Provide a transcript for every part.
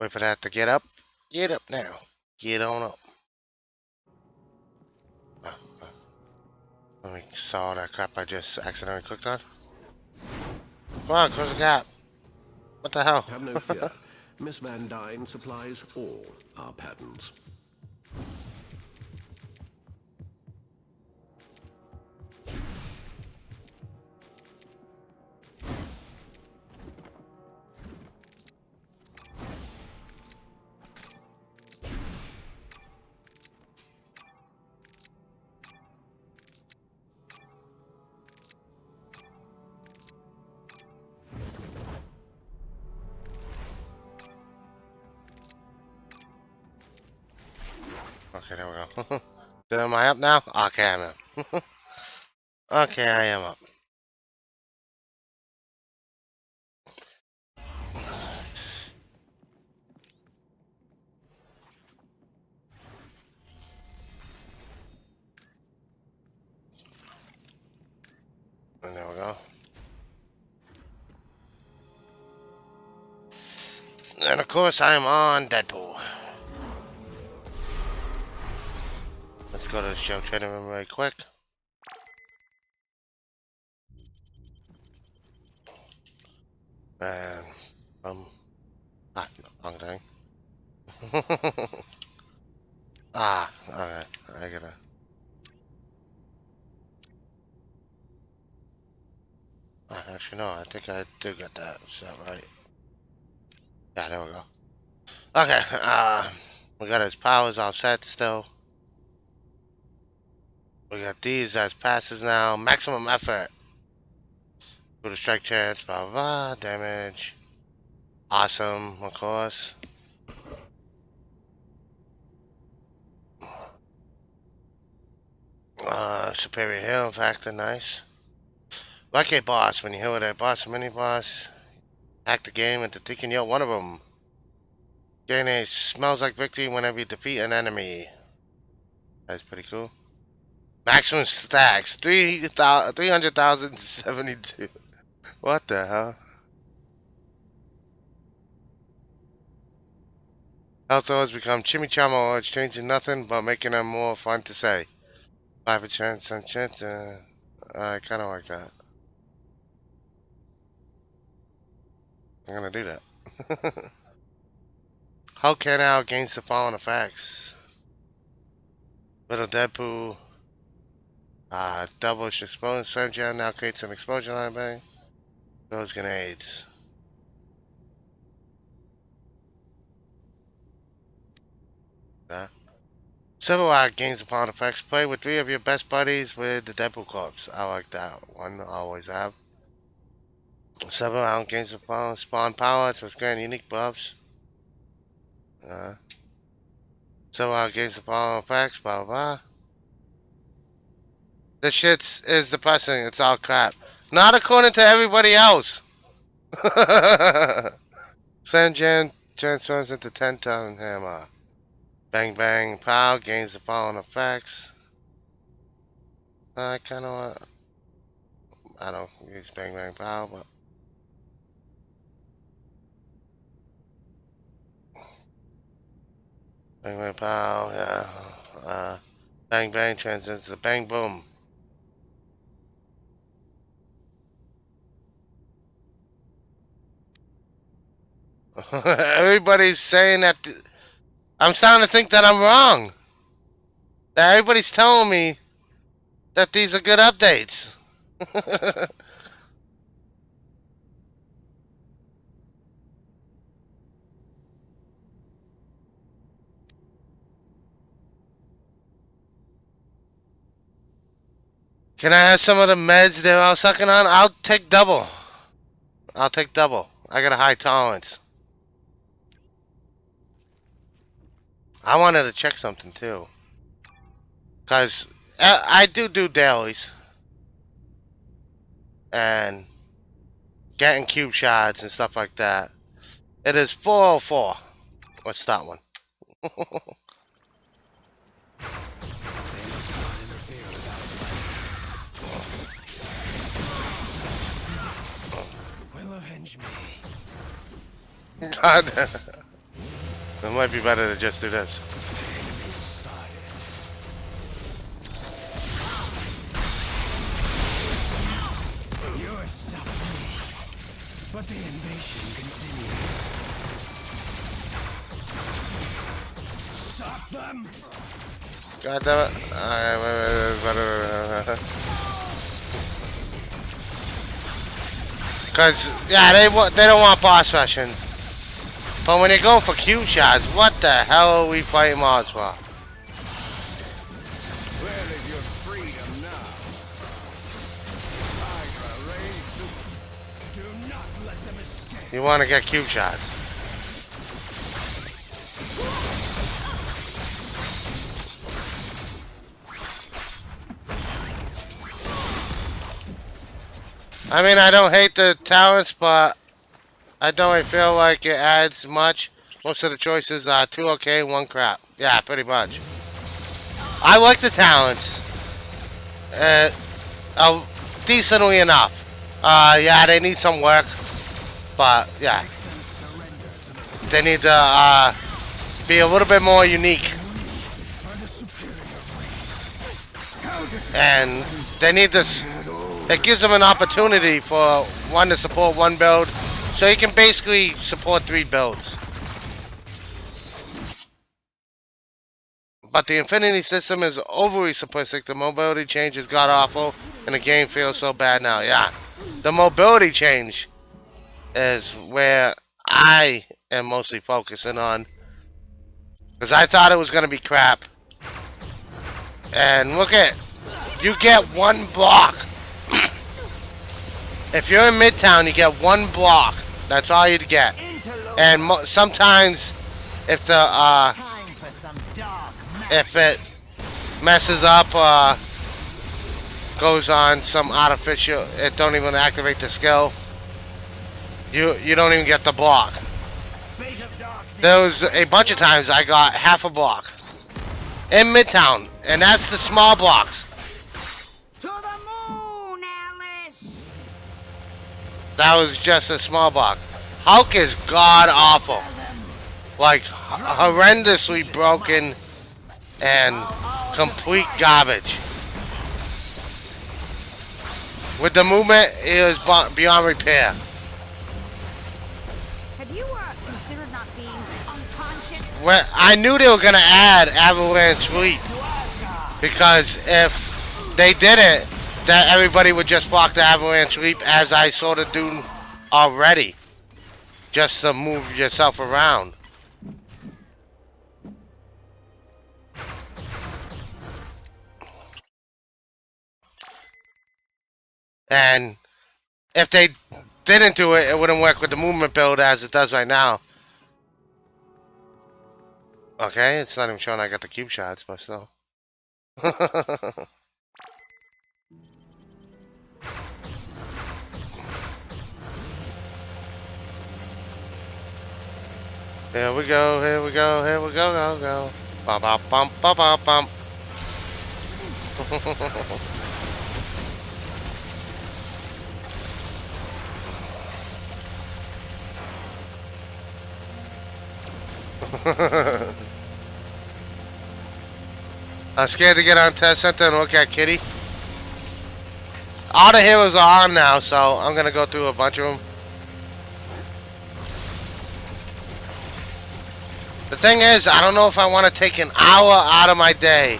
Wait for that to get up. Get up now. Get on up. Uh, uh, Let me saw all that crap I just accidentally clicked on. Come on, close the gap. What the hell? Have no fear. Miss Van Dyne supplies all our patterns. Okay, there we go. Am I up now? Okay, I'm up. Okay, I am up. And there we go. And of course, I'm on Deadpool. Let's go to the show training room really quick. And, no, wrong thing. Okay, I gotta. Actually, no, I think I do get that. Is that right? Yeah, there we go. Okay, we got his powers all set still. We got these as passives now. Maximum effort. With a strike chance, blah blah blah. Damage. Awesome, of course. Superior heal factor, nice. Like a boss, when you heal with a boss or mini boss, hack the game into taking out one of them. Gain a smells like victory whenever you defeat an enemy. That's pretty cool. Maximum stacks 300,072. What the hell? Health always become chimichama words, changing nothing but making them more fun to say. 5% chance. I kind of like that. I'm gonna do that. Hulk canal gains the following effects. Little Deadpool. Double explosion. Slam jam now creates an explosion line bang. Those grenades. Yeah. Civil Act gains upon effects. Play with 3 of your best buddies with the Deadpool Corpse. I like that one. I always have. Civil Act gains upon spawn power to grant unique buffs. Civil Act gains upon effects. Blah blah blah. This shit is depressing. It's all crap. Not according to everybody else. Sanjan transforms into 10-ton hammer. Bang bang pow gains the following effects. I kind of want. I don't use bang bang pow, but. Bang bang pow, yeah. Bang bang transcends to bang boom. Everybody's saying that. I'm starting to think that I'm wrong. That everybody's telling me that these are good updates. Can I have some of the meds that I was sucking on? I'll take double. I'll take double. I got a high tolerance. I wanted to check something too. Because I do dailies. And getting cube shots and stuff like that. It is 404. What's that one? Will avenge me. God. It might be better to just do this. You're suffering, but the invasion continues. Stop them! God damn it. Alright, because, yeah, they don't want boss rushing. But when you're going for cube shots, what the hell are we fighting mods for? Where is your freedom now? Hydra raised. Do not let them escape. You want to get cube shots. I mean, I don't hate the talents, but I don't feel like it adds much. Most of the choices are 2 okay, 1 crap. Yeah, pretty much. I like the talents. Decently enough. Yeah, they need some work. But, yeah. They need to be a little bit more unique. And they need this. It gives them an opportunity for one to support one build. So you can basically support 3 builds. But the Infinity system is overly simplistic. The mobility change is god awful. And the game feels so bad now. Yeah. The mobility change is where I am mostly focusing on. Because I thought it was going to be crap. And look at, you get 1 block. If you're in Midtown, you get 1 block. That's all you get. And sometimes, if the if it messes up, goes on some artificial, it don't even activate the skill. You don't even get the block. There was a bunch of times I got half a block in Midtown, and that's the small blocks. That was just a small block. Hulk is god awful. Like, horrendously broken and complete garbage. With the movement, it was beyond repair. Have you considered not being unconscious? Well, I knew they were going to add Avalanche Leap. Because if they did it, that everybody would just block the Avalanche Leap as I sort of do already. Just to move yourself around. And if they didn't do it, it wouldn't work with the movement build as it does right now. Okay, it's not even showing I got the cube shots, but still. Here we go, here we go, here we go, go, go. Bum, bum, bum, bum, bum, bum. I'm scared to get on test center and look at Kitty. All the heroes are on now, so I'm gonna go through a bunch of them. The thing is, I don't know if I want to take an hour out of my day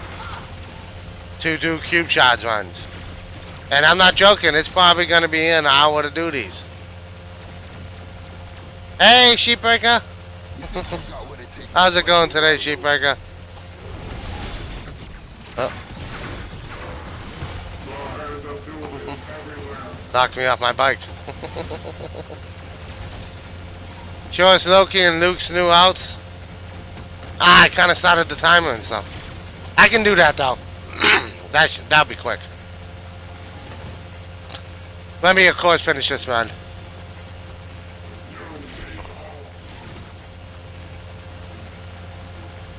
to do cube shots runs. And I'm not joking, it's probably gonna be an hour to do these. Hey, Sheepbreaker! How's it going today, Sheepbreaker? Oh. Knocked me off my bike. Show us Loki and Luke's new outs. I kind of started the timer and stuff. I can do that though. That'll be quick. Let me, of course, finish this run.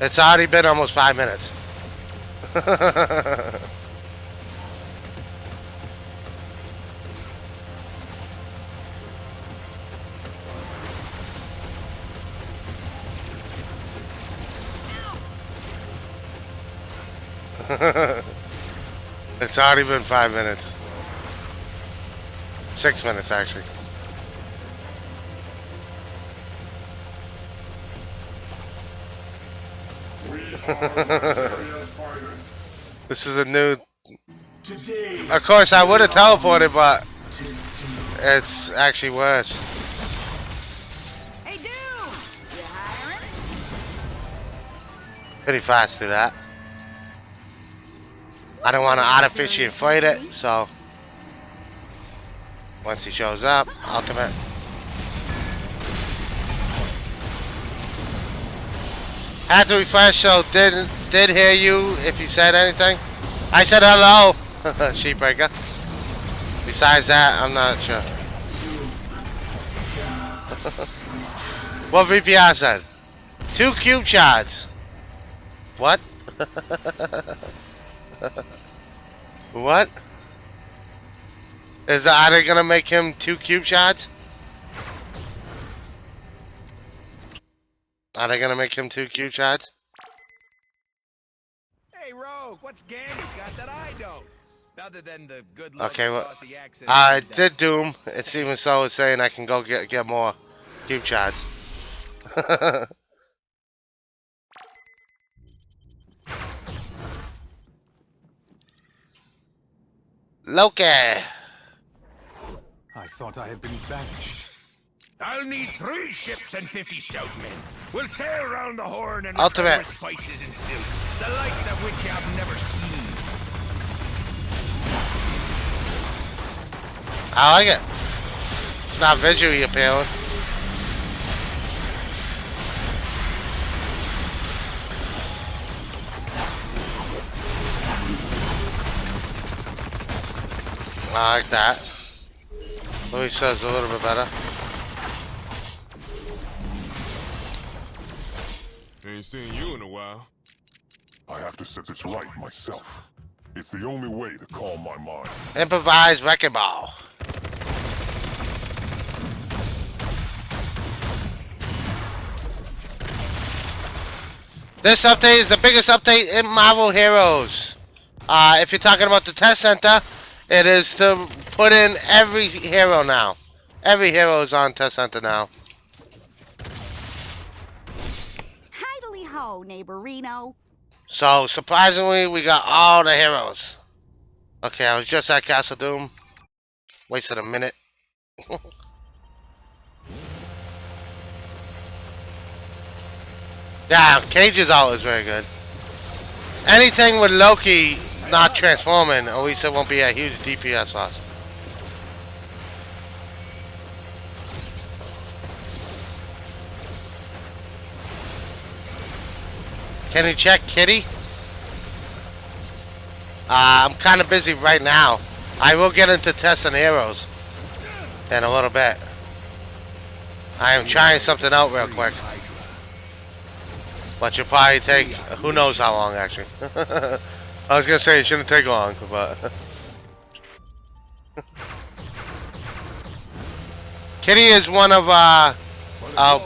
It's already been almost 5 minutes. It's already been 5 minutes. 6 minutes, actually. This is a new... Of course, I would have teleported, but it's actually worse. Hey, dude! You hiring? Pretty fast to that. I don't want to artificially fight it, so... Once he shows up, ultimate. Had to refresh, so did hear you if you said anything. I said hello, Sheepbreaker. Besides that, I'm not sure. What VPR said? 2 cube shots. What? What? Are they gonna make him 2 cube shots? Are they gonna make him 2 cube shots? Hey, Rogue, what's Gandhi got that I don't? Other than the good Okay, well, Aussie accent. I did Doom. It's even so it's saying I can go get more cube shots. Loki. I thought I had been banished. I'll need 3 ships and 50 stout men. We'll sail around the Horn and Ultimate. recover spices and silk, the likes of which I've never seen. I like it. It's not visually appealing. I like that. Louis says a little bit better. Ain't seen you in a while. I have to set this right myself. It's the only way to calm my mind. Improvised wrecking ball. This update is the biggest update in Marvel Heroes. If you're talking about the test center, it is to put in every hero now. Every hero is on test center now. Hidely ho, neighborino. So, surprisingly, we got all the heroes. Okay, I was just at Castle Doom. Wasted a minute. Yeah, Cage's out is very good. Anything with Loki not transforming, at least it won't be a huge DPS loss. Can you check Kitty? I'm kind of busy right now. I will get into testing heroes in a little bit. I am trying something out real quick. But you'll probably take, who knows how long actually. I was going to say it shouldn't take long, but... Kitty is one of a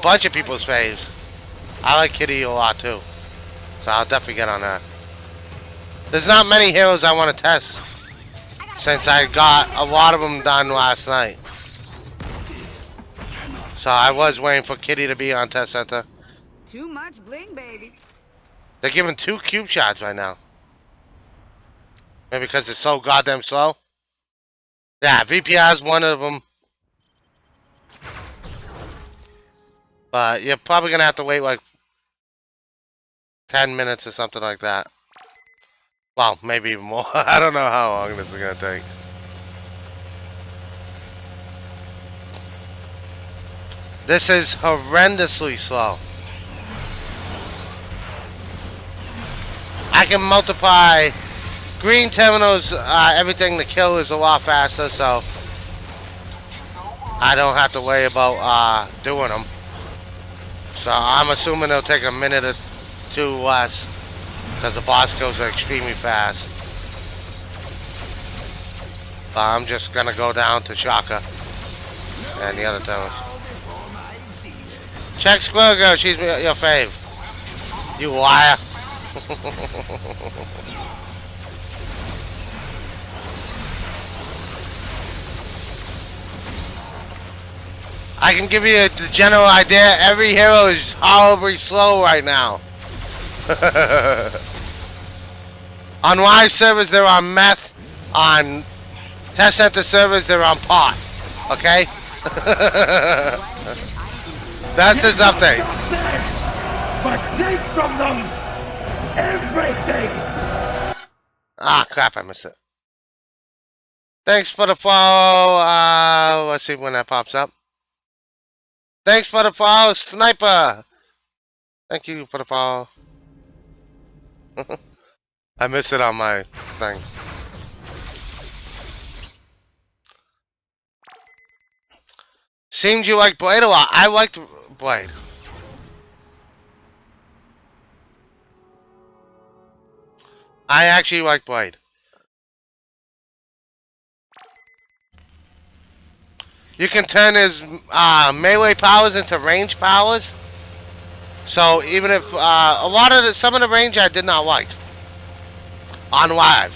bunch of people's faves. I like Kitty a lot too. So I'll definitely get on that. There's not many heroes I want to test, since I got a lot of them done last night. So I was waiting for Kitty to be on test center. Too much bling, baby. They're giving 2 cube shots right now. Maybe because it's so goddamn slow. Yeah, VPR is one of them. But you're probably going to have to wait like 10 minutes or something like that. Well, maybe even more. I don't know how long this is going to take. This is horrendously slow. I can multiply green terminals, everything to kill is a lot faster, so I don't have to worry about doing them. So I'm assuming it'll take a minute or 2 less, because the boss kills are extremely fast. But I'm just gonna go down to Shaka and the other terminals. Check Squirrel Girl, she's your fave. You liar. I can give you the general idea. Every hero is horribly slow right now. On live servers, they're on meth. On test center servers, they're on pot. Okay? That's this update. But take from them everything! Ah, crap, I missed it. Thanks for the follow. Let's see when that pops up. Thanks for the follow, Sniper. Thank you for the follow. I missed it on my thing. Seemed you like Blade a lot. I liked Blade. I actually like Blade. You can turn his melee powers into range powers. So even if some of the range I did not like on live,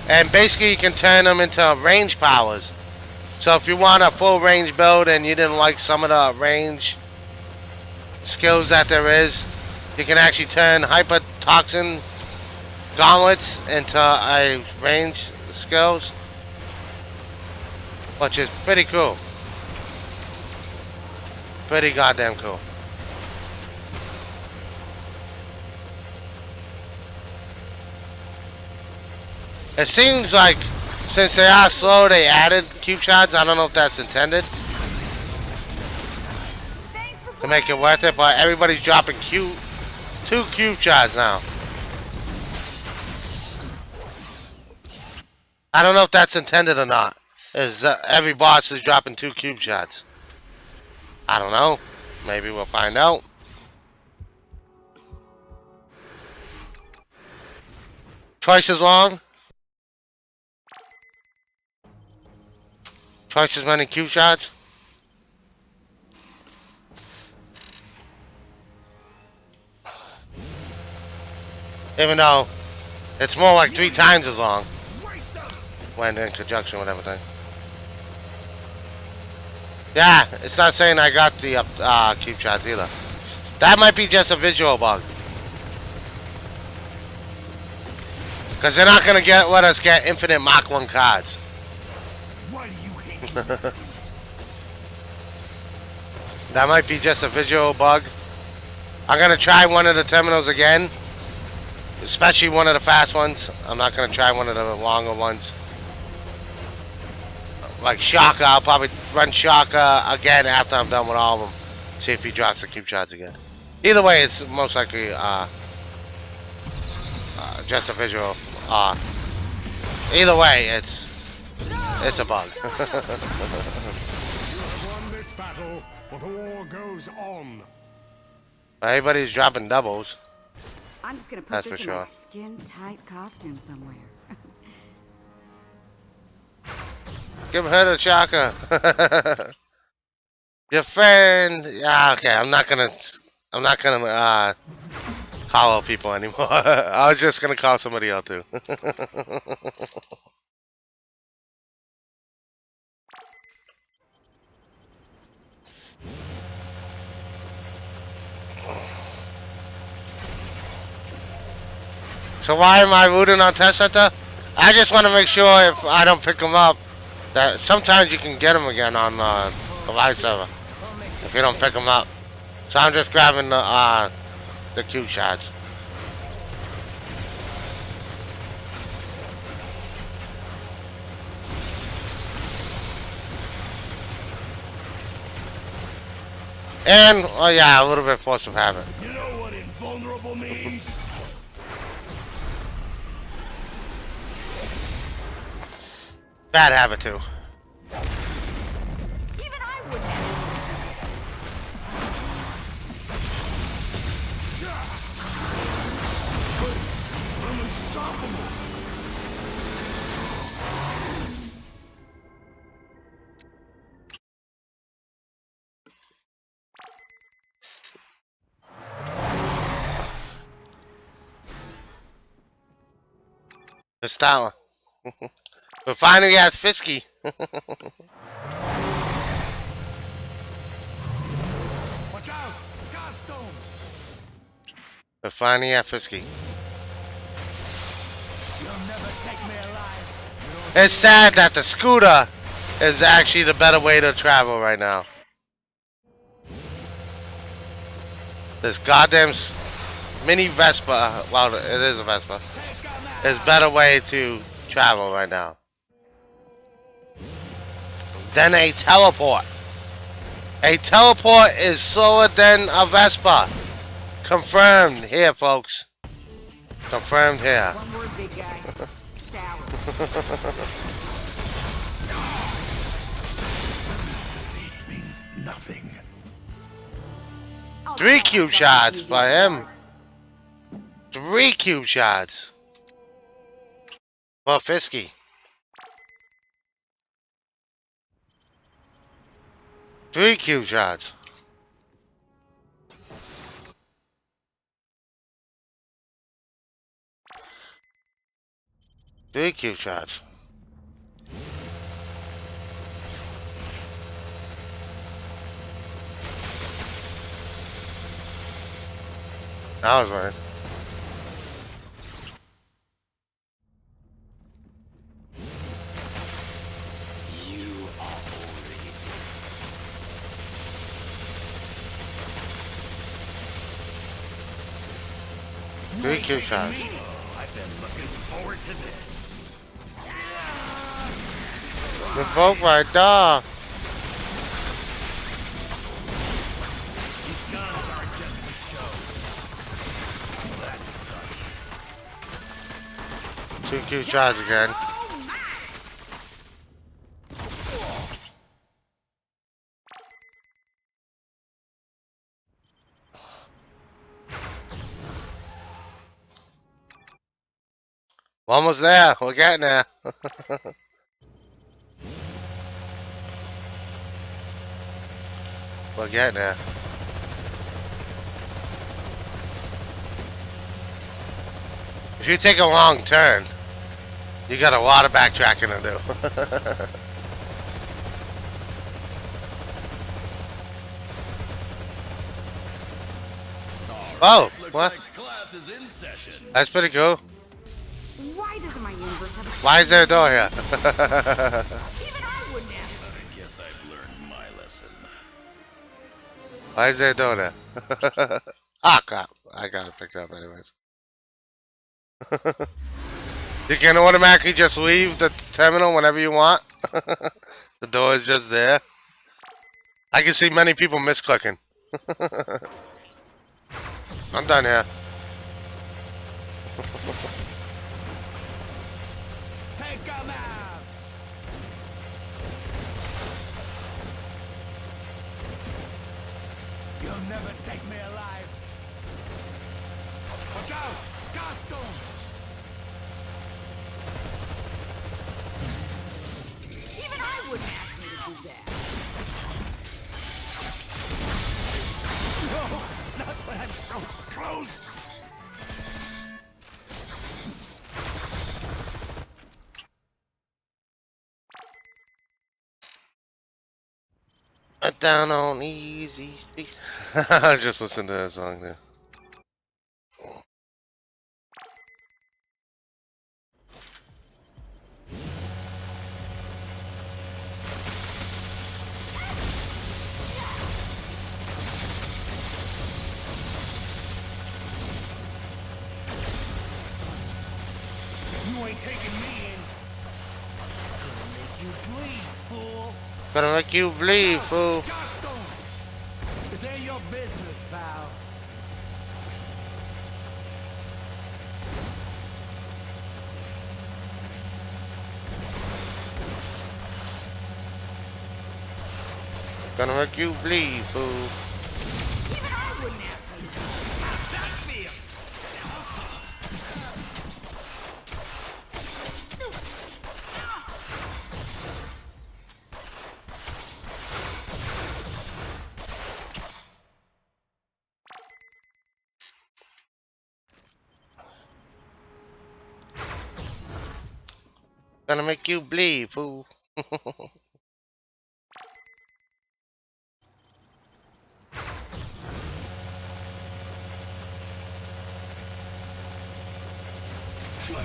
and basically you can turn them into range powers. So if you want a full range build and you didn't like some of the range skills that there is, you can actually turn hyper toxin gauntlets into a range skills, which is pretty cool. Pretty goddamn cool. It seems like since they are slow, they added cube shots. I don't know if that's intended to make it worth it, but everybody's dropping 2 cube shots now. I don't know if that's intended or not. Every boss is dropping 2 cube shots. I don't know. Maybe we'll find out. Twice as long. Twice as many cube shots. Even though it's more like 3 times as long when in conjunction with everything. Yeah, it's not saying I got the cube shots either. That might be just a visual bug. Because they're not going to let us get infinite Mach 1 cards. Why do you hate That might be just a visual bug. I'm going to try one of the terminals again. Especially one of the fast ones. I'm not going to try one of the longer ones. Like Shaka, I'll probably run Shaka again after I'm done with all of them. See if he drops the cube shots again. Either way, it's most likely just a visual. Either way, it's a bug. You have won this battle, but the war goes on. Everybody's dropping doubles. I'm just gonna put That's this for in sure. a skin-tight costume somewhere. Give her the Shaka. Your friend. Yeah, okay. I'm not gonna call out people anymore. I was just gonna call somebody out too. So why am I rooting on test center? I just want to make sure if I don't pick them up, that sometimes you can get them again on the live server if you don't pick them up. So I'm just grabbing the cube shots. And, oh yeah, a little bit force of habit. You know what invulnerable means? Bad habit too. Even I wouldn't. I'm unstoppable! It's that one. We finally got Fisky. Watch out! Gas stones! We're finally at Fisky. You'll never take me alive. It's sad that the scooter is actually the better way to travel right now. This goddamn mini Vespa, well, it is a Vespa, is better way to travel right now than a teleport. A teleport is slower than a Vespa. Confirmed here, folks. Confirmed here. One word, big guy. Sour. Means nothing. I'll 3 tell cube you shots something, by him. Pete. 3 cube shots. For Fisky. 3 cube shots. Three cube shots. That was right. You are already. Three cube shots. I've been looking forward to this. We broke my dog. These guns aren't just for show. 2 cube shots again. We're almost there. We're getting there. We're getting there. If you take a long turn, you got a lot of backtracking to do. Oh, what? Class is in session. That's pretty cool. Why doesn't my universe have a... Why is there a door here? Even I wouldn't ask. I guess I've learned my lesson. Why is there a door there? Ah, crap. I gotta pick it up anyways. You can automatically just leave the terminal whenever you want. The door is just there. I can see many people misclicking. I'm done here. Take 'em out! You'll never take me alive. Watch out! Gas stones! Even I wouldn't ask me to do that. Not when I'm so close! Down on easy street. I just listened to that song there. You ain't taking me in. Gonna make you bleed, fool. Gonna make you bleed, fool. Gas stones! This ain't your business, pal. Gonna make you bleed, fool. Even I wouldn't ask me to do How's that feel? Gonna make you bleed, fool. Even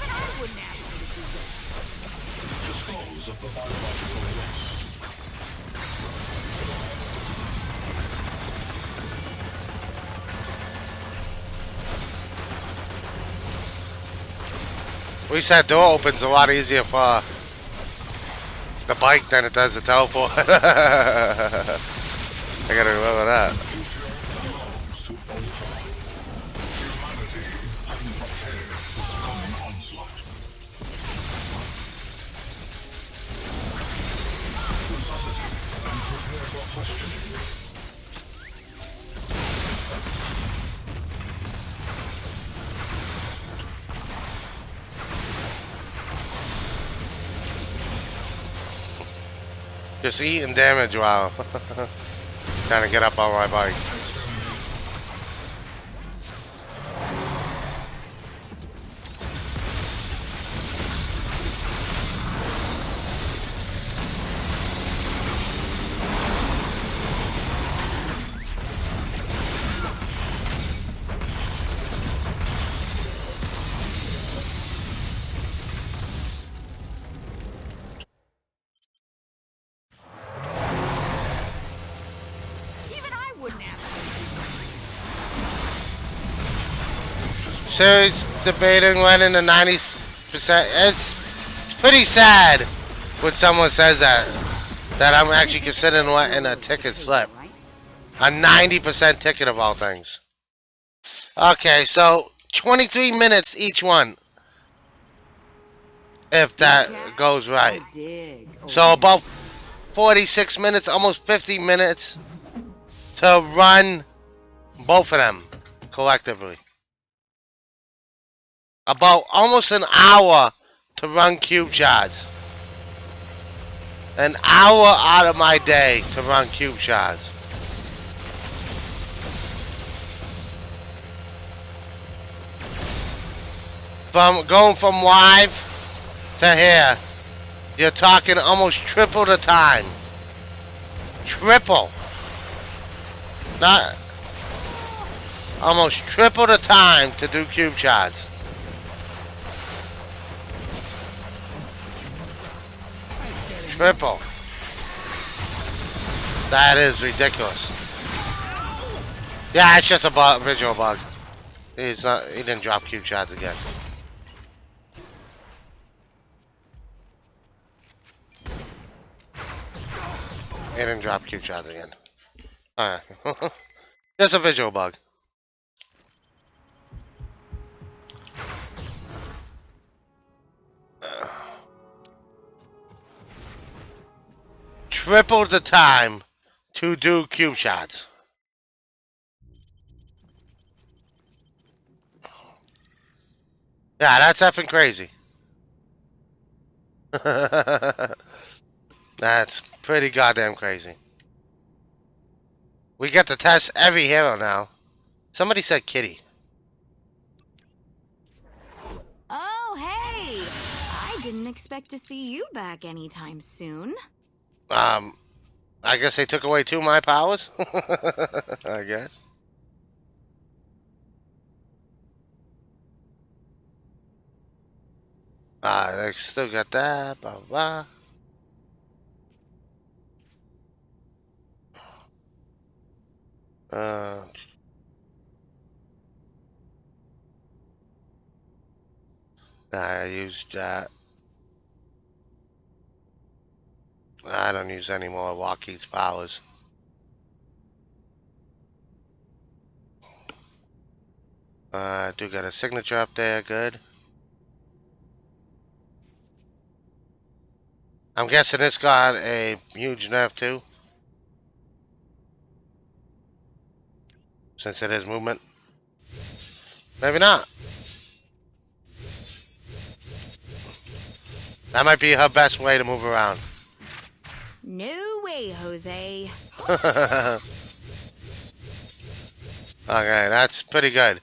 I wouldn't ask me to do that. At least that door opens a lot easier for the bike than it does the teleport. I gotta remember that. Just eating damage while trying to get up on my bike. Even I wouldn't ask me to do So it's debating when in the 90%. It's pretty sad when someone says that I'm actually considering letting a ticket slip. that, right? A 90% ticket of all things. Okay, so 23 minutes each one. If that goes right. Oh, dig. So about 46 minutes, almost 50 minutes to run both of them collectively. About almost an hour to run cube shots. An hour out of my day to run cube shots. From going from live to here, you're talking almost triple the time. Triple. Not almost triple the time to do cube shots. Triple. That is ridiculous. Yeah, it's just a visual bug. He's not. He didn't drop cube shots again. He didn't drop cube shots again. Alright. Just a visual bug. Triple the time to do cube shots. Yeah, that's effing crazy. That's pretty goddamn crazy. We get to test every hero now. Somebody said kitty. Oh, hey! I didn't expect to see you back anytime soon. I guess they took away two of my powers. I guess. They still got that. Blah blah. I used that. I don't use any more Lockheed's powers. Do got a signature up there, good. I'm guessing this got a huge nerf too. Since it is movement. Maybe not. That might be her best way to move around. No way, Jose. Okay, that's pretty good.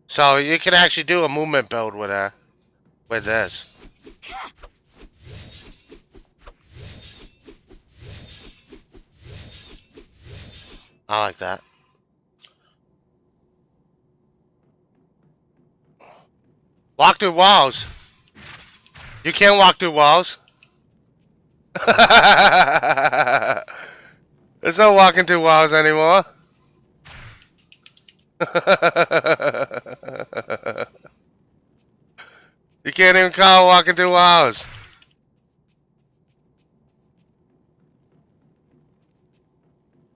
So you can actually do a movement build with her. With this. I like that. Walk through walls. You can't walk through walls. There's no walking through walls anymore. You can't even call it walking through walls.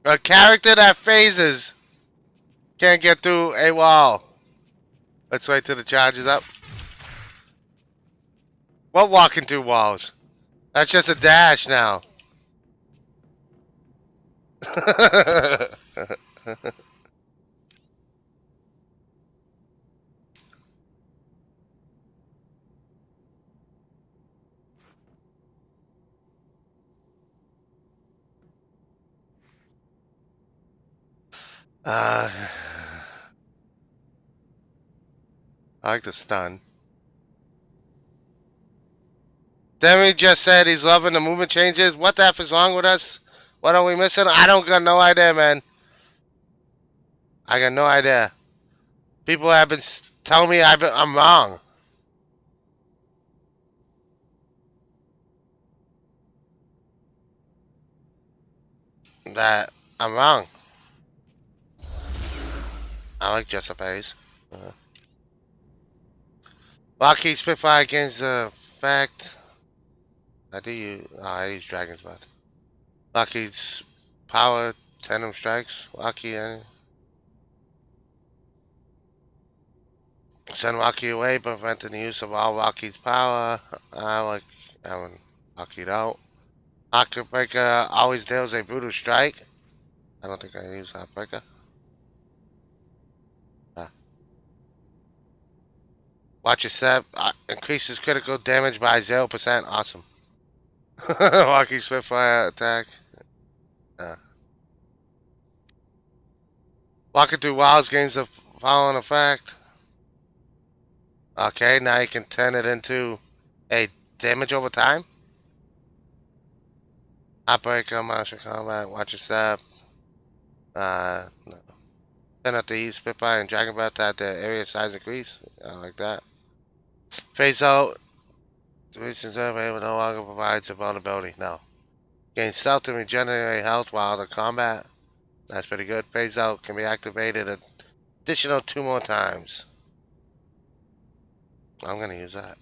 A character that phases can't get through a wall. Let's wait till the charge is up. What walking through walls? That's just a dash now. I like the stun. Demi just said he's loving the movement changes. What the F is wrong with us? What are we missing? I don't got no idea, man. I got no idea. People have been telling me I'm wrong. That I'm wrong. I like Jessup Hayes. Lockheed Spitfire gains the fact. I do use. Oh, I use Dragon's Breath. Lockheed's power, tandem strikes. Lockheed. Send Lockheed away, preventing the use of all Lockheed's power. I like having Lockheed out. Heartbreaker always deals a brutal strike. I don't think I use Heartbreaker. Watch your step. Increases critical damage by 0%. Awesome. Lockheed Spitfire attack. Walking through walls gains the following effect. Okay, now you can turn it into a damage over time. Heartbreaker, martial combat, watch your step. No. Turn up the Heat Spitfire and Dragon Breath at the area size increase. I like that. Phase out. Durations of able no longer provides a vulnerability. No. Gain stealth and regenerate health while the combat. That's pretty good. Phase out can be activated an additional 2 more times. I'm gonna use that.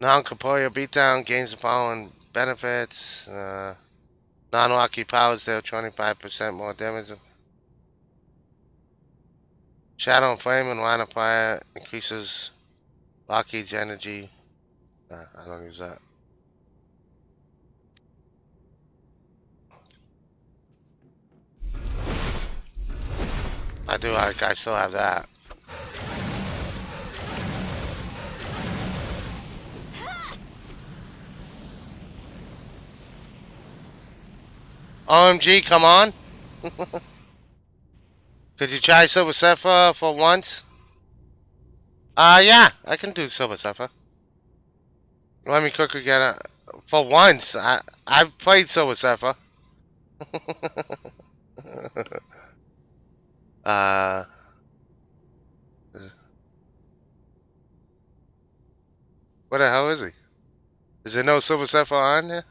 Non-corporeal beatdown gains the following benefits. Non-Lockheed powers deal 25% more damage. Shadow and Flame and Line of Fire increases Lockheed's energy. I don't use that. I do like, I still have that. OMG, come on. Could you try Silver Sapphire for once? Yeah, I can do Silver Sapphire. Let me quickly get it. For once, I've played Silver Sapphire. What the hell is he? Is there no Silver Sapphire on there?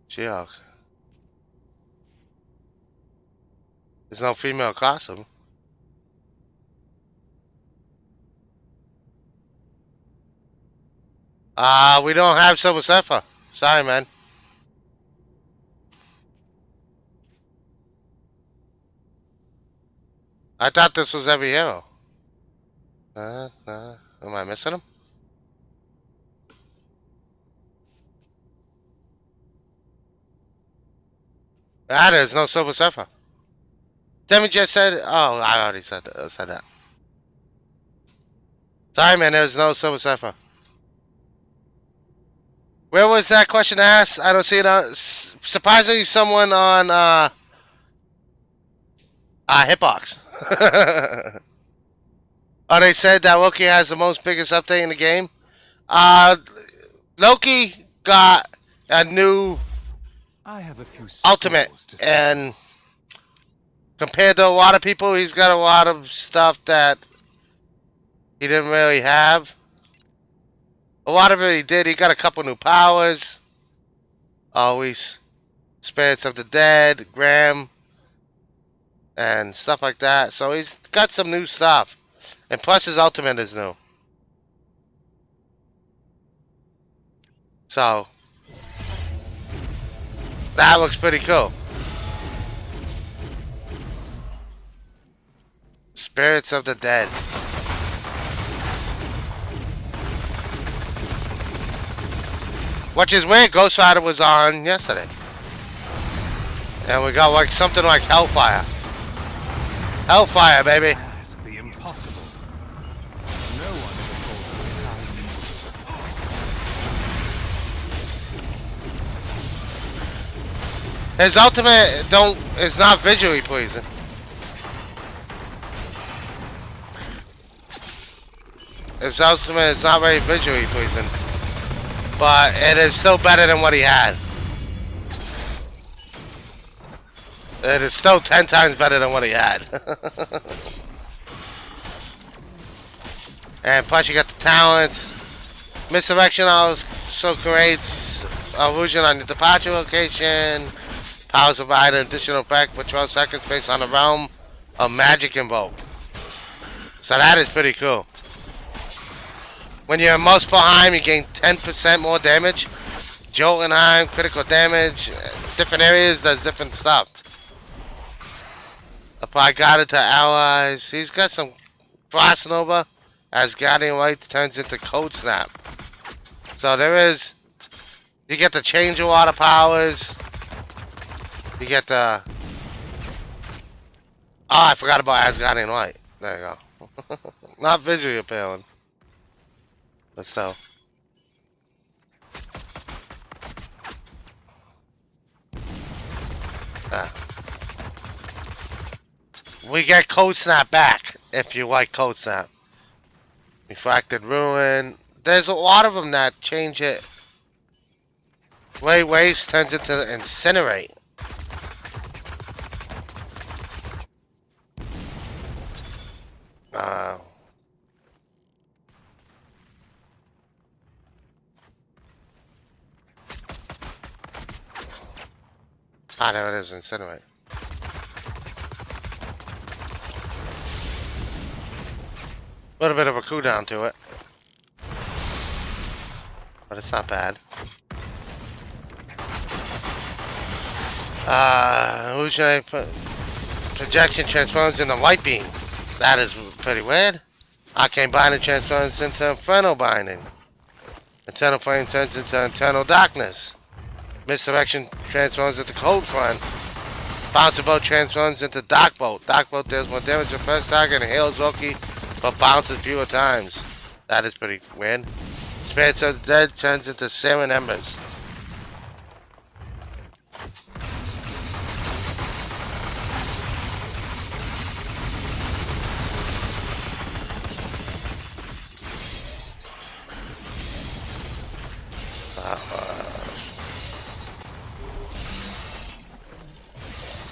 She-Hulk. There's no female costume. We don't have Silver Sapphire. Sorry, man. I thought this was every hero. Am I missing him? There's no Silver Sapphire. Demi just said. Oh, I already said that. Sorry, man. There's no Silver Sapphire. Where was that question asked? I don't see it on. Surprisingly, someone on Hitbox. Oh, they said that Loki has the most biggest update in the game. Loki got a new I have a few ultimate, souls to and Compared to a lot of people, he's got a lot of stuff that he didn't really have. A lot of it he did. He got a couple new powers. Always. Spirits of the Dead, Graham, and stuff like that. So he's got some new stuff. And plus his ultimate is new. So that looks pretty cool. Spirits of the Dead. Which is weird. Ghost Rider was on yesterday. And we got like something like Hellfire. Hellfire, baby. Ask the impossible. No one ever His ultimate is not visually pleasing. His ultimate is not very visually pleasing. But it is still better than what he had. It is still 10 times better than what he had. And plus you got the talents. Misdirection also creates illusion on the departure location. Powers provide an additional effect for 12 seconds based on the realm of magic invoked. So that is pretty cool. When you're in Muspelheim, you gain 10% more damage. Jotunheim, critical damage. Different areas does different stuff. Apply Guided to allies. He's got some crossing over as Guardian Light turns into Code Snap. So there is... You get to change a lot of powers. You get the... Oh, I forgot about Asgardian Light. There you go. Not visually appealing. But still. We get Code Snap back, if you like Code Snap. Refracted Ruin. There's a lot of them that change it. Lay Waste turns into Incinerate. There it is, Incinerate. A little bit of a cooldown to it. But it's not bad. Illusionary projection transforms into light beam. That is pretty weird. Arcane binding transforms into infernal binding. Eternal flame turns into internal darkness. Misdirection transforms into cold front. Bouncer bolt transforms into dark bolt. Dark bolt deals more damage to the first target and heals Loki, but bounces fewer times. That is pretty weird. Spirits of the Dead turns into Searing Embers.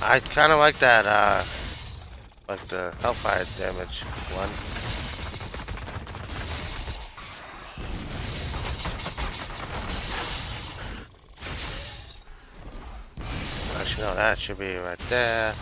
I kind of like that, like the Hellfire damage one. Actually, no, that should be right there.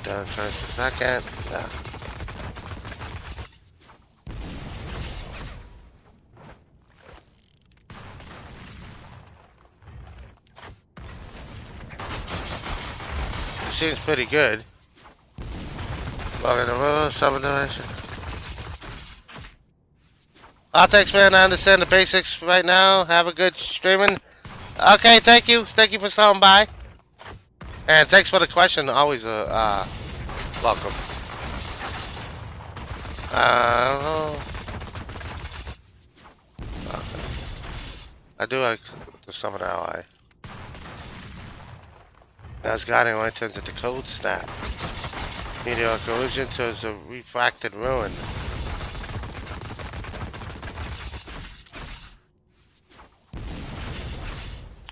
Down for a second. Yeah. It seems pretty good. Welcome to World Subdivision. Thanks, man. I understand the basics right now. Have a good streaming. Okay, thank you. Thank you for stopping by. And thanks for the question. Always welcome. I do like the summon ally. As guiding light turns into cold snap. Meteor collision turns a refracted ruin.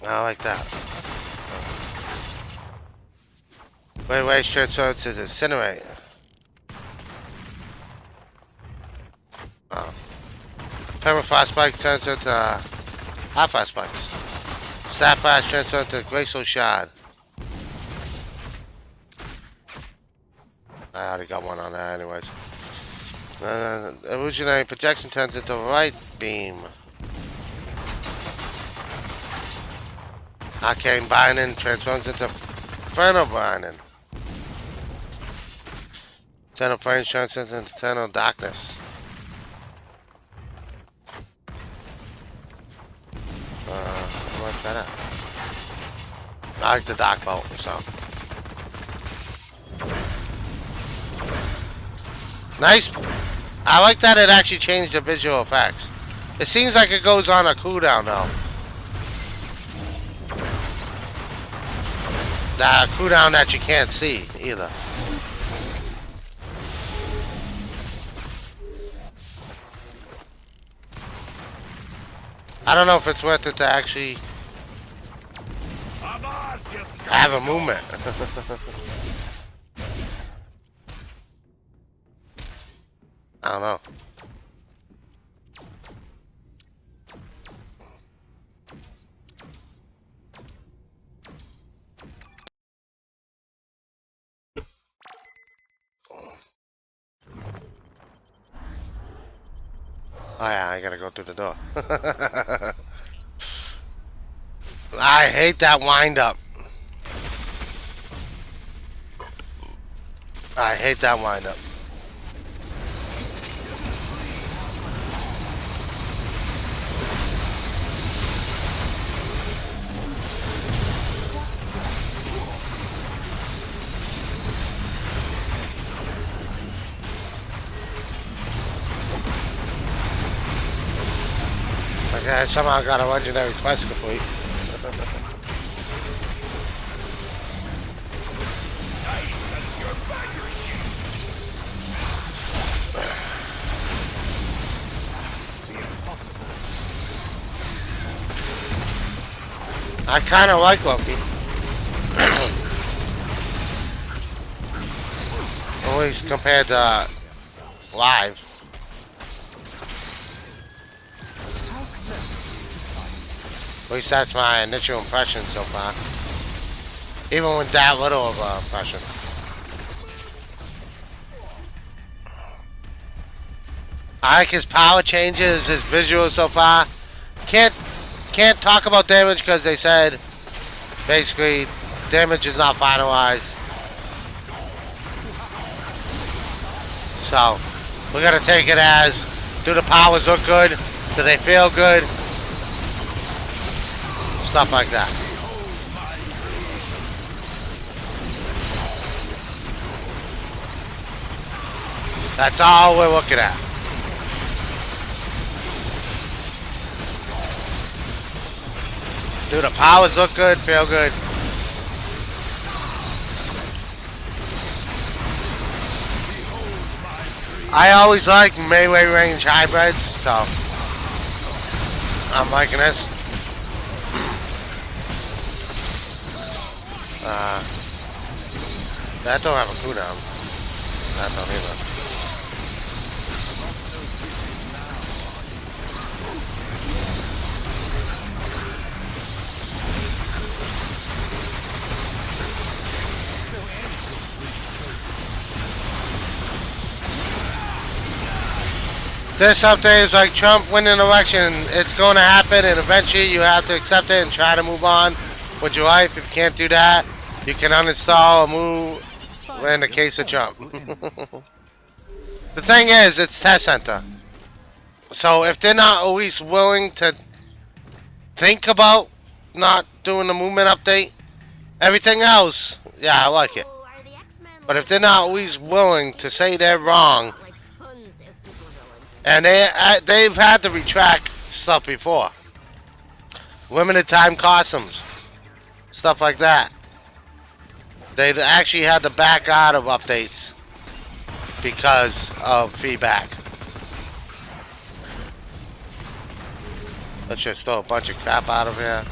I like that. Wait, transforms to incinerate. Oh. Permafrost spike turns into hot frost spikes. Snap flash transforms to glacial shard. I already got one on that anyways. Illusionary projection turns into light beam. Arcane binding transforms into infernal binding. Eternal flame transforms into eternal darkness. What's that? I like the dark bolt, so. Nice. I like that it actually changed the visual effects. It seems like it goes on a cooldown though. The cooldown that you can't see either. I don't know if it's worth it to actually have a movement. I don't know. Oh yeah, I gotta go through the door. I hate that wind up. I hate that wind up. Okay, I somehow got a legendary quest complete. I kind of like Loki. Always compared to live. At least that's my initial impression so far. Even with that little of an impression. I like his power changes, his visuals so far. Can't talk about damage because they said basically damage is not finalized. So we're gonna take it as, do the powers look good? Do they feel good? Stuff like that. That's all we're looking at. Do the powers look good? Feel good? I always like melee range hybrids, so I'm liking this. That don't have a cooldown. That don't either. This update is like Trump winning an election. It's going to happen, and eventually you have to accept it and try to move on with your life. If you can't do that, you can uninstall or move in the case of Trump. The thing is, it's test center. So if they're not always willing to think about not doing the movement update, everything else, yeah, I like it. But if they're not always willing to say they're wrong, and they've had to retract stuff before. limited time costumes, stuff like that. They actually had to back out of updates because of feedback. Let's just throw a bunch of crap out of here.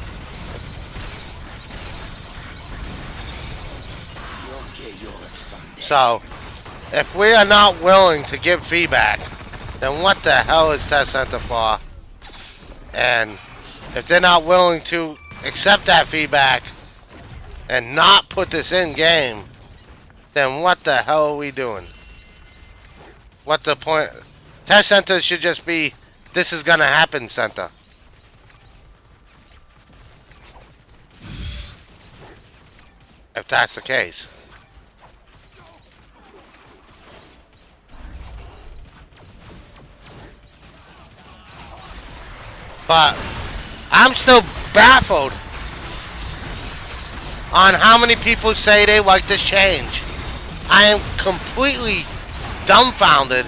So, if we are not willing to give feedback, then what the hell is Test Center for? And if they're not willing to accept that feedback and not put this in game, then what the hell are we doing? What the point? Test Center should just be, this is gonna happen center. If that's the case. But I'm still baffled on how many people say they like this change. I am completely dumbfounded.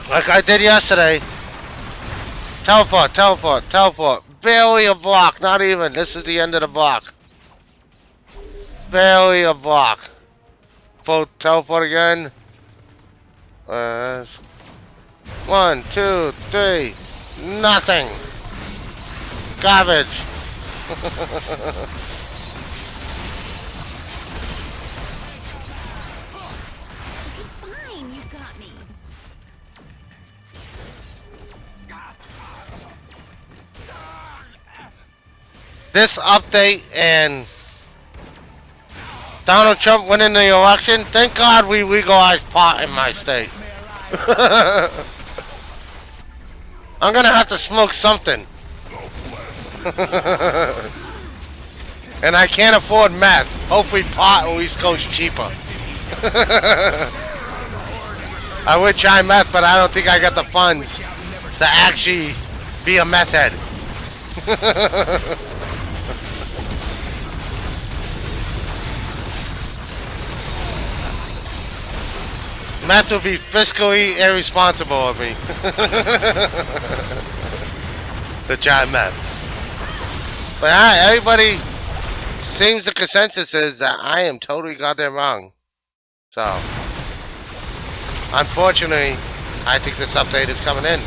Like I did yesterday. Teleport, teleport, teleport. Barely a block, not even. This is the end of the block. Barely a block. Full teleport again. 1, 2, 3. Nothing. Garbage. Fine, you got me. This update and Donald Trump winning the election, thank God we legalized pot in my state. I'm gonna have to smoke something. And I can't afford meth. Hopefully pot at least goes cheaper. I would try meth, but I don't think I got the funds to actually be a meth head. Meth would be fiscally irresponsible of me. To try meth. But everybody seems the consensus is that I am totally goddamn wrong. So, unfortunately, I think this update is coming in.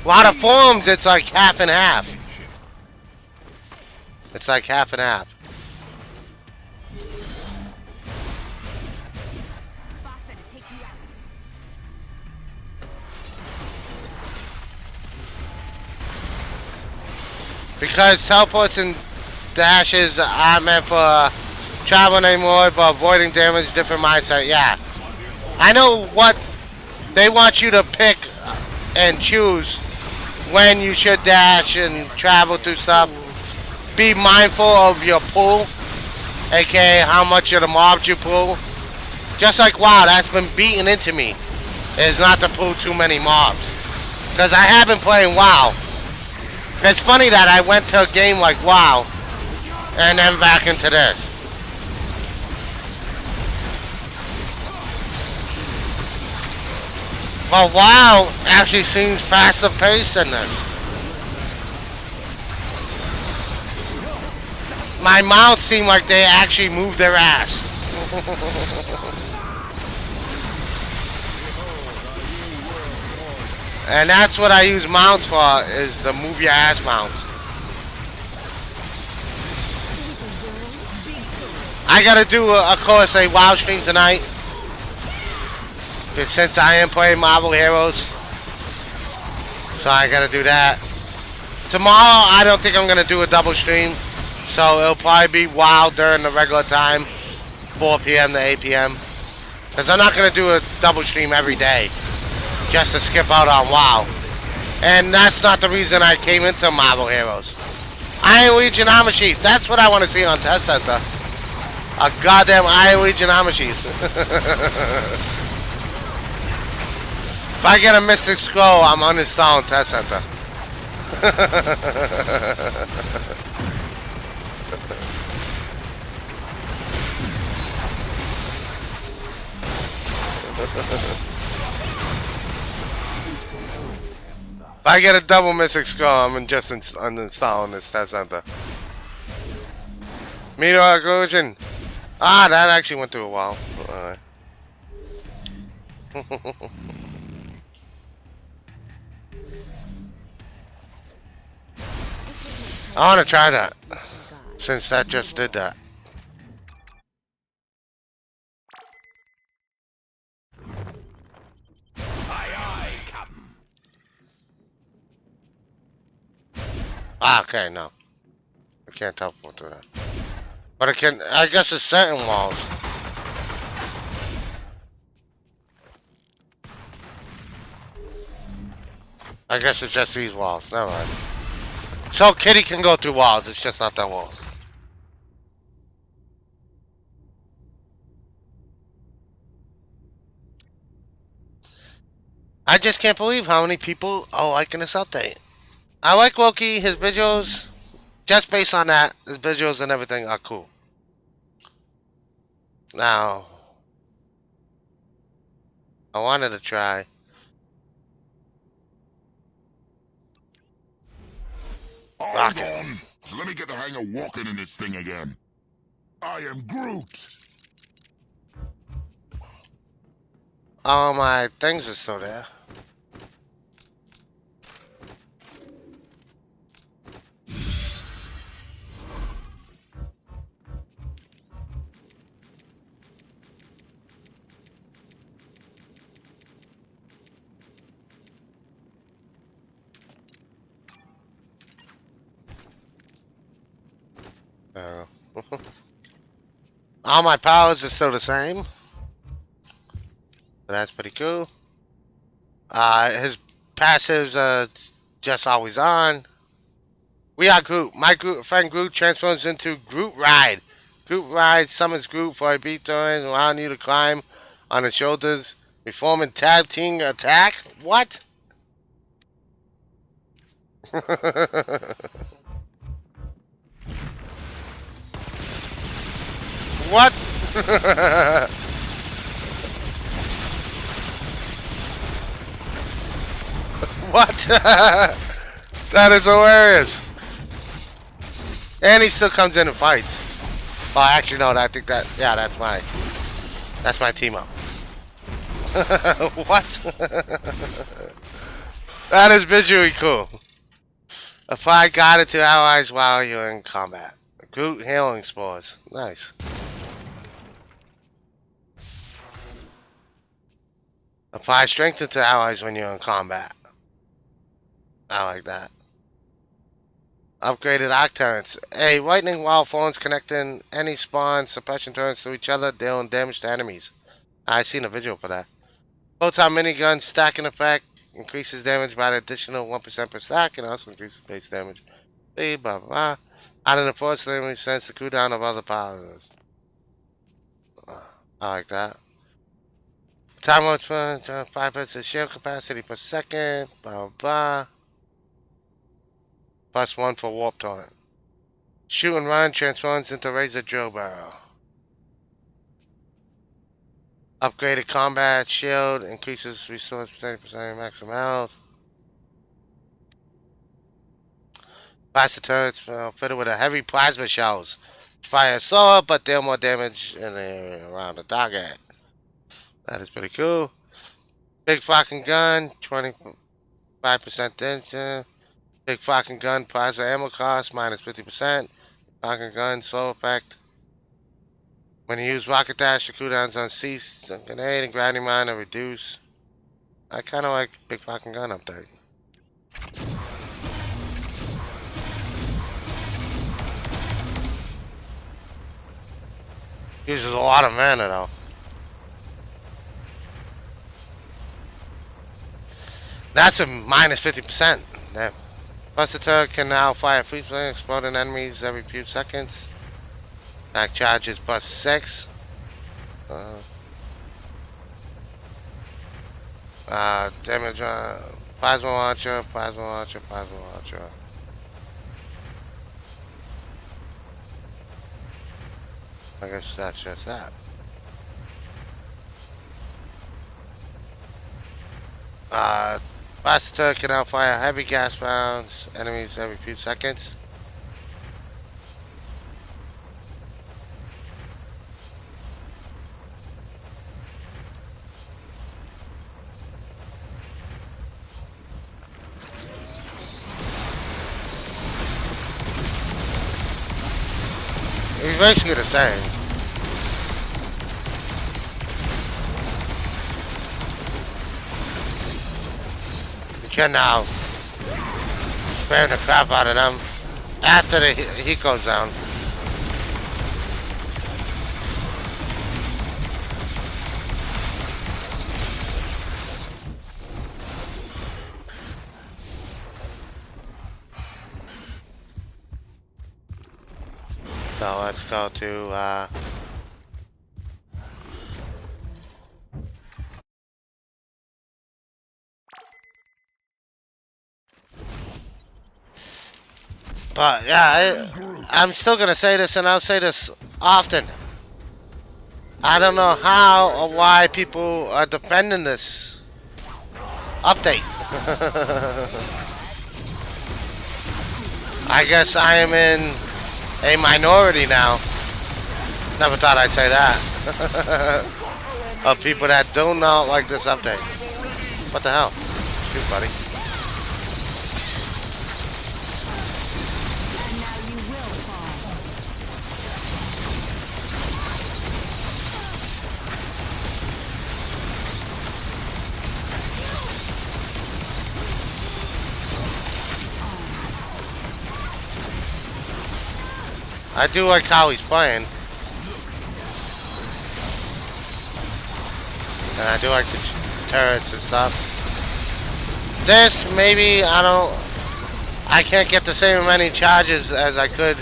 A lot of forums, it's like half and half. It's like half and half. Because teleports and dashes aren't meant for traveling anymore, but avoiding damage, different mindset. Yeah. I know what they want you to pick and choose when you should dash and travel through stuff. Be mindful of your pull, aka how much of the mobs you pull. Just like WoW, that's been beaten into me, is not to pull too many mobs. Because I have been playing WoW. It's funny that I went to a game like WoW and then back into this. Well, WoW actually seems faster paced than this. My mounts seem like they actually moved their ass. And that's what I use mounts for, is the move your ass mounts. I gotta do, of course, a WoW stream tonight. Since I am playing Marvel Heroes. So I gotta do that. Tomorrow, I don't think I'm gonna do a double stream. So it'll probably be WoW during the regular time. 4 p.m. to 8 p.m. Because I'm not gonna do a double stream every day. Just to skip out on WoW. And that's not the reason I came into Marvel Heroes. Iron Legion armor sheath. That's what I want to see on Test Center. A goddamn Iron Legion armor sheath. If I get a Mystic Scroll, I'm uninstalling Test Center. I get a double mystic skull, I'm just uninstalling this test center. Meteor occlusion. Ah, that actually went through a wall. I want to try that, since that just did that. Ah, okay, no. I can't teleport through that. But I can, I guess it's certain walls. I guess it's just these walls, never mind. So Kitty can go through walls, it's just not that wall. I just can't believe how many people are liking this update. I like Loki, his visuals, just based on that, his visuals and everything are cool. Now, I wanted to try. Hold on. Let me get the hang of walking in this thing again. I am Groot. All my things are still there. All my powers are still the same. So that's pretty cool. His passives are just always on. We are Groot. My Groot, friend Groot transforms into Groot Ride. Groot Ride summons Groot for a beat turn, allowing you to climb on his shoulders. Performing tag team attack? What? What? What? That is hilarious. And he still comes in and fights. Oh, actually, no. I think that. Yeah, that's my team up. What? That is visually cool. Apply guided to allies while you're in combat. Groot healing spores. Nice. Apply strength to allies when you're in combat. I like that. Upgraded arc turrets. A lightning wall forms connecting any spawn suppression turrets to each other, dealing damage to enemies. I seen a video for that. Photon minigun stacking effect increases damage by an additional 1% per stack and also increases base damage. Blah blah blah. Adding a force enemy sense the cooldown of other powers. I like that. Time on 5% shield capacity per second. Blah blah. +1 for warp torrent. Shoot and run transforms into razor drill barrel. Upgraded combat shield increases restores 30% maximum health. Blaster turrets fitted with a heavy plasma shells. Fire slower but deal more damage in the area around the target. That is pretty cool. Big fucking gun, 25% danger. Big fucking gun, plasma ammo cost minus 50%. Fucking gun, slow effect. When you use rocket dash, the cooldowns on cease, grenade, and grinding mine are reduced. I kind of like big fucking gun update. Uses a lot of mana though. That's a minus 50%. That Buster turret can now fire free flame, exploding enemies every few seconds. Back charge is +6. Damage plasma launcher, plasma launcher, plasma launcher. I guess that's just that. Faster can now fire heavy gas rounds. Enemies every few seconds. It's basically the same. You can now spam the crap out of them after the heat goes down. So let's go to but yeah, I'm still gonna say this, and I'll say this often. I don't know how or why people are defending this update. I guess I am in a minority now. Never thought I'd say that. Of people that do not like this update. What the hell? Shoot, buddy. I do like how he's playing. And I do like the turrets and stuff. This, maybe, I can't get the same many charges as I could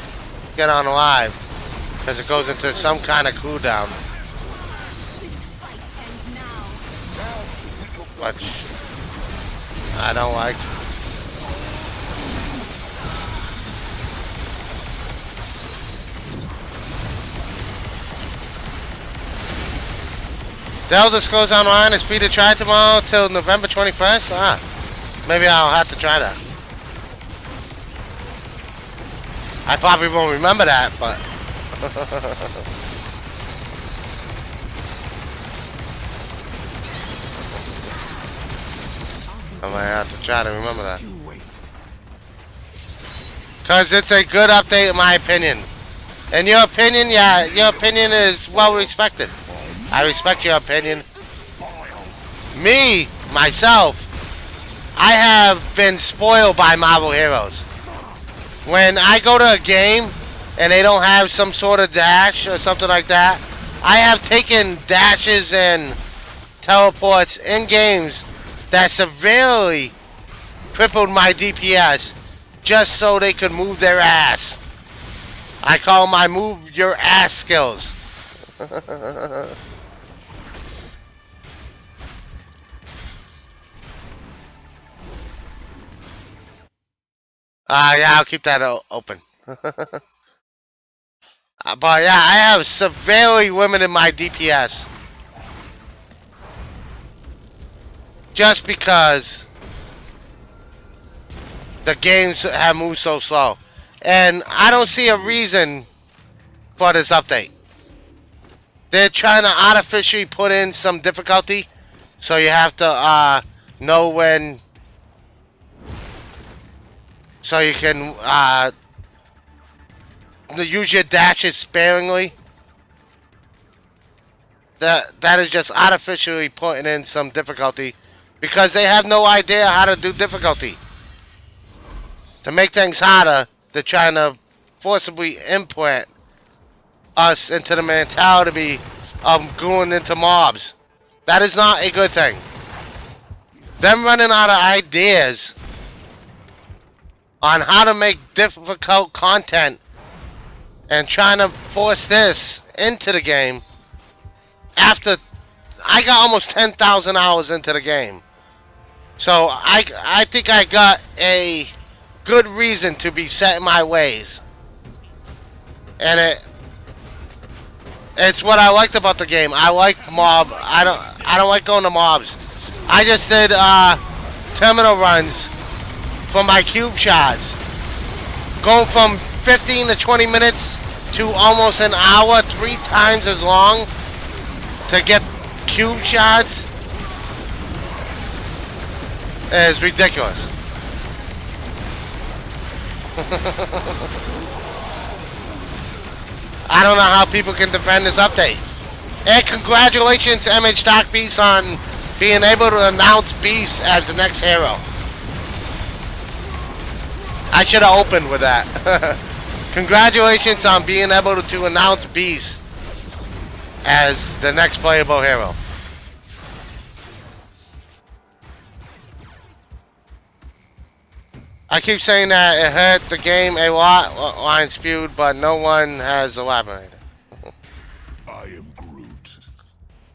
get on live. Because it goes into some kind of cooldown. Which I don't like. The Elder Scrolls Online is free to try tomorrow till November 21st? Maybe I'll have to try that. I probably won't remember that, but... I might have to try to remember that. Because it's a good update in my opinion. In your opinion, yeah, your opinion is well respected. I respect your opinion. Me, myself, I have been spoiled by Marvel Heroes. When I go to a game and they don't have some sort of dash or something like that, I have taken dashes and teleports in games that severely crippled my DPS just so they could move their ass. I call my move your ass skills. Yeah, I'll keep that open. But yeah, I have severely limited my DPS. Just because the games have moved so slow. And I don't see a reason for this update. They're trying to artificially put in some difficulty. So you have to know when... So you can use your dashes sparingly. That is just artificially putting in some difficulty because they have no idea how to do difficulty. To make things harder, they're trying to forcibly implant us into the mentality of going into mobs. That is not a good thing. Them running out of ideas on how to make difficult content and trying to force this into the game after I got almost 10,000 hours into the game. So I think I got a good reason to be set in my ways. And it's what I liked about the game. I like mob. I don't like going to mobs. I just did terminal runs for my cube shots. Going from 15 to 20 minutes to almost an hour, 3 times as long to get cube shots is ridiculous. I don't know how people can defend this update. And congratulations, MH Dark Beast, on being able to announce Beast as the next hero. I should have opened with that. Congratulations on being able to announce Beast as the next playable hero. I keep saying that it hurt the game a lot, line spewed, but no one has elaborated. I am Groot.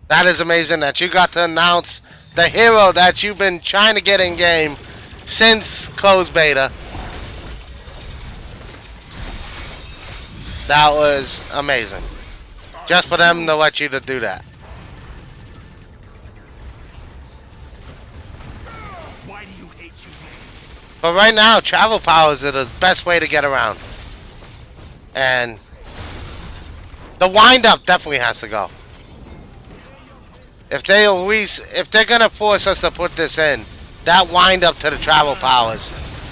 That is amazing that you got to announce the hero that you've been trying to get in game since closed beta. That was amazing. Just for them to let you to do that. Why do you hate you, man? But right now, travel powers are the best way to get around. And the wind-up definitely has to go. If they're gonna force us to put this in, that wind-up to the travel powers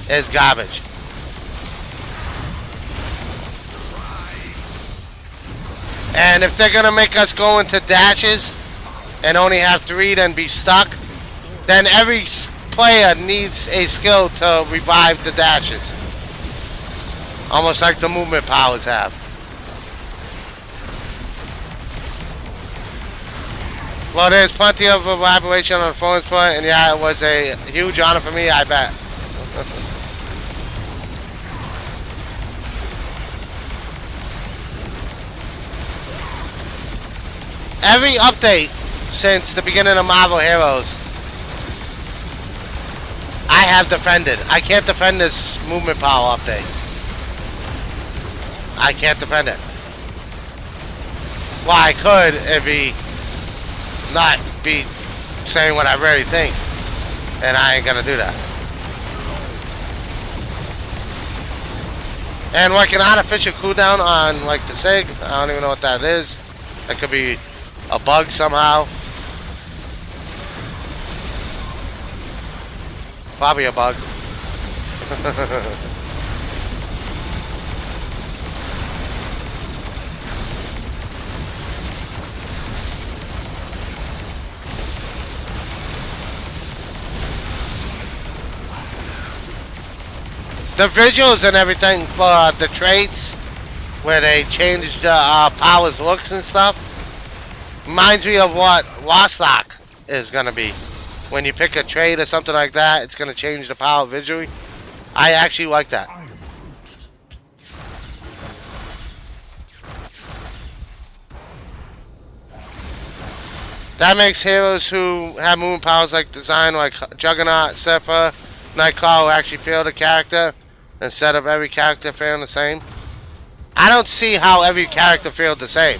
is garbage. And if they're gonna make us go into dashes and only have 3, then be stuck, then every player needs a skill to revive the dashes. Almost like the movement powers have. Well, there's plenty of elaboration on the phone's point, and yeah, it was a huge honor for me, I bet. Every update since the beginning of Marvel Heroes, I have defended. I can't defend this movement power update. I can't defend it. Well, I could if he not be saying what I really think, and I ain't gonna do that. And like an artificial cooldown on like the SIG, I don't even know what that is. That could be a bug somehow. Probably a bug. The visuals and everything for the traits, where they changed powers, looks and stuff, reminds me of what Lostock is gonna be. When you pick a trait or something like that, it's gonna change the power visually. I actually like that. That makes heroes who have movement powers like design, like Juggernaut, Sephiroth, Nightcrawler, actually feel the character instead of every character feeling the same. I don't see how every character feels the same.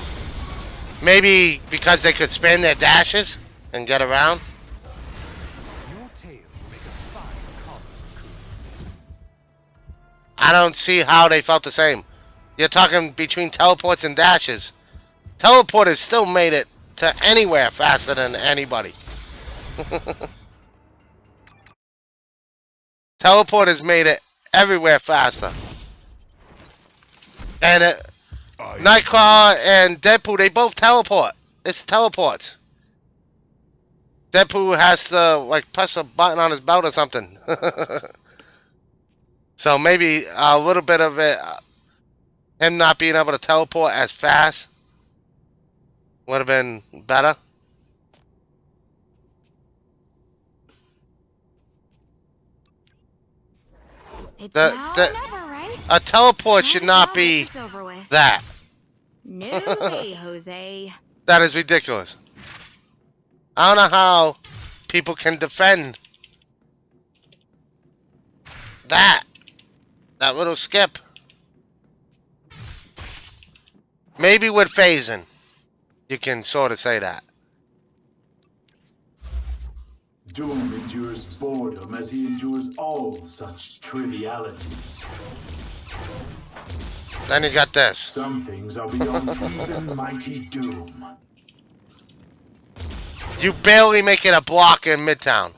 Maybe because they could spin their dashes and get around. I don't see how they felt the same. You're talking between teleports and dashes. Teleporters still made it to anywhere faster than anybody. Teleporters made it everywhere faster. And Nightcrawler and Deadpool, they both teleport. It's teleports. Deadpool has to like press a button on his belt or something. So maybe a little bit of it, him not being able to teleport as fast, would have been better. It's now or never, right? A teleport should not be that. No way, Jose. That is ridiculous. I don't know how people can defend that. That little skip. Maybe with phasing, you can sort of say that. Doom endures boredom as he endures all such trivialities. Then you got this. Some things are beyond even mighty Doom. You barely make it a block in Midtown.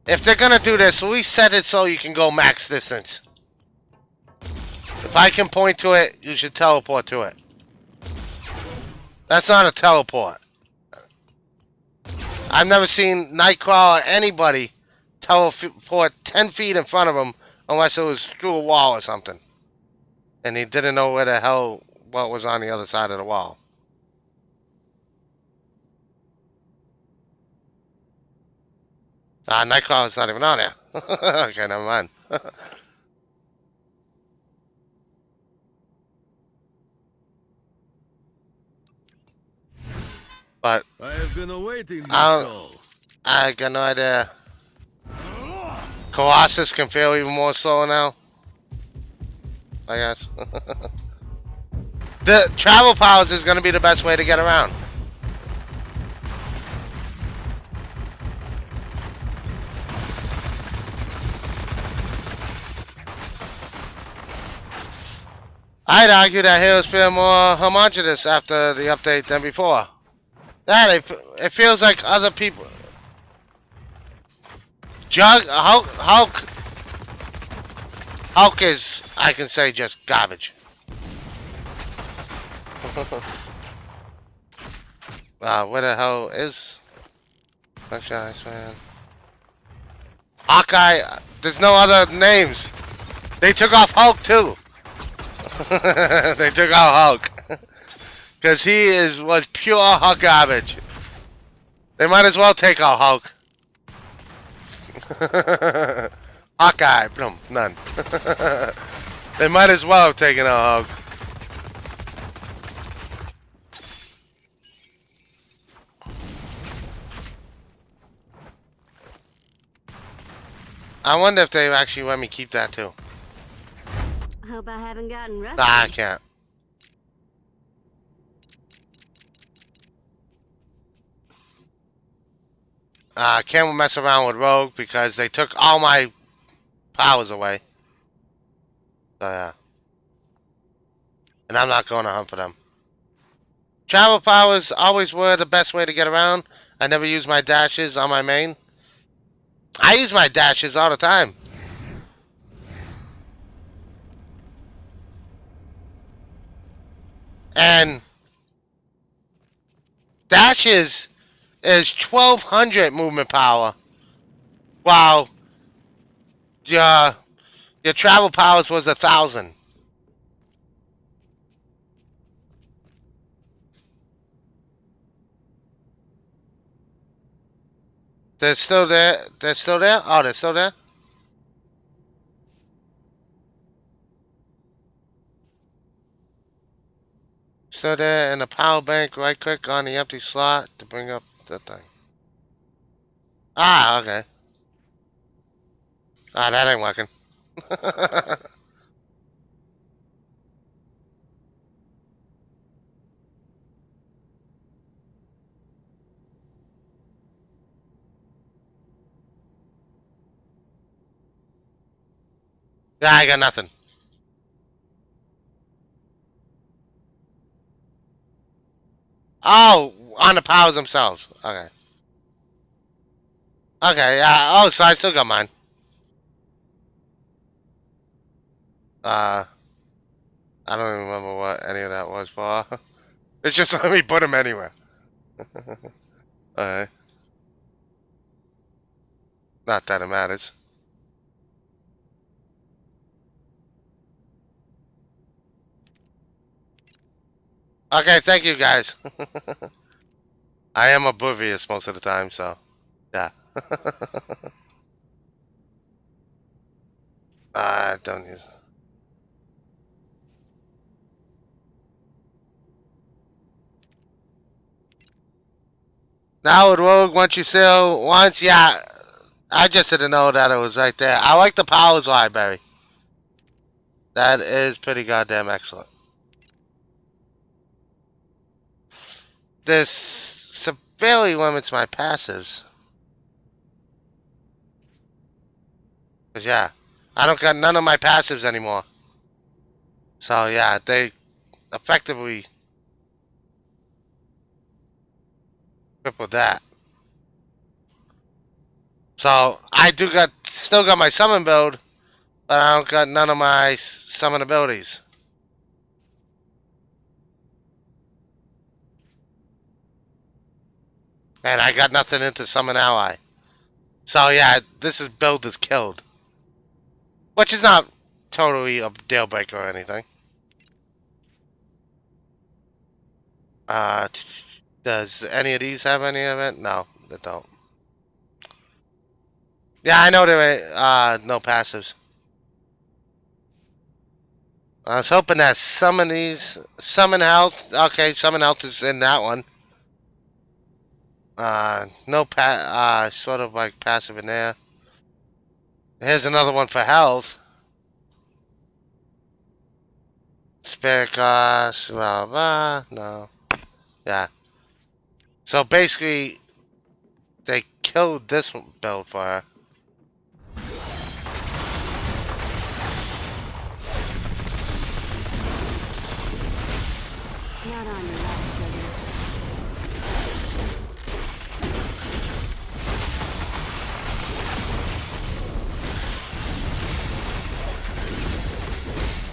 If they're gonna do this, at least set it so you can go max distance. If I can point to it, you should teleport to it. That's not a teleport. I've never seen Nightcrawler or anybody teleport 10 feet in front of him unless it was through a wall or something. And he didn't know where the hell what was on the other side of the wall. Nightcrawler's not even on there. Okay, never mind. But I have been awaiting this I call. got no idea. Colossus can feel even more slow now, I guess. The travel powers is going to be the best way to get around. I'd argue that Heroes feel more homogeneous after the update than before. Yeah, it feels like other people. Hulk is, I can say, just garbage. Where the hell is Iceman? Hawkeye, there's no other names. They took off Hulk too. They took out Hulk. Because he was pure Hulk garbage. They might as well take out Hulk. Hawkeye, boom, none. They might as well have taken out Hulk. I wonder if they actually let me keep that too. Hope I haven't gotten rusty. Nah, I can't. I can't mess around with Rogue because they took all my powers away. So yeah. And I'm not going to hunt for them. Travel powers always were the best way to get around. I never use my dashes on my main. I use my dashes all the time. And dashes is 1200 movement power. While your travel powers was 1000. They're still there. They're still there? Oh, they're still there? Still there in the power bank. Right click on the empty slot to bring up the thing. Ah, okay. Ah, that ain't working. Yeah, I got nothing. Oh, on the powers themselves. Okay. Okay, yeah. Oh, so I still got mine. I don't even remember what any of that was for. It's just let me put them anywhere. Alright. Not that it matters. Okay, thank you guys. I am oblivious most of the time, so yeah. I don't use. Now with Rogue, once you still once, yeah. I just didn't know that it was right there. I like the powers library. That is pretty goddamn excellent. This severely limits my passives. Cause yeah, I don't got none of my passives anymore. So yeah, they effectively crippled that. So I do got still got my summon build, but I don't got none of my summon abilities. And I got nothing into summon ally. So yeah, this is build is killed. Which is not totally a deal breaker or anything. Uh, does any of these have any of it? No, they don't. Yeah, I know there are no passives. I was hoping that some of these summon health. Okay, summon health is in that one. No sort of like passive in there. Here's another one for health. Spirit cost, blah blah. No, yeah. So basically, they killed this build for her. Not on your last trigger.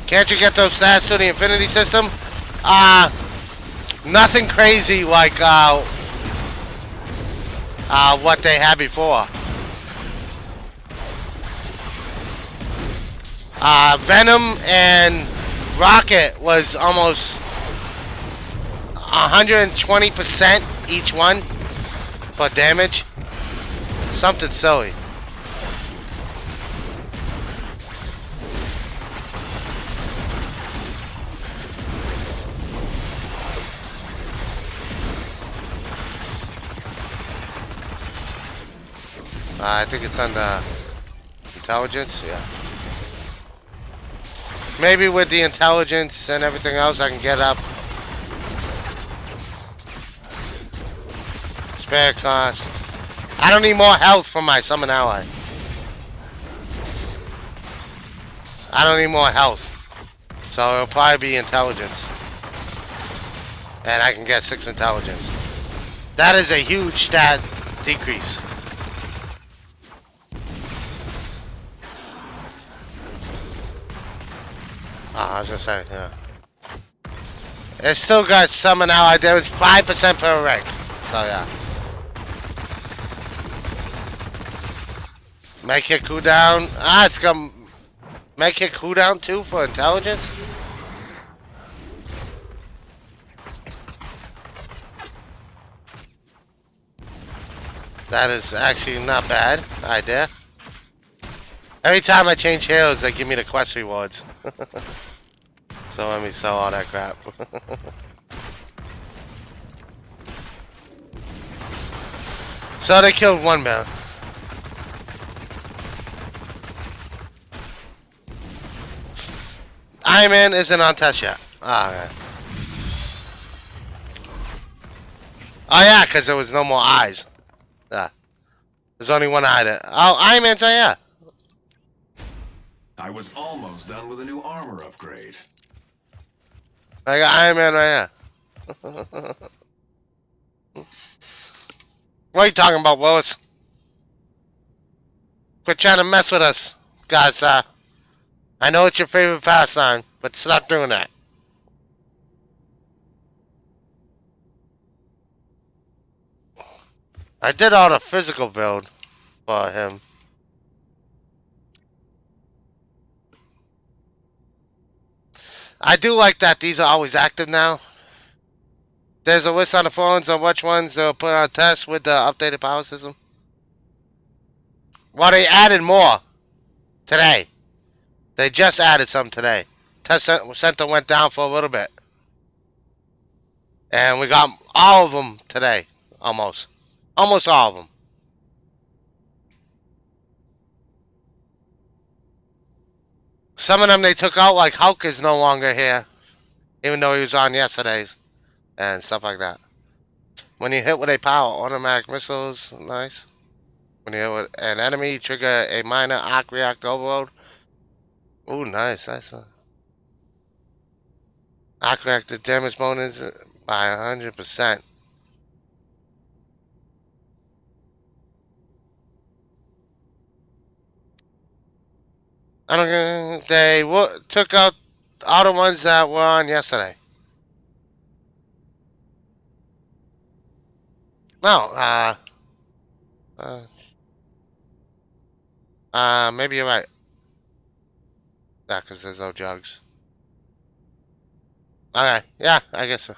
Can't you get those stats through the Infinity system? Nothing crazy like what they had before. Venom and Rocket was almost 120% each one for damage. Something silly. I think it's under intelligence, yeah. Maybe with the intelligence and everything else I can get up. Spare cost. I don't need more health from my summon ally. I don't need more health. So it'll probably be intelligence. And I can get 6 intelligence. That is a huge stat decrease. I was gonna say, yeah. It still got summon ally damage 5% per rank. So yeah. Make it cooldown. It's got make it cooldown too for intelligence. That is actually not bad idea. Every time I change heroes, they give me the quest rewards. So let me sell all that crap. So they killed one man. Iron Man isn't on test yet. Okay. Oh yeah, because there was no more eyes. Yeah. There's only one eye there. Oh, Iron Man's right here. I was almost done with a new armor upgrade. I got Iron Man right here. What are you talking about, Willis? Quit trying to mess with us, guys. I know it's your favorite pastime, but stop doing that. I did all the physical build for him. I do like that these are always active now. There's a list on the phones on which ones they'll put on test with the updated power system. Well, they added more today. They just added some today. Test center went down for a little bit. And we got all of them today. Almost. Almost all of them. Some of them they took out, like Hulk is no longer here. Even though he was on yesterday's. And stuff like that. When you hit with a power, automatic missiles, nice. When you hit with an enemy, trigger a minor arc reactor overload. Ooh, nice. That's a arc reactor damage bonus by 100%. I don't. They took out all the ones that were on yesterday. No. Uh, maybe you're right. Yeah, because there's no jugs. Okay, yeah, I guess so.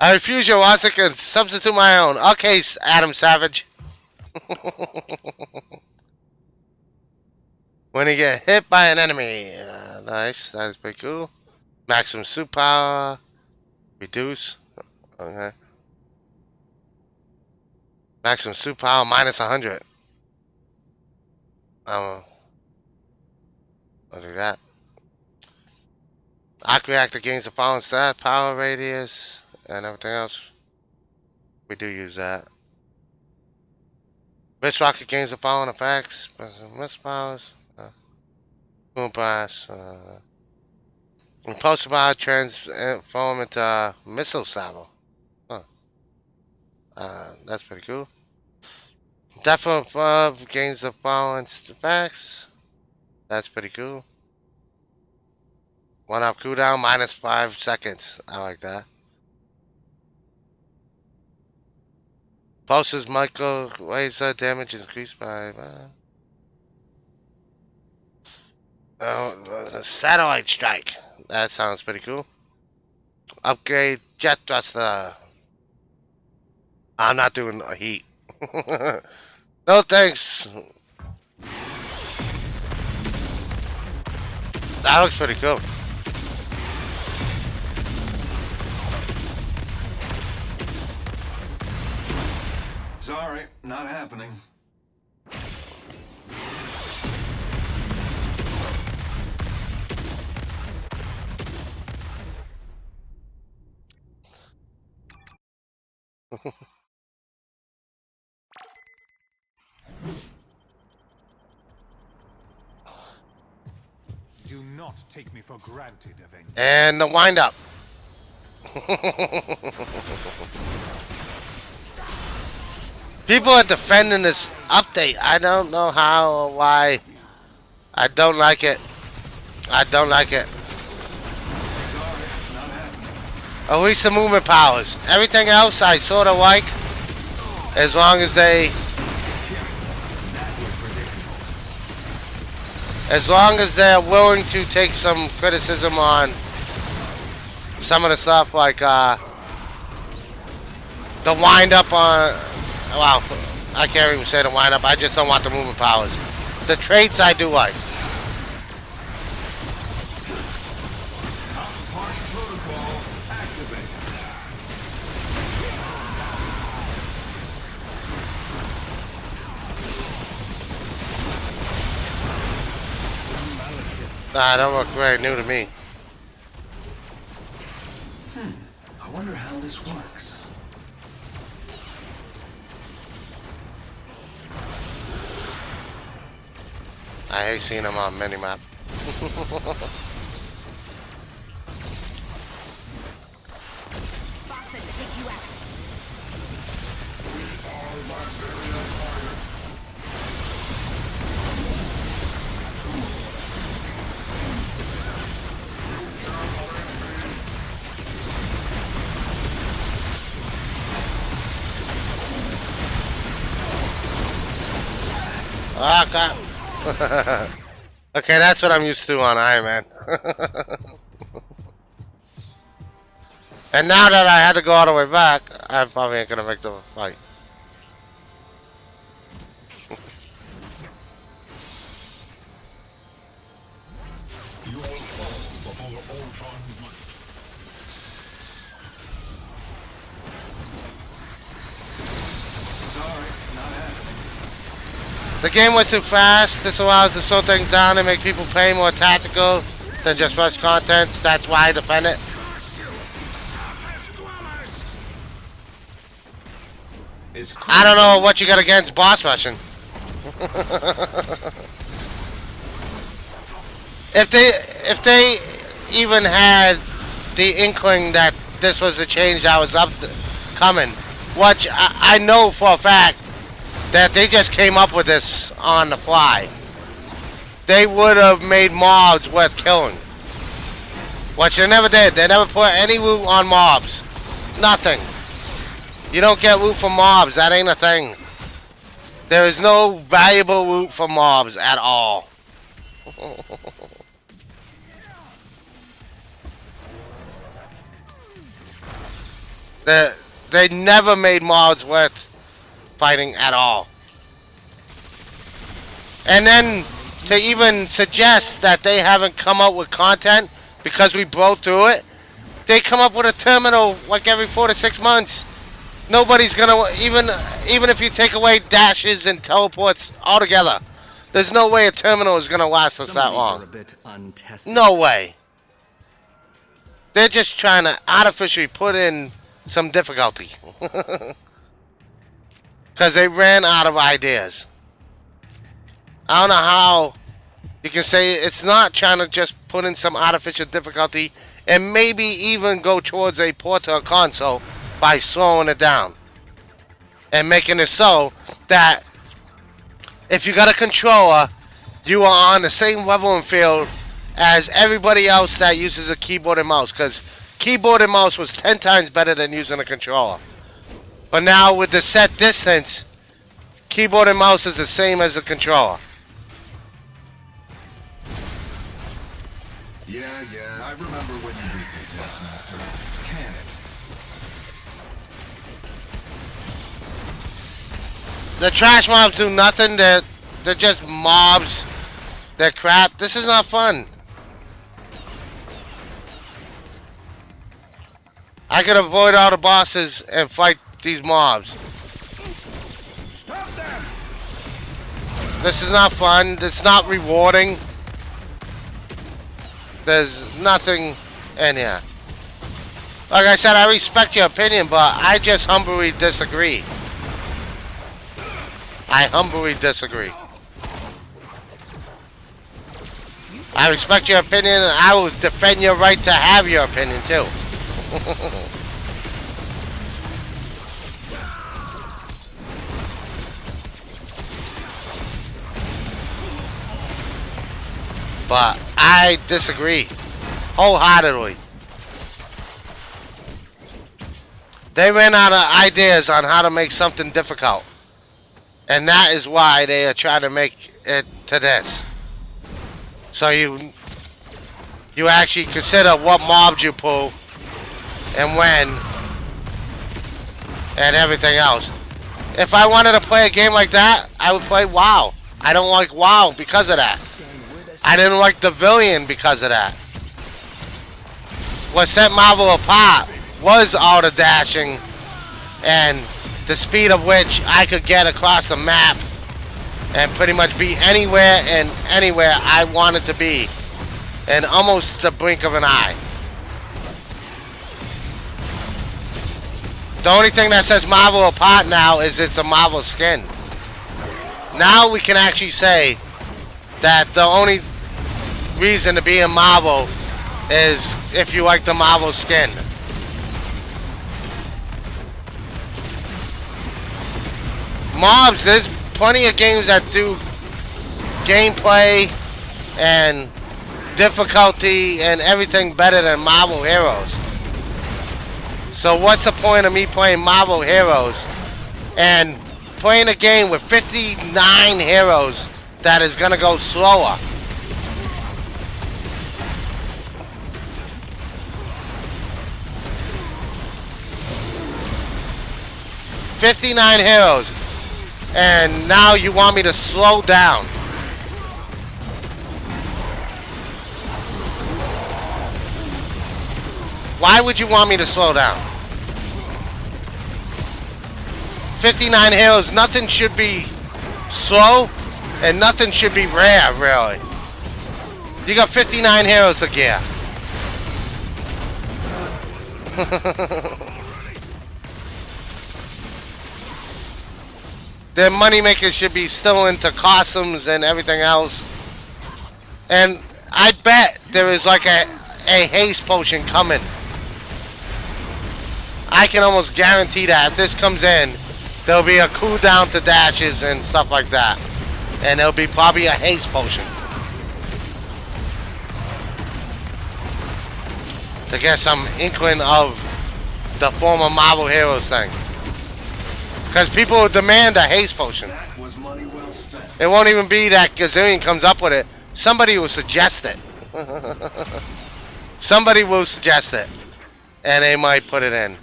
I refuse your Wasik and substitute my own. Okay, Adam Savage. When you get hit by an enemy. Nice, that is pretty cool. Maximum suit power. Reduce. Okay. Maximum suit power minus 100. I'll do that. Arc reactor gains the following stat, power radius, and everything else. We do use that. Wrist rocket gains the following effects. Wrist powers. Boom blast. Impulsive power transform into missile salvo. Huh. That's pretty cool. Definite above gains the following effects. That's pretty cool. 1-up cooldown minus 5 seconds. I like that. Pulses micro laser damage increased by. Satellite strike. That sounds pretty cool. Upgrade jet thruster. I'm not doing a heat. No thanks. That looks pretty cool. Sorry, not happening. Do not take me for granted, Avenger. And the wind up. People are defending this update. I don't know how or why. I don't like it. I don't like it. At least the movement powers. Everything else I sort of like. As long as they... As long as they're willing to take some criticism on some of the stuff like the wind up on... Well, I can't even say the wind up. I just don't want the movement powers. The traits I do like. Nah, that look very new to me. I wonder how this works. I hate seeing them on minimap. Okay. Okay, that's what I'm used to on Iron Man. And now that I had to go all the way back, I probably ain't gonna make the fight. The game was too fast. This allows us to slow things down and make people play more tactical than just rush content. That's why I defend it. is I don't know what you got against boss rushing. If they even had the inkling that this was a change that was coming, which I know for a fact that they just came up with this on the fly, they would have made mobs worth killing. Which they never did. They never put any loot on mobs. Nothing. You don't get loot from mobs. That ain't a thing. There is no valuable loot from mobs at all. They never made mobs worth fighting at all. And then to even suggest that they haven't come up with content because we broke through it, they come up with a terminal like every 4 to 6 months. Nobody's gonna, even if you take away dashes and teleports altogether, there's no way a terminal is gonna last us that long. No way. They're just trying to artificially put in some difficulty. Because they ran out of ideas. I don't know how you can say it's not trying to just put in some artificial difficulty and maybe even go towards a port to a console by slowing it down. And making it so that if you got a controller, you are on the same level and field as everybody else that uses a keyboard and mouse. Because keyboard and mouse was 10 times better than using a controller. But now with the set distance, keyboard and mouse is the same as a controller. Yeah, I remember when you beat the Testmaster. Can it? The trash mobs do nothing. They're just mobs. They're crap. This is not fun. I could avoid all the bosses and fight these mobs. This is not fun. It's not rewarding. There's nothing in here. Like I said, I respect your opinion, but I just humbly disagree. I humbly disagree. I respect your opinion, and I will defend your right to have your opinion, too. But I disagree wholeheartedly. They ran out of ideas on how to make something difficult. And that is why they are trying to make it to this. So you actually consider what mobs you pull and when and everything else. If I wanted to play a game like that, I would play WoW. I don't like WoW because of that. I didn't like the villain because of that. What set Marvel apart was all the dashing and the speed of which I could get across the map and pretty much be anywhere and anywhere I wanted to be in almost the blink of an eye. The only thing that sets Marvel apart now is it's a Marvel skin. Now we can actually say that the only reason to be in Marvel is if you like the Marvel skin. Mobs, there's plenty of games that do gameplay and difficulty and everything better than Marvel Heroes. So what's the point of me playing Marvel Heroes and playing a game with 59 heroes that is gonna go slower? "59 heroes, and now you want me to slow down." Why would you want me to slow down? 59 heroes, nothing should be slow, and nothing should be rare, really. You got 59 heroes to gear. their money makers should be still into costumes and everything else. And I bet there is like a haste potion coming. I can almost guarantee that if this comes in, there'll be a cooldown to dashes and stuff like that. And there'll be probably a haste potion. To get some inkling of the former Marvel Heroes thing. Because people will demand a haste potion. That was money well spent. It won't even be that Gazillion comes up with it. Somebody will suggest it. Somebody will suggest it. And they might put it in.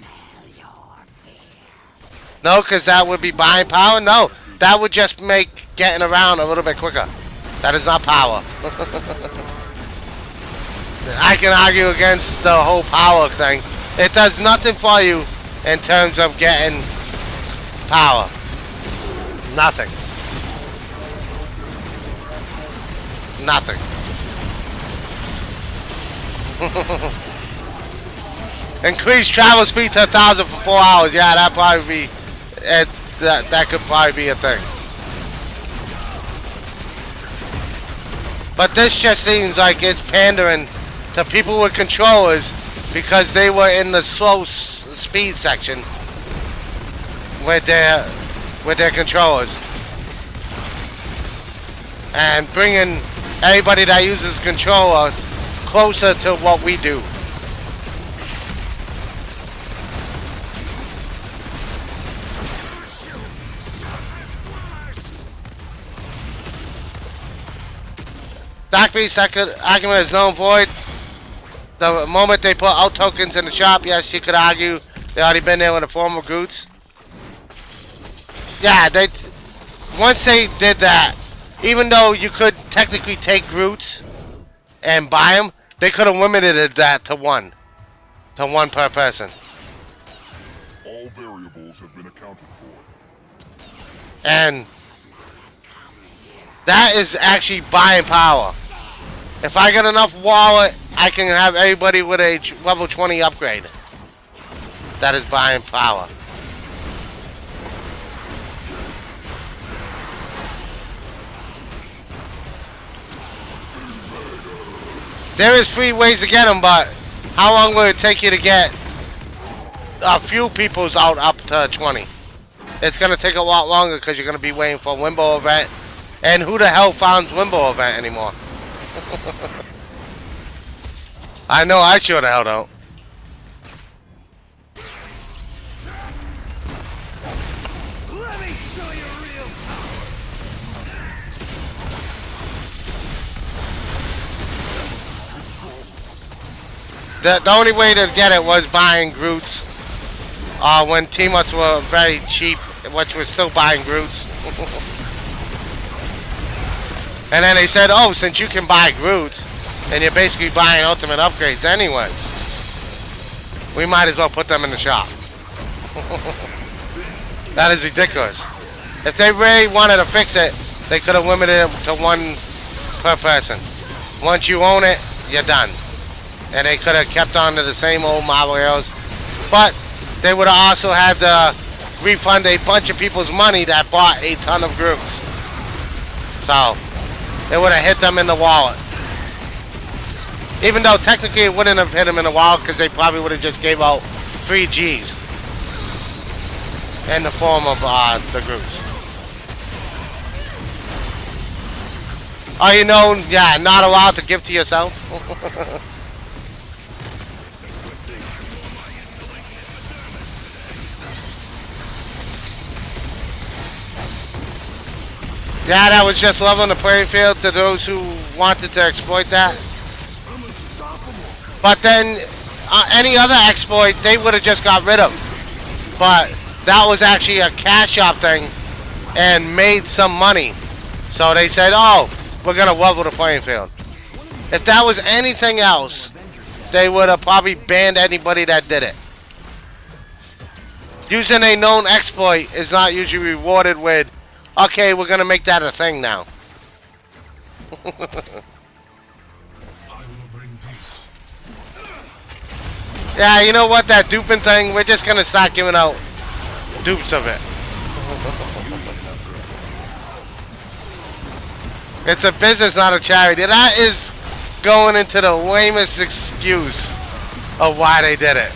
No, because that would be buying power? No, that would just make getting around a little bit quicker. That is not power. I can argue against the whole power thing. It does nothing for you in terms of getting power. Nothing. Nothing. Increase travel speed to 1,000 for 4 hours. Yeah, that probably be that could probably be a thing. But this just seems like it's pandering to people with controllers because they were in the slow speed section with their controllers, and bringing everybody that uses controller closer to what we do. Dark Beast argument is known void. The moment they put out tokens in the shop, yes, you could argue they already been there with the form of Groots. Yeah, once they did that, even though you could technically take Groots and buy them, they could have limited that to one per person. All variables have been accounted for. And that is actually buying power. If I get enough wallet, I can have everybody with a level 20 upgrade. That is buying power. There is 3 ways to get them, but how long will it take you to get a few people's out up to 20? It's going to take a lot longer because you're going to be waiting for a Limbo event. And who the hell finds Limbo event anymore? I know I sure the hell don't. Let me show you real The only way to get it was buying Groots. When team-ups were very cheap, which was still buying Groots. And then they said, oh, since you can buy Groots, then you're basically buying ultimate upgrades anyways. We might as well put them in the shop. That is ridiculous. If they really wanted to fix it, they could have limited it to 1 per person. Once you own it, you're done. And they could have kept on to the same old Marvel Heroes. But they would have also had to refund a bunch of people's money that bought a ton of Groots. So it would have hit them in the wallet. Even though technically it wouldn't have hit them in the wallet because they probably would have just gave out free G's in the form of the Groots. Are you known? Yeah, not allowed to give to yourself. Yeah, that was just leveling the playing field to those who wanted to exploit that. But then, any other exploit, they would have just got rid of. But that was actually a cash shop thing and made some money. So they said, oh, we're going to level the playing field. If that was anything else, they would have probably banned anybody that did it. Using a known exploit is not usually rewarded with, okay, we're going to make that a thing now. Yeah, you know what? That duping thing, we're just going to start giving out dupes of it. It's a business, not a charity. That is going into the lamest excuse of why they did it.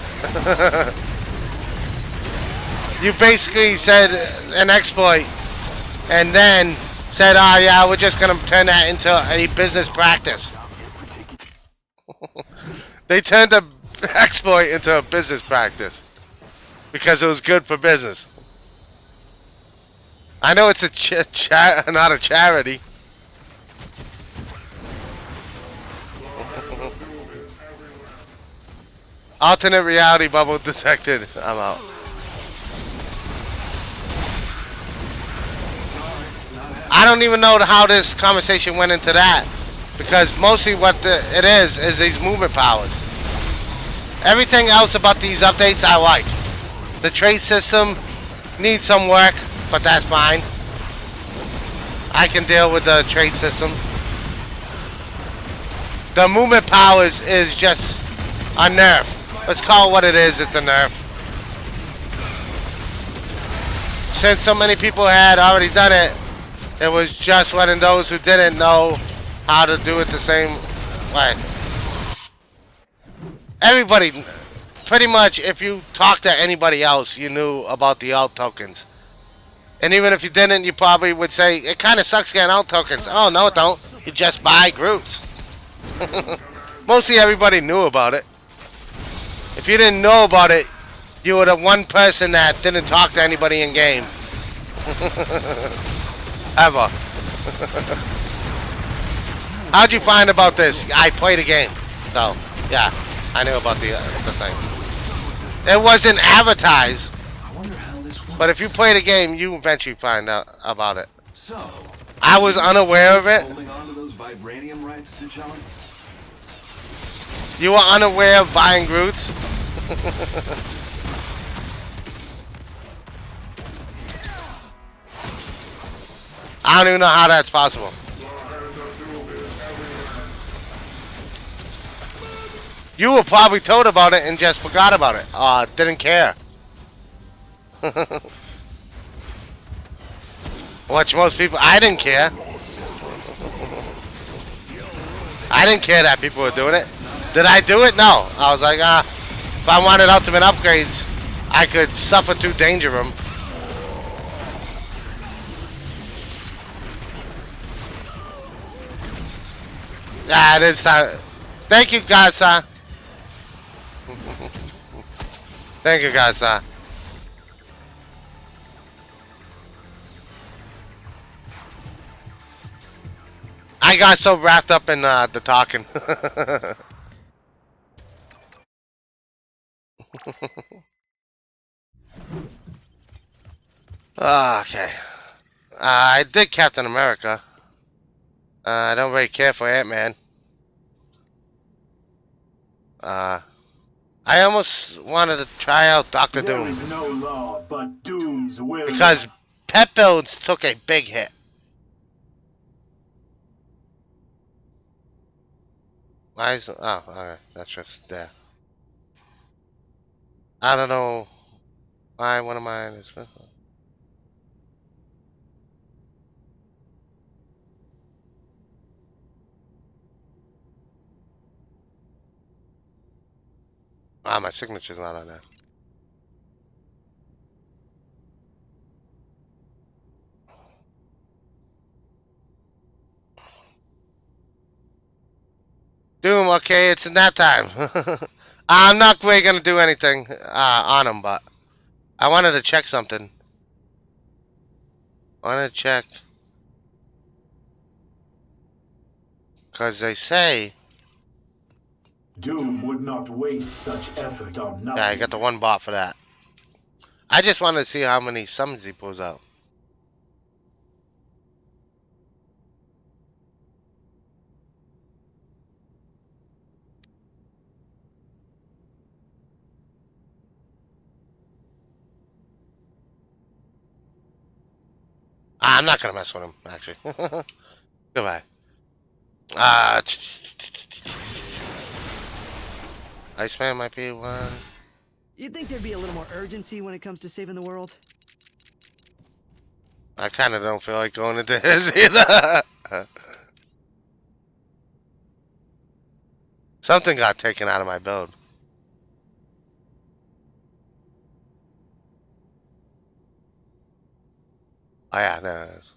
You basically said an exploit and then said, oh yeah, we're just going to turn that into a business practice. They turned the exploit into a business practice because it was good for business. I know it's a not a charity. Alternate reality bubble detected. I'm out. I don't even know how this conversation went into that, because mostly what it is these movement powers. Everything else about these updates I like. The trade system needs some work, but that's fine. I can deal with the trade system. The movement powers is just a nerf. Let's call it what it is. It's a nerf. Since so many people had already done it, it was just letting those who didn't know how to do it the same way. Everybody, pretty much, if you talk to anybody else, you knew about the alt tokens. And even if you didn't, you probably would say, it kind of sucks getting alt tokens. Oh, no, it don't. You just buy Groots. Mostly everybody knew about it. If you didn't know about it, you were the one person that didn't talk to anybody in game. Ever. How'd you find about this? I played a game. So, yeah, I knew about the thing. It wasn't advertised. But if you play the game, you eventually find out about it. So, I was unaware of it. holding on to those vibranium rights, T'Challa? You were unaware of buying Groots? I don't even know how that's possible. You were probably told about it and just forgot about it. Didn't care. Which most people, I didn't care. I didn't care that people were doing it. Did I do it? No. I was like, if I wanted ultimate upgrades, I could suffer through Danger Room. Yeah, it is time. Thank you, Gaza. Thank you, Gaza. I got so wrapped up in the talking. Okay. I did Captain America. I don't really care for Ant-Man. I almost wanted to try out Doctor There Doom. is no law, but Doom's will. Because pet builds took a big hit. Why is... Oh, alright. That's just there. I don't know why one of mine is... Ah, my signature's not on that. Doom, okay, it's in that time. I'm not really gonna do anything on him, but I wanted to check something. I wanted to check. Because they say... Doom would not waste such effort on nothing. Yeah, I got the one bot for that. I just wanted to see how many summons he pulls out. I'm not gonna mess with him, actually. Goodbye. Iceman might be one. You'd think there'd be a little more urgency when it comes to saving the world? I kind of don't feel like going into his either. Something got taken out of my build. Oh yeah, there it is.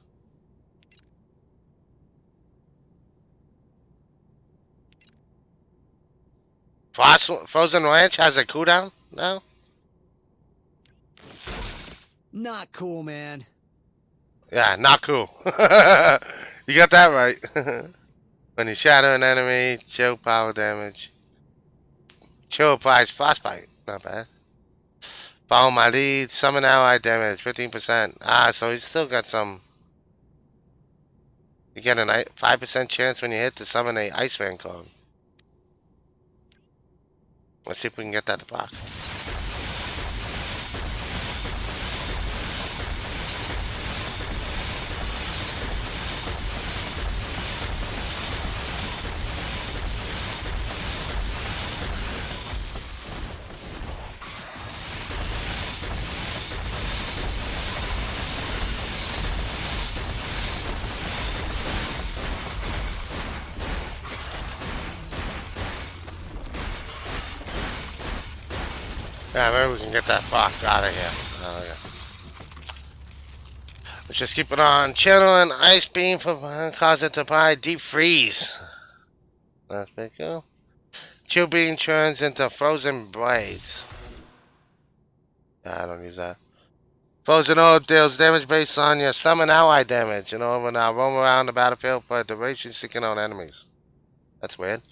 Frozen Ranch has a cooldown now? Not cool, man. Yeah, not cool. You got that right. When you shatter an enemy, chill power damage. Chill applies frostbite. Not bad. Follow my lead. Summon ally damage. 15%. Ah, so he's still got some. You get a 5% chance when you hit to summon a Iceman card. Let's see if we can get that to block. Yeah, maybe we can get that block out of here. Oh, yeah. Let's just keep it on. Channel and ice beam for cause it to apply deep freeze. That's pretty cool. Chill beam turns into frozen blades. Yeah, I don't use that. Frozen orb deals damage based on your summon ally damage. And over now, roam around the battlefield for duration seeking on enemies. That's weird.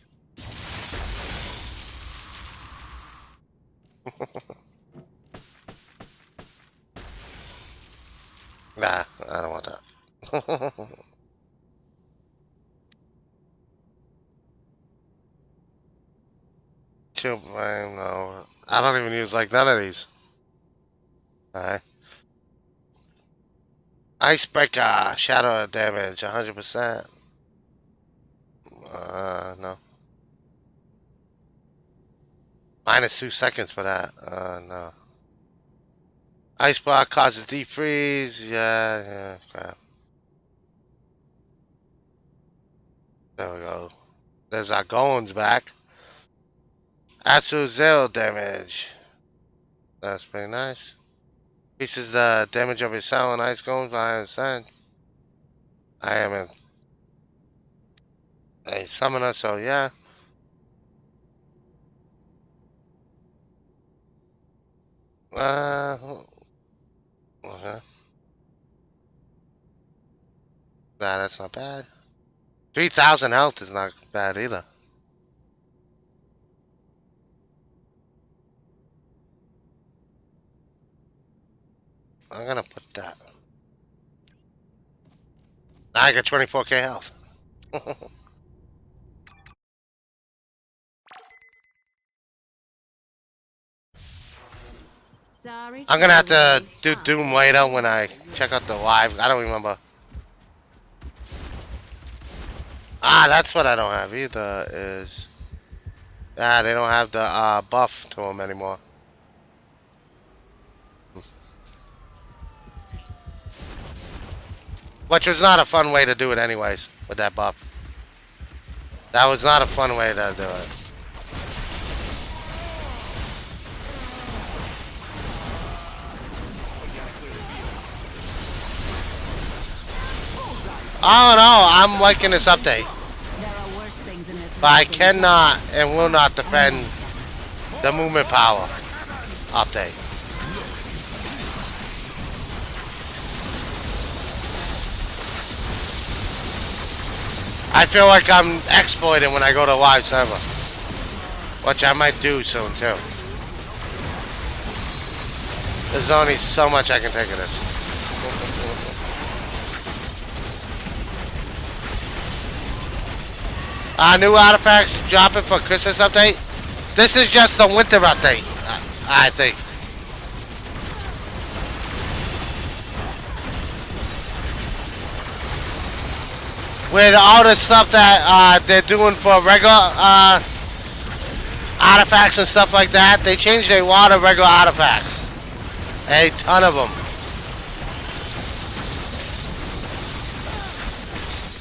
Nah, I don't want that. Chill flame, no. I don't even use like none of these. Alright. Icebreaker, shadow damage, 100%. No. Minus 2 seconds for that. No. Ice block causes deep freeze. Yeah, crap. There we go. There's our Golems back. Absolute 0 damage. That's pretty nice. Increases the damage of your silent ice golems by 100%. I am a summoner, so yeah. Okay. Nah, that's not bad. 3,000 health is not bad either. I'm gonna put that. Now I got 24k health. Sorry. I'm gonna have to do Doom later when I check out the live. I don't remember. Ah, that's what I don't have either. Is they don't have the buff to them anymore. Which was not a fun way to do it anyways, with that buff. That was not a fun way to do it. Oh no, I'm liking this update. But I cannot and will not defend the movement power update. I feel like I'm exploiting when I go to live server. Which I might do soon too. There's only so much I can take of this. New artifacts dropping for Christmas update. This is just the winter update, I think. With all the stuff that they're doing for regular artifacts and stuff like that, they changed a lot of regular artifacts. A ton of them.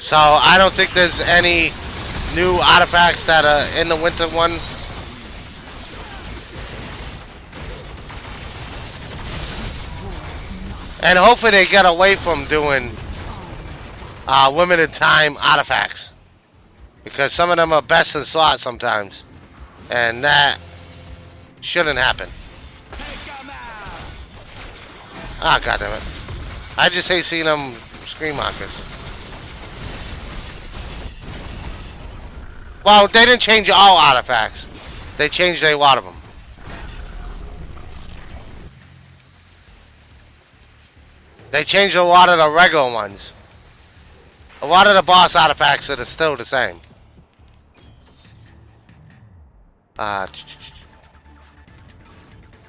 So I don't think there's any new artifacts that are in the winter one. And hopefully they get away from doing limited time artifacts. Because some of them are best in slot sometimes. And that shouldn't happen. Ah, goddammit. I just hate seeing them screen markers. Well, they didn't change all artifacts. They changed a lot of them. They changed a lot of the regular ones. A lot of the boss artifacts are still the same.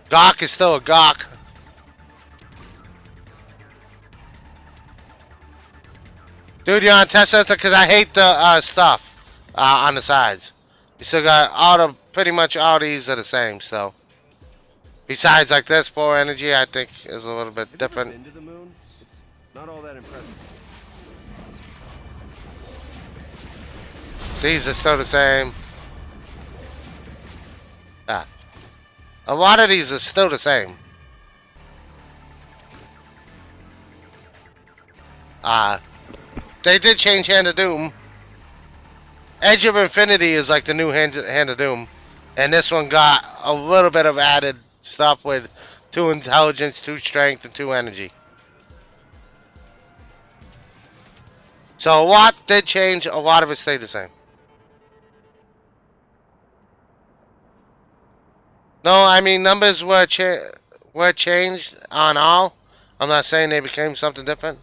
Gawk is still a Gawk. Dude, you're on test center because I hate the stuff on the sides. You still got all the, pretty much all these are the same still. Besides like this, poor energy, I think is a little bit different. Been to the moon? It's not all that impressive. These are still the same. A lot of these are still the same. They did change Hand of Doom. Edge of Infinity is like the new Hand of Doom. And this one got a little bit of added stuff with 2 intelligence, 2 strength, and 2 energy. So a lot did change, a lot of it stayed the same. No, I mean numbers were changed on all. I'm not saying they became something different.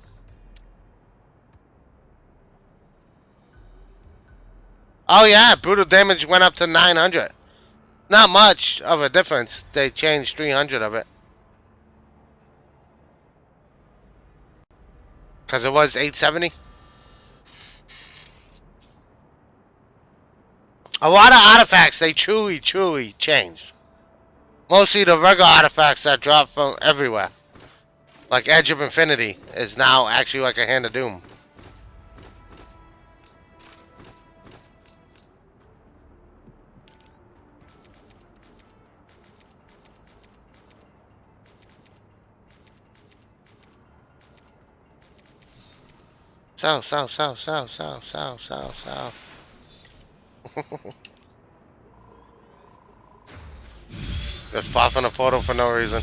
Oh yeah, brutal damage went up to 900. Not much of a difference. They changed 300 of it. Because it was 870. A lot of artifacts they truly changed. Mostly the regular artifacts that drop from everywhere. Like Edge of Infinity is now actually like a Hand of Doom. South. Just popping a portal for no reason.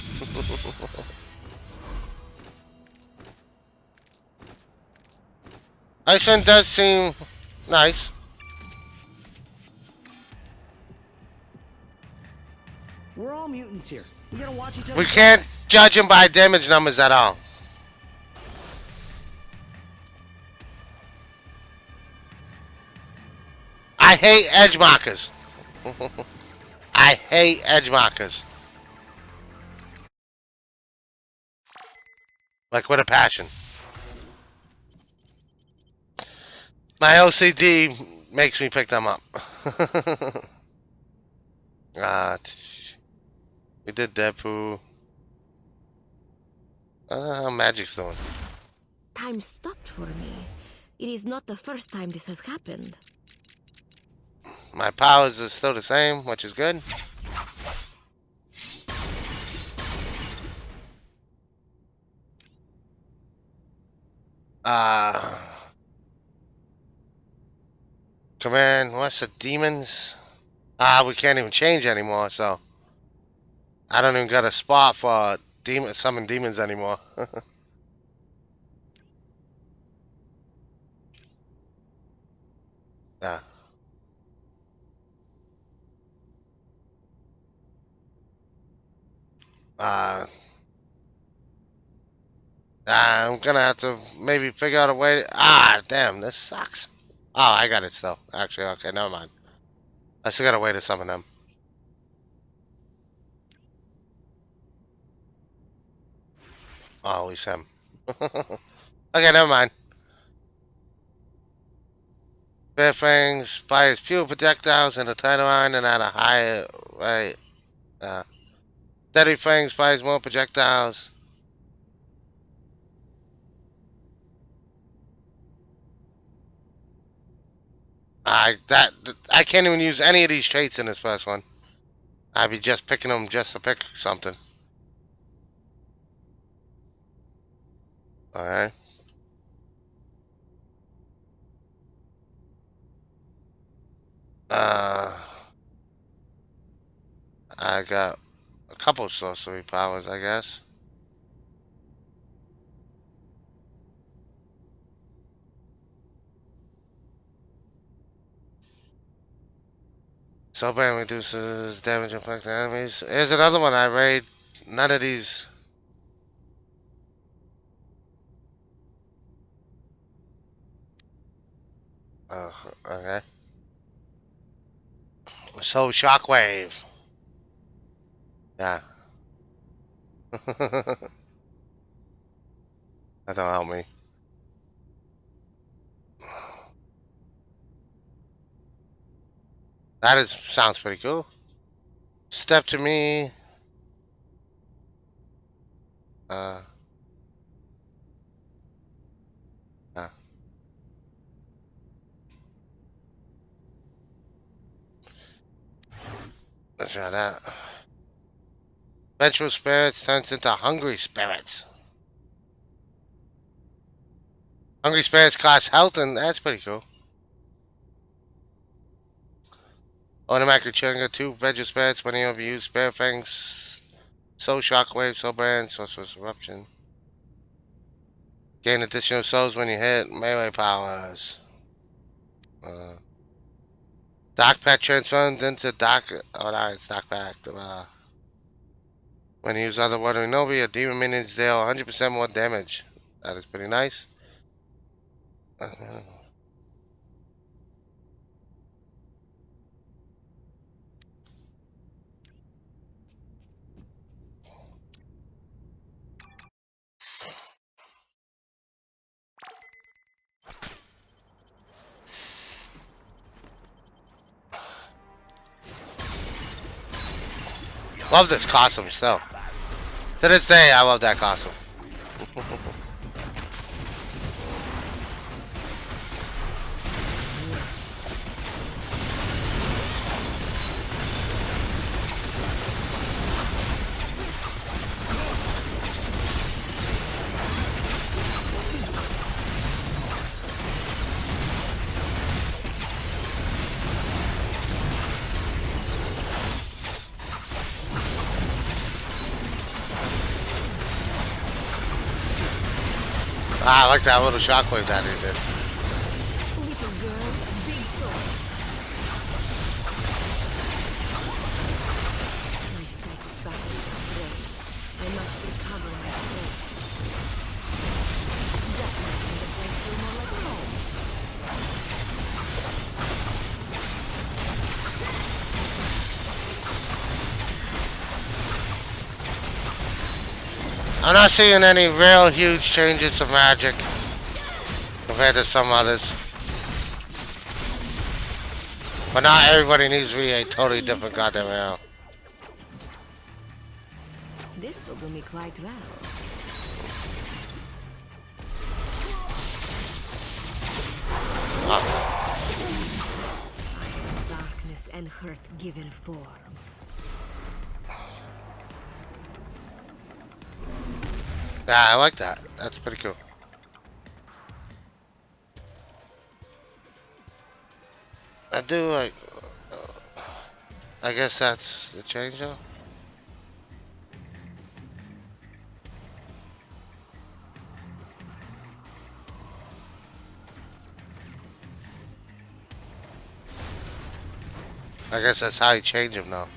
Iceland does seem nice. We're all mutants here. We gotta watch each other. We can't judge them by damage numbers at all. I hate edge markers. I hate edge markers. Like with a passion. My OCD makes me pick them up. We did Deadpool. How Magic's doing? Time stopped for me. It is not the first time this has happened. My powers are still the same, which is good. Command, what's the demons? We can't even change anymore, so I don't even got a spot for summon demons anymore. Yeah. I'm gonna have to maybe figure out a way. Damn, this sucks. Oh, I got it still. Actually, okay, never mind. I still got a way to summon them. Oh, at least him. Okay, never mind. Bear Fangs fires pure projectiles in a tighter line and at a higher rate. Steady Fangs fires more projectiles. I can't even use any of these traits in this first one. I'd be just picking them just to pick something. Alright. Uh, I got a couple sorcery powers, I guess. Soulband reduces damage inflicted on enemies. Here's another one I raid. None of these. Okay. So shockwave. Yeah. That don't help me. That is sounds pretty cool. Step to me. Uh. uh let's try that. Vengeful spirits turns into hungry spirits. Hungry spirits cost health, and that's pretty cool. Automatic trigger 2 vengeful spirits when you overuse spirit fangs. Soul shockwave, soul brand, sorcerer's eruption. Gain additional souls when you hit melee powers. Dark Pack transformed into Dark. Oh, no, it's Dark Pack. When you use other Water Nobi, a demon minions deal 100% more damage. That is pretty nice. Love this costume still. To this day, I love that costume. I like that little shockwave that he did. Little girl, big sword. My psychic battles are great. I must recover my strength. That makes the place feel more like home. I'm not seeing any real huge changes of magic compared to some others. But not everybody needs to be a totally different goddamn hero. This will do me quite well. I am darkness and hurt given form. Yeah, I like that. That's pretty cool. I do like. I guess that's the change though. I guess that's how you change them now.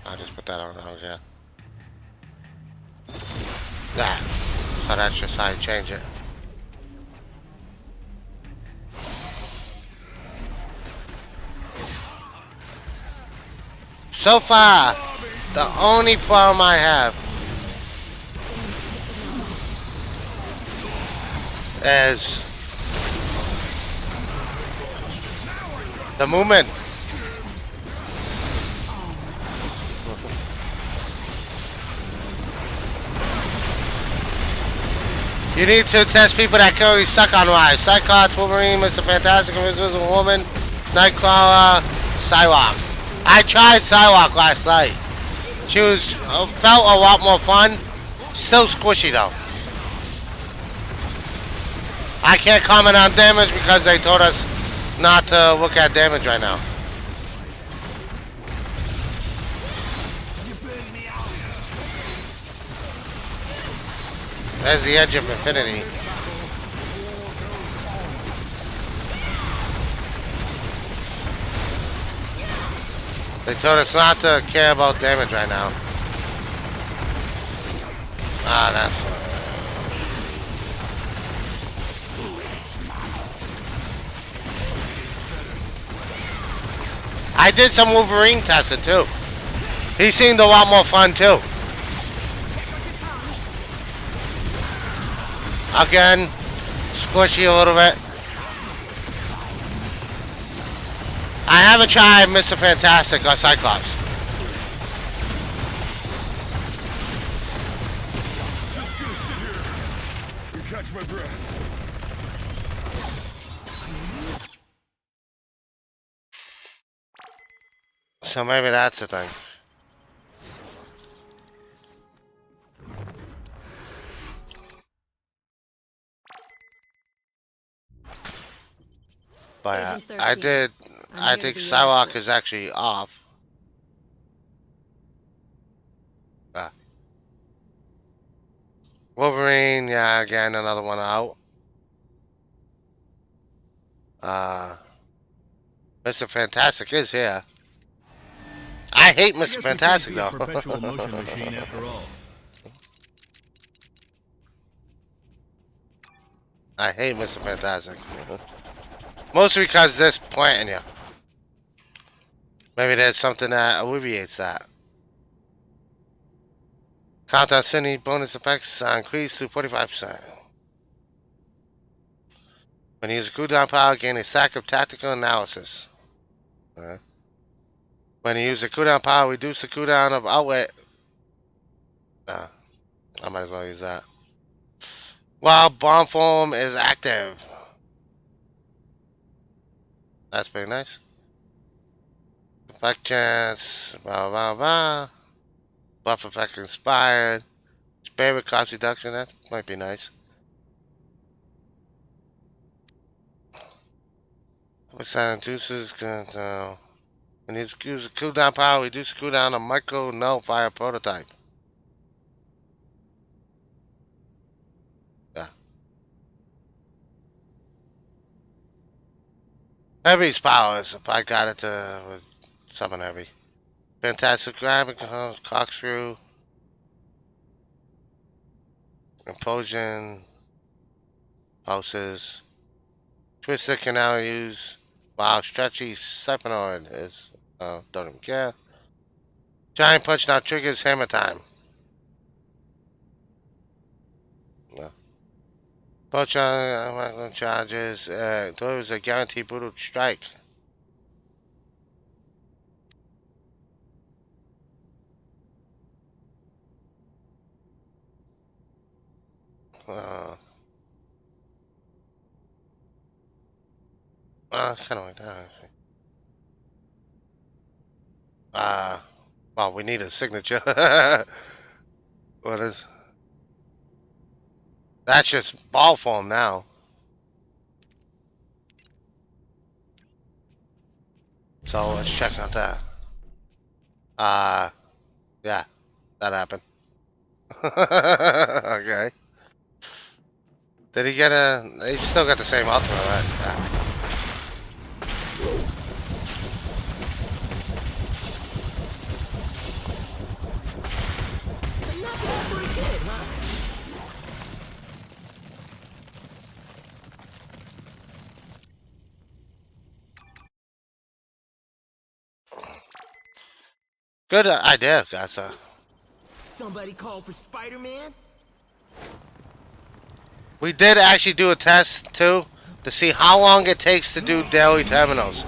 I'll just put that on now, yeah. That. So that's just how you change it. So far, the only problem I have is the movement. You need to test people that currently suck on Rise. Cyclops, Wolverine, Mr. Fantastic, Invisible Woman, Nightcrawler, Psylocke. I tried Psylocke last night. She was felt a lot more fun. Still squishy though. I can't comment on damage because they told us not to look at damage right now. There's the edge of infinity. They told us not to care about damage right now. Ah, that's... I did some Wolverine testing too. He seemed a lot more fun too. Again, squishy a little bit. I haven't tried Mr. Fantastic or Cyclops. You catch my breath. So maybe that's the thing. But I think Psylocke is actually off. Wolverine, yeah, again, another one out. Mr. Fantastic is here. I hate Mr. Fantastic though. Perpetual motion machine after all. I hate Mr. Fantastic. Mostly because this planting you. Maybe there's something that alleviates that. Countdown City bonus effects increased to 45%. When you use a cooldown power, gain a stack of tactical analysis. When you use a cooldown power, reduce the cooldown of outlet. I might as well use that. While bomb form is active. That's pretty nice. Effect chance, blah blah blah. Buff effect inspired. Spare with cost reduction, that might be nice. Which that induces when you use a cooldown power, reduce the cooldown of micro nullify prototype. Yeah. Heavy's powers, if I got it to summon heavy. Fantastic grabbing, corkscrew. Implosion. Pulses. Twister can now use. Wow, stretchy Serpenoid is. Don't even care. Giant punch now triggers hammer time. No. Punch on charges. Delivers a guaranteed brutal strike. Kind of like that, actually. Well, we need a signature. What is... That's just ball form now. So let's check out that. Yeah, that happened. Okay. Did he get a... He still got the same ultimate, right? Yeah. Good idea, guys. Somebody call for Spider-Man? We did actually do a test too to see how long it takes to do daily terminals.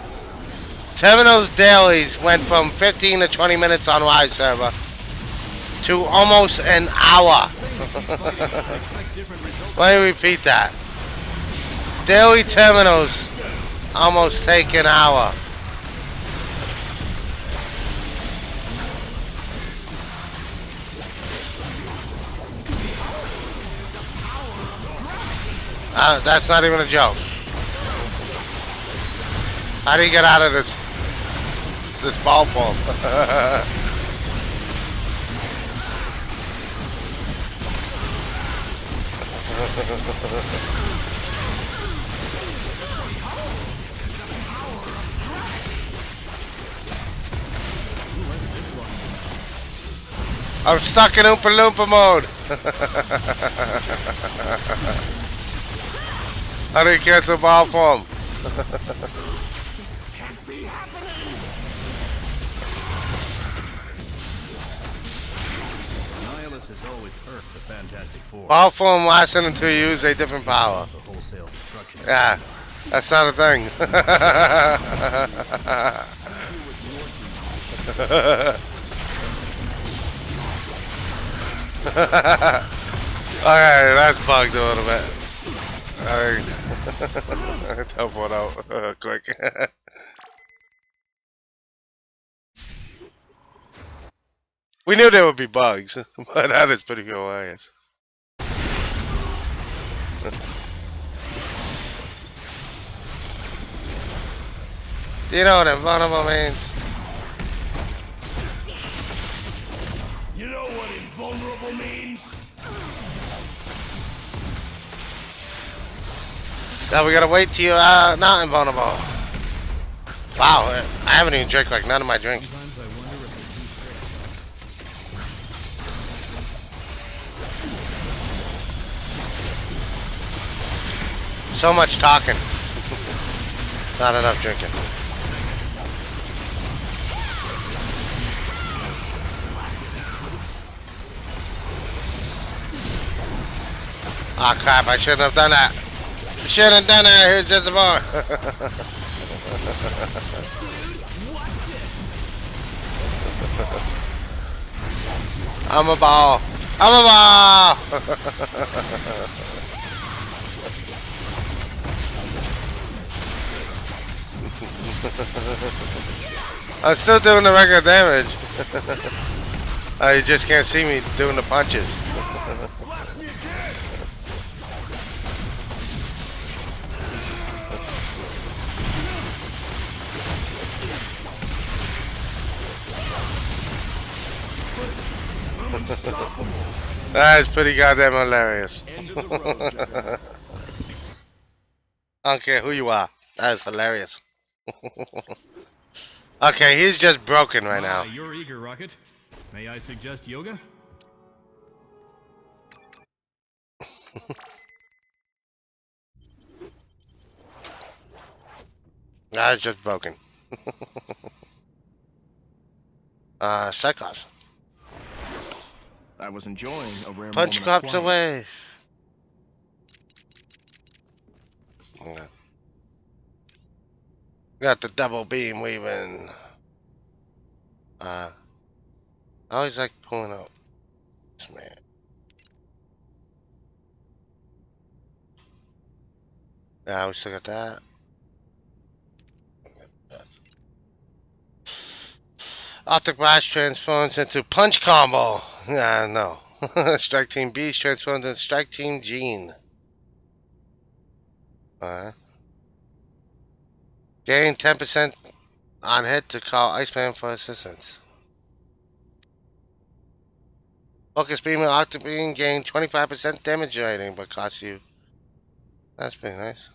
Terminals dailies went from 15 to 20 minutes on Wide server to almost an hour. Let me repeat that. Daily terminals almost take an hour. That's not even a joke. How do you get out of this ball form? I'm stuck in Oompa Loompa mode. How do you cancel ball form? This can't be happening. Nihilus has always irked the Fantastic Four. Ball form lasting until you use a different power. The wholesale destruction. Yeah, that's not a thing. Okay, that's bugged a little bit. Tough one out quick. We knew there would be bugs, but that is pretty hilarious. Do you know what invulnerable means? You know what invulnerable means? Now we gotta wait till you're not invulnerable. Wow, I haven't even drank like none of my drink. So much talking. Not enough drinking. Ah, crap, I shouldn't have done that. Shouldn't have done that. Here's just a bar. I'm a ball. I'm a ball. I'm still doing the regular damage. You just can't see me doing the punches. That is pretty goddamn hilarious. I don't care who you are. That is hilarious. Okay, he's just broken right now. You're eager, Rocket. May I suggest yoga? That's just broken. Psychos. I was enjoying a rare Punch moment of cops quiet. away. Okay. Got the double beam weaving. I always like pulling out this man. Yeah, we still got that. Optic Blast transforms into Punch Combo. Yeah, no. Strike Team Beast transforms into Strike Team Gene. Alright. Gain 10% on hit to call Iceman for assistance. Focus Beam and Optic Beam gain 25% damage rating, but cost you. That's pretty nice.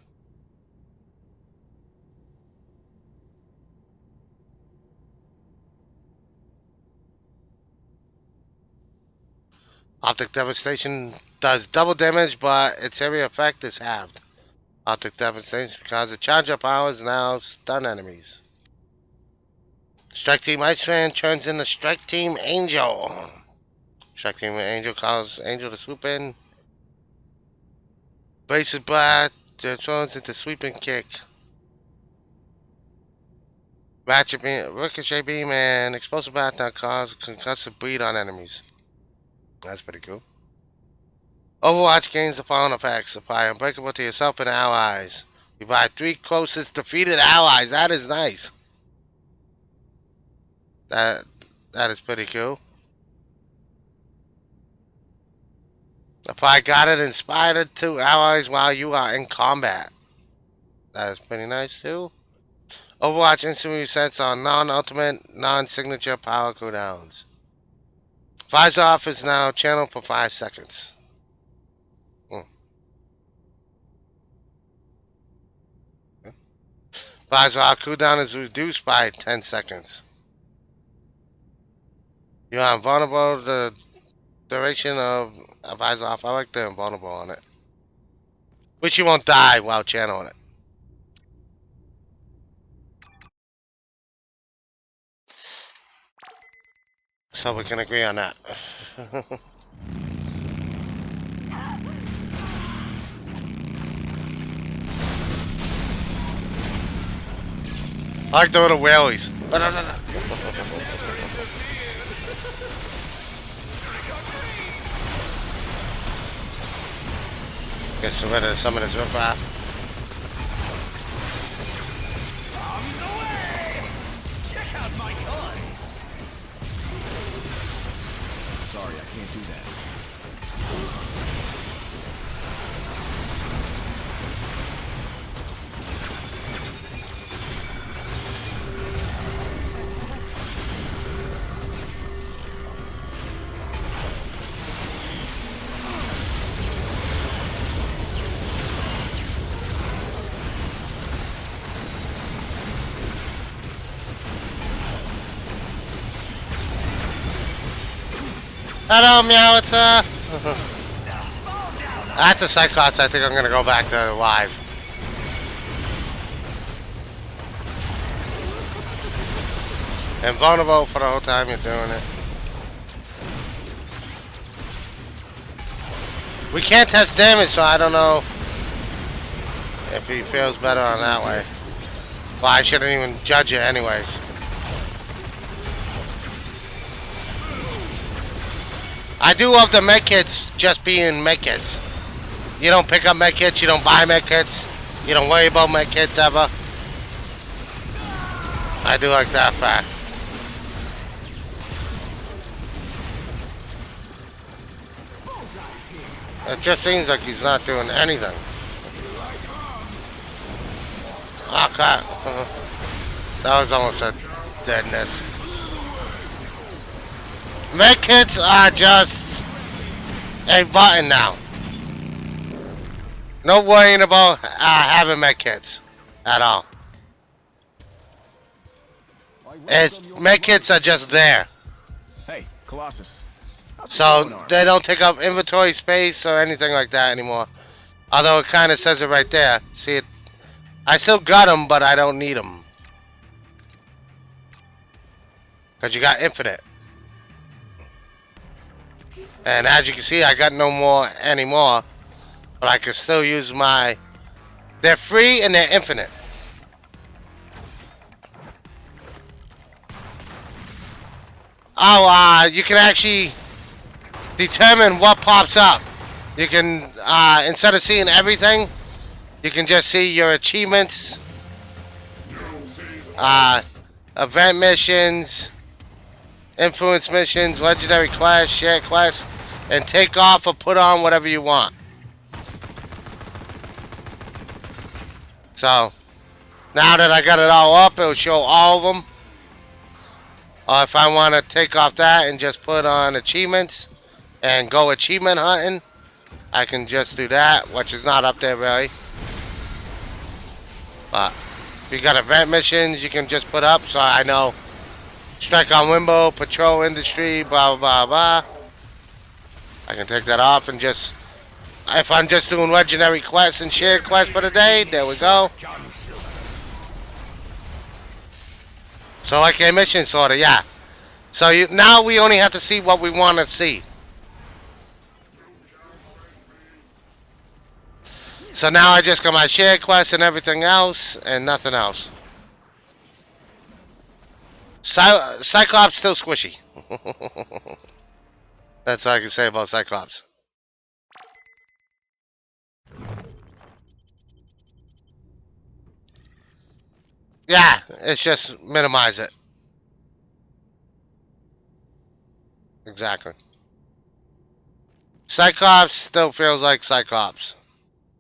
Optic Devastation does double damage, but its area effect is halved. Optic Devastation because the charge-up powers now stun enemies. Strike Team Iceman turns into Strike Team Angel. Strike Team Angel calls Angel to swoop in. Basic blast transforms into sweeping kick. Ratchet beam, ricochet beam, and explosive blast now cause concussive bleed on enemies. That's pretty cool. Overwatch gains the following effects. Apply unbreakable to yourself and allies. You buy 3 closest defeated allies. That is nice. That that is pretty cool. Apply guided and inspired to allies while you are in combat. That is pretty nice too. Overwatch instantly resets on non-ultimate, non-signature power cooldowns. Fires off is now channeled for 5 seconds. Fires off cooldown is reduced by 10 seconds. You are invulnerable to the duration of fires off. I like the invulnerable on it. Which you won't die while channeling it. So we can agree on that. I like the little whalies. Get rid of some of this real fast. Check out my toys. Sorry, I can't do that. Hello, meow, it's After Cyclops, I think I'm gonna go back to live. Invulnerable for the whole time you're doing it. We can't test damage, so I don't know if he feels better on that way. Well, I shouldn't even judge it anyways. I do love the medkits just being medkits. You don't pick up medkits, you don't buy medkits, you don't worry about medkits ever. I do like that fact. It just seems like he's not doing anything. Okay. That was almost a deadness. Medkits are just a button now. No worrying about having medkits at all. Medkits are just there. Hey, Colossus. So they don't take up inventory space or anything like that anymore. Although it kind of says it right there. See it? I still got them, but I don't need them. Because you got infinite. And as you can see, I got no more anymore. But I can still use my... They're free and they're infinite. Oh, you can actually determine what pops up. You can, instead of seeing everything, you can just see your achievements, event missions, influence missions, legendary class, shared class, and take off or put on whatever you want. So, now that I got it all up, it'll show all of them. Or if I want to take off that and just put on achievements and go achievement hunting, I can just do that, which is not up there really. But if you got event missions, you can just put up, so I know strike on Wimbo, patrol industry, blah blah blah. I can take that off and just, if I'm just doing legendary quests and shared quests for the day, there we go. So like a mission sorta, yeah. So now we only have to see what we want to see. So now I just got my shared quest and everything else, and nothing else. Cyclops still squishy. That's all I can say about Cyclops. Yeah, it's just minimize it. Exactly. Cyclops still feels like Cyclops.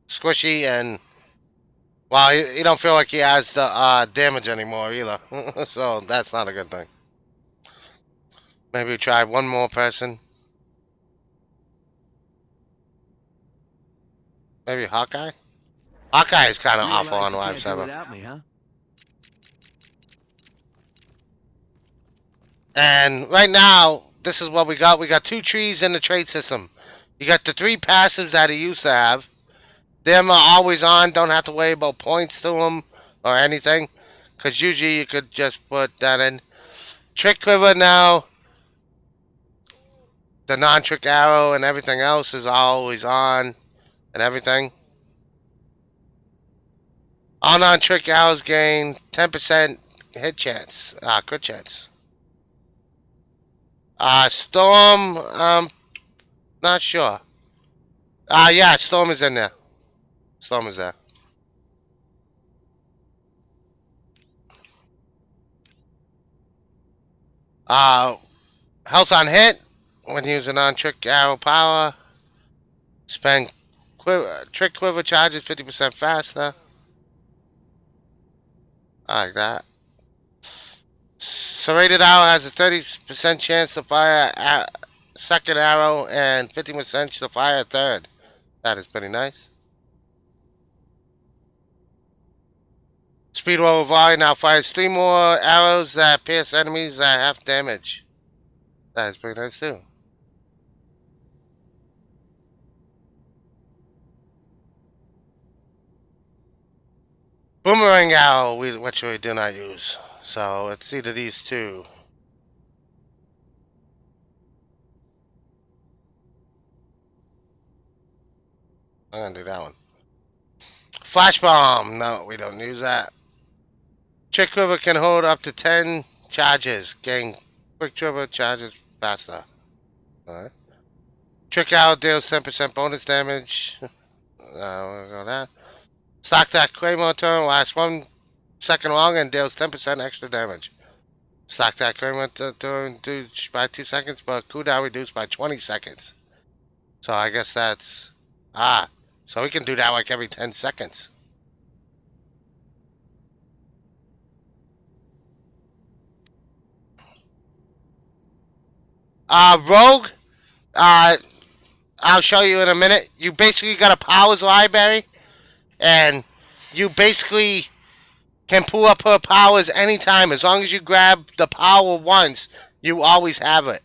Squishy and, well, you don't feel like he has the damage anymore either. So that's not a good thing. Maybe try one more person. Maybe Hawkeye? Hawkeye is kind of awful Realize on you Live can't do Server. without me, huh? And right now, this is what we got. We got 2 trees in the trade system. You got the 3 passives that he used to have. Them are always on. Don't have to worry about points to them or anything. Because usually you could just put that in. Trick Quiver now. The non-trick arrow and everything else is always on. And everything. All non-trick arrows gain 10% hit chance. Crit chance. Storm, not sure. Yeah, Storm is in there. Storm is there. Uh, Health on hit when using on-trick arrow power. Spend trick quiver charges 50% faster. I like that. Serrated arrow has a 30% chance to fire a second arrow and 50% to fire a third. That is pretty nice. Speed roll volley now fires 3 more arrows that pierce enemies at half damage. That is pretty nice too. Boomerang arrow, which we do not use. So it's either these 2. I'm gonna do that one. Flash bomb. No, we don't use that. Trick quiver can hold up to 10 charges. Gain quick quiver charges faster. Alright. Trick arrow deals 10% bonus damage. We'll go that. Stock that Claymore turn lasts 1 second long and deals 10% extra damage. Stock that Claymore turn reduced by 2 seconds, but cooldown reduced by 20 seconds. So I guess that's... so we can do that like every 10 seconds. Rogue, I'll show you in a minute. You basically got a powers library, and you basically can pull up her powers anytime. As long as you grab the power once, you always have it.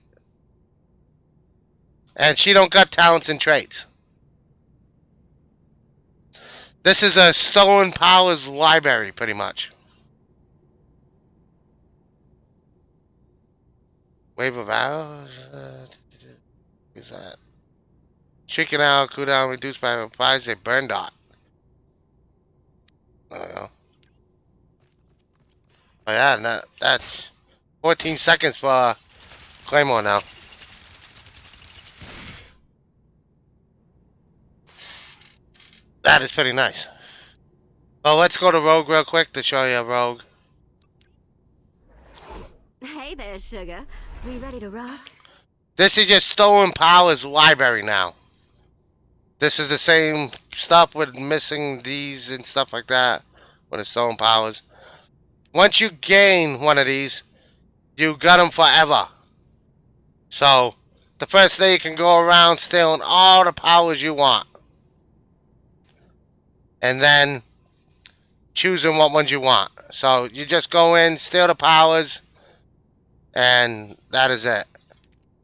And she don't got talents and traits. This is a stolen powers library, pretty much. Wave of arrows. Who's that? Chicken arrow cooldown reduced by applies a burn dot. There we go. Oh yeah, that's 14 seconds for Claymore now. That is pretty nice. Well, let's go to Rogue real quick to show you Rogue. Hey there, sugar. We ready to rock? This is just stolen powers library now. This is the same stuff with missing these and stuff like that with the stolen powers. Once you gain one of these, you got them forever. So, the first day you can go around stealing all the powers you want. And then choosing what ones you want. So, you just go in, steal the powers, and that is it.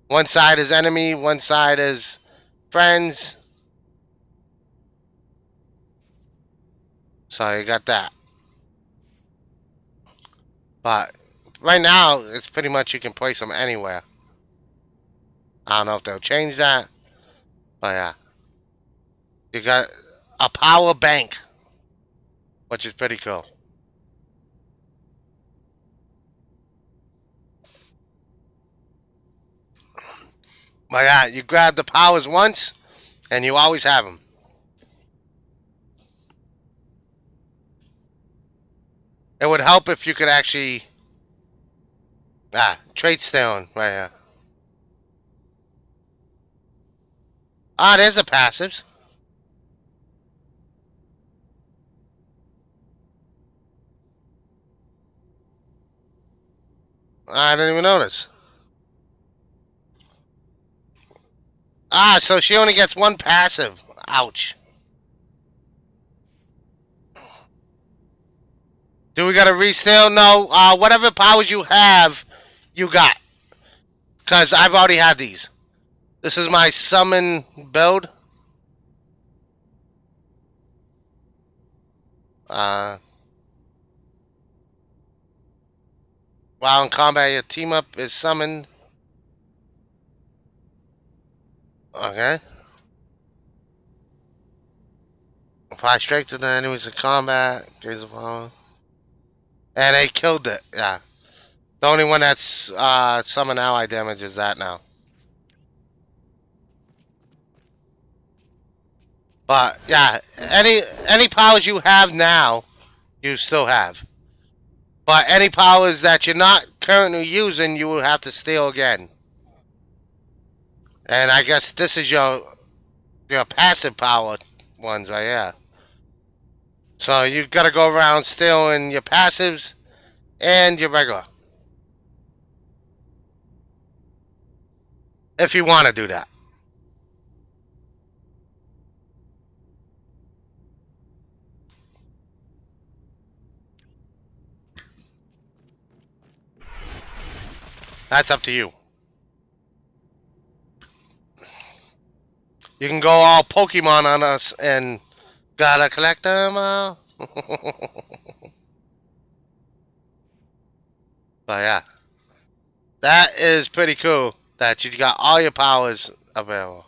One side is enemy, one side is friends. So, you got that. But right now, it's pretty much you can place them anywhere. I don't know if they'll change that. But yeah. You got a power bank, which is pretty cool. But yeah, you grab the powers once, and you always have them. It would help if you could actually trade stealing right here. There's the passives. I didn't even notice. So she only gets one passive. Ouch. Do we gotta resteal? No. Whatever powers you have, you got. Because I've already had these. This is my summon build. While in combat, your team up is summoned. Okay. Apply strength to the enemies in combat. Gaze upon. And they killed it. Yeah. The only one that's summon ally damage is that now. But yeah, any powers you have now, you still have. But any powers that you're not currently using, you will have to steal again. And I guess this is your passive power ones right here. So you gotta go around stealing your passives and your regular. If you want to do that. That's up to you. You can go all Pokemon on us and gotta collect them all. But yeah. That is pretty cool that you got all your powers available.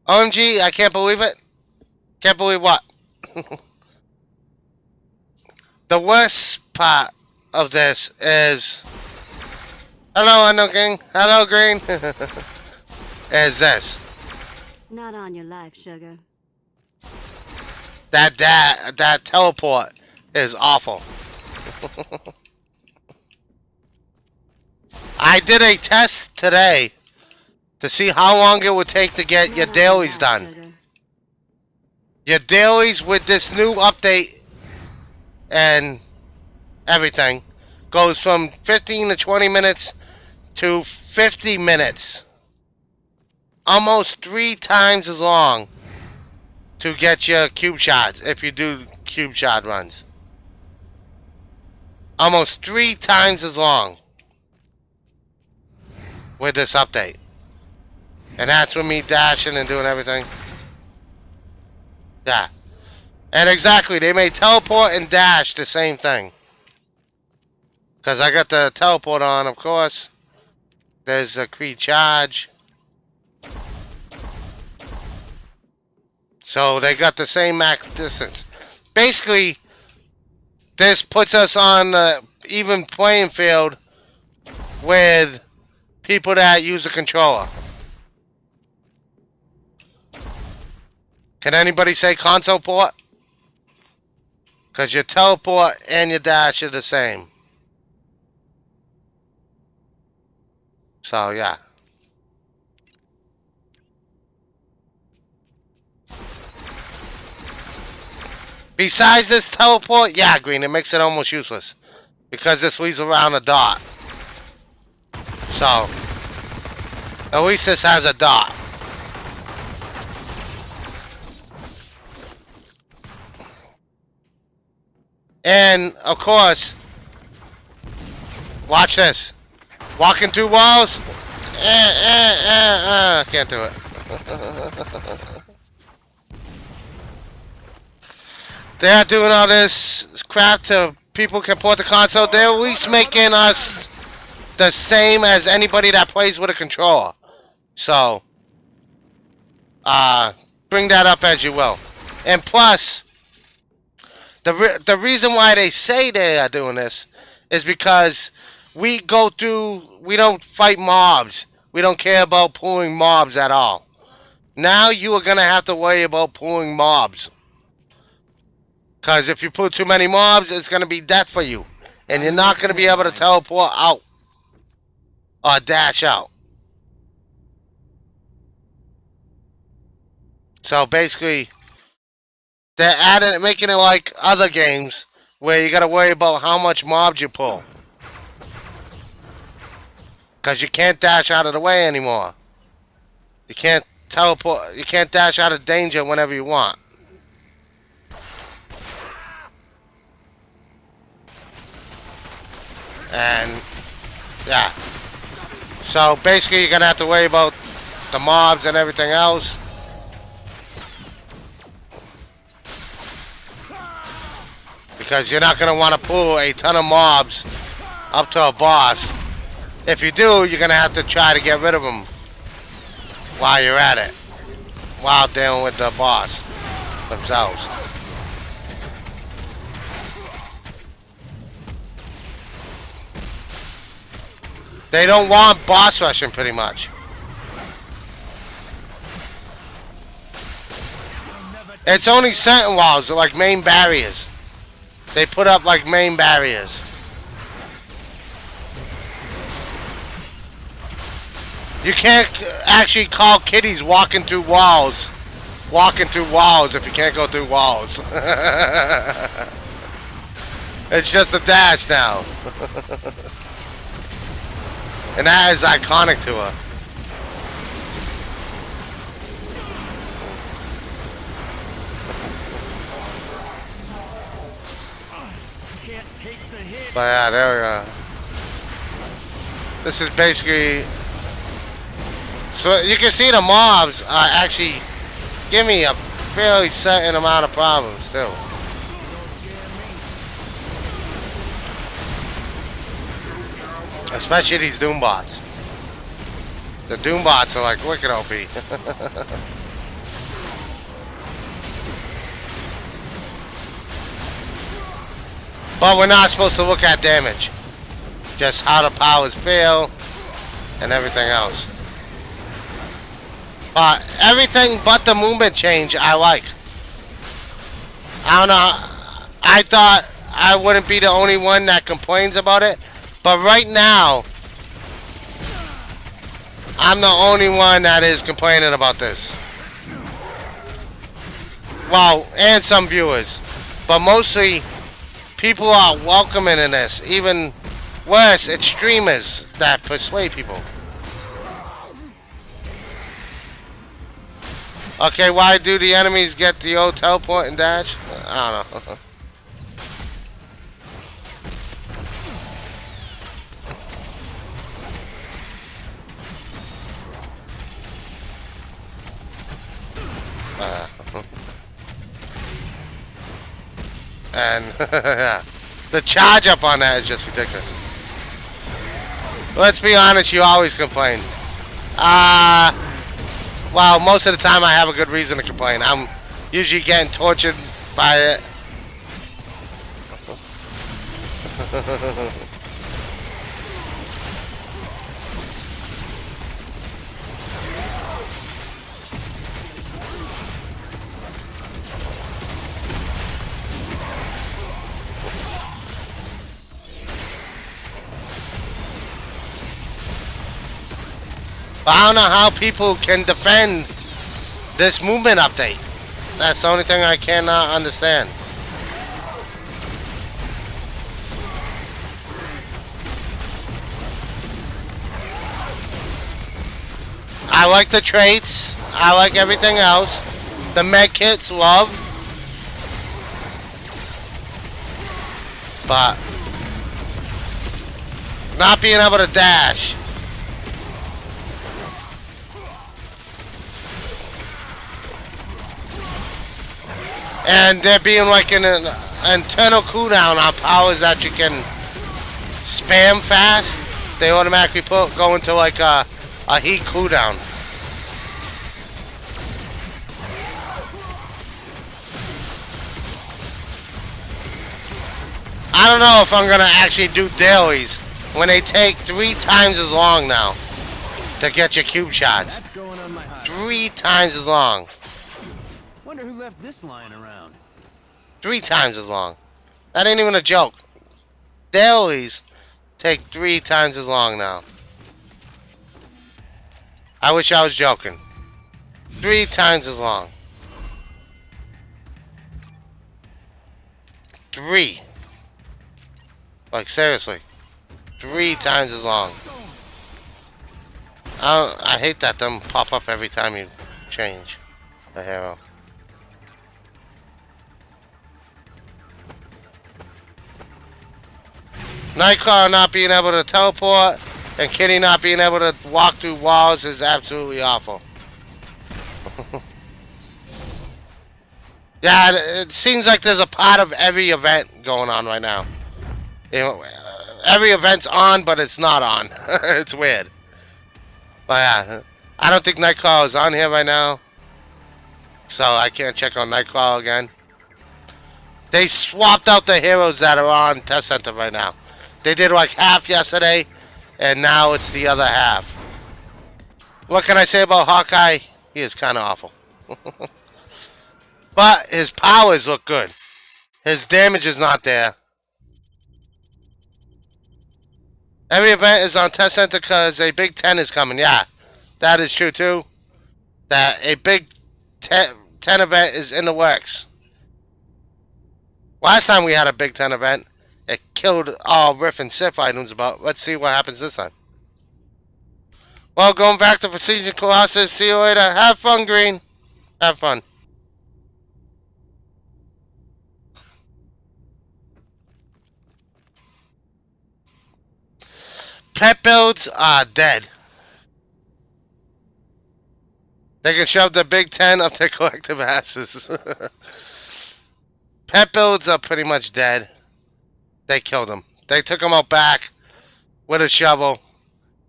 OMG, I can't believe it. Can't believe what? The worst part of this is... Hello, Unknown King. Hello, Green. Is this. Not on your life, sugar. That teleport is awful. I did a test today to see how long it would take to get your dailies done. Your dailies with this new update and everything goes from 15 to 20 minutes to 50 minutes. Almost 3 times as long to get your cube shots if you do cube shot runs. Almost 3 times as long with this update. And that's with me dashing and doing everything. Yeah. And exactly, they made teleport and dash the same thing. Because I got the teleport on, of course. There's a Creed charge. So they got the same max distance. Basically, this puts us on the even playing field with people that use a controller. Can anybody say console port? Because your teleport and your dash are the same. So, yeah. Besides this teleport, yeah, Green, it makes it almost useless. Because this leaves around a dot. So, at least this has a dot. And, of course, watch this. Walking through walls. Can't do it. They're doing all this crap to people can port the console. They're at least making us the same as anybody that plays with a controller. So, bring that up as you will. And plus, the reason why they say they are doing this is because we don't fight mobs. We don't care about pulling mobs at all. Now you are going to have to worry about pulling mobs. Because if you pull too many mobs, it's going to be death for you. And you're not going to be able to teleport out. Or dash out. So basically, they're making it like other games where you got to worry about how much mobs you pull. Because you can't dash out of the way anymore. You can't teleport. You can't dash out of danger whenever you want. And yeah. So basically, you're gonna have to worry about the mobs and everything else. Because you're not gonna want to pull a ton of mobs up to a boss. If you do, you're gonna have to try to get rid of them while you're at it, while dealing with the boss themselves. They don't want boss rushing, pretty much. It's only certain walls, like main barriers. They put up like main barriers. You can't actually call kitties walking through walls if you can't go through walls. It's just a dash now. And that is iconic to her. But yeah, there we go. This is basically... So you can see the mobs actually give me a fairly certain amount of problems too. Especially these Doombots. The Doombots are like wicked OP. But we're not supposed to look at damage. Just how the powers feel and everything else. But everything but the movement change I like. I don't know. I thought I wouldn't be the only one that complains about it. But right now, I'm the only one that is complaining about this. Well, and some viewers. But mostly, people are welcoming in this. Even worse, it's streamers that persuade people. Okay, why do the enemies get the old teleport and dash? I don't know. And yeah, the charge up on that is just ridiculous. Let's be honest, you always complain. Well, most of the time I have a good reason to complain. I'm usually getting tortured by it. I don't know how people can defend this movement update. That's the only thing I cannot understand. I like the traits. I like everything else. The med kits, love. But not being able to dash. And there being like an internal cooldown on powers that you can spam fast. They automatically go into like a heat cooldown. I don't know if I'm gonna actually do dailies when they take 3 times as long now to get your cube shots. That's going on my high. 3 times as long. Wonder who left this lying around. 3 times as long. That ain't even a joke. Dailies take 3 times as long now. I wish I was joking. 3 times as long. 3. Like, seriously. 3 times as long. I hate that them pop up every time you change the hero. Nightcrawler not being able to teleport and Kitty not being able to walk through walls is absolutely awful. Yeah, it seems like there's a part of every event going on right now. You know, every event's on, but it's not on. It's weird. But yeah, I don't think Nightcrawler is on here right now, so I can't check on Nightcrawler again. They swapped out the heroes that are on Test Center right now. They did like half yesterday, and now it's the other half. What can I say about Hawkeye? He is kind of awful. But his powers look good. His damage is not there. Every event is on Test Center because a Big 10 is coming. Yeah, that is true too. That a Big 10 event is in the works. Last time we had a Big 10 event, it killed all Rift and Sif items, but let's see what happens this time. Well, going back to Prestige Colossus. See you later. Have fun, Green. Have fun. Pet builds are dead. They can shove the Big 10 up their collective asses. Pet builds are pretty much dead. They killed them. They took them out back with a shovel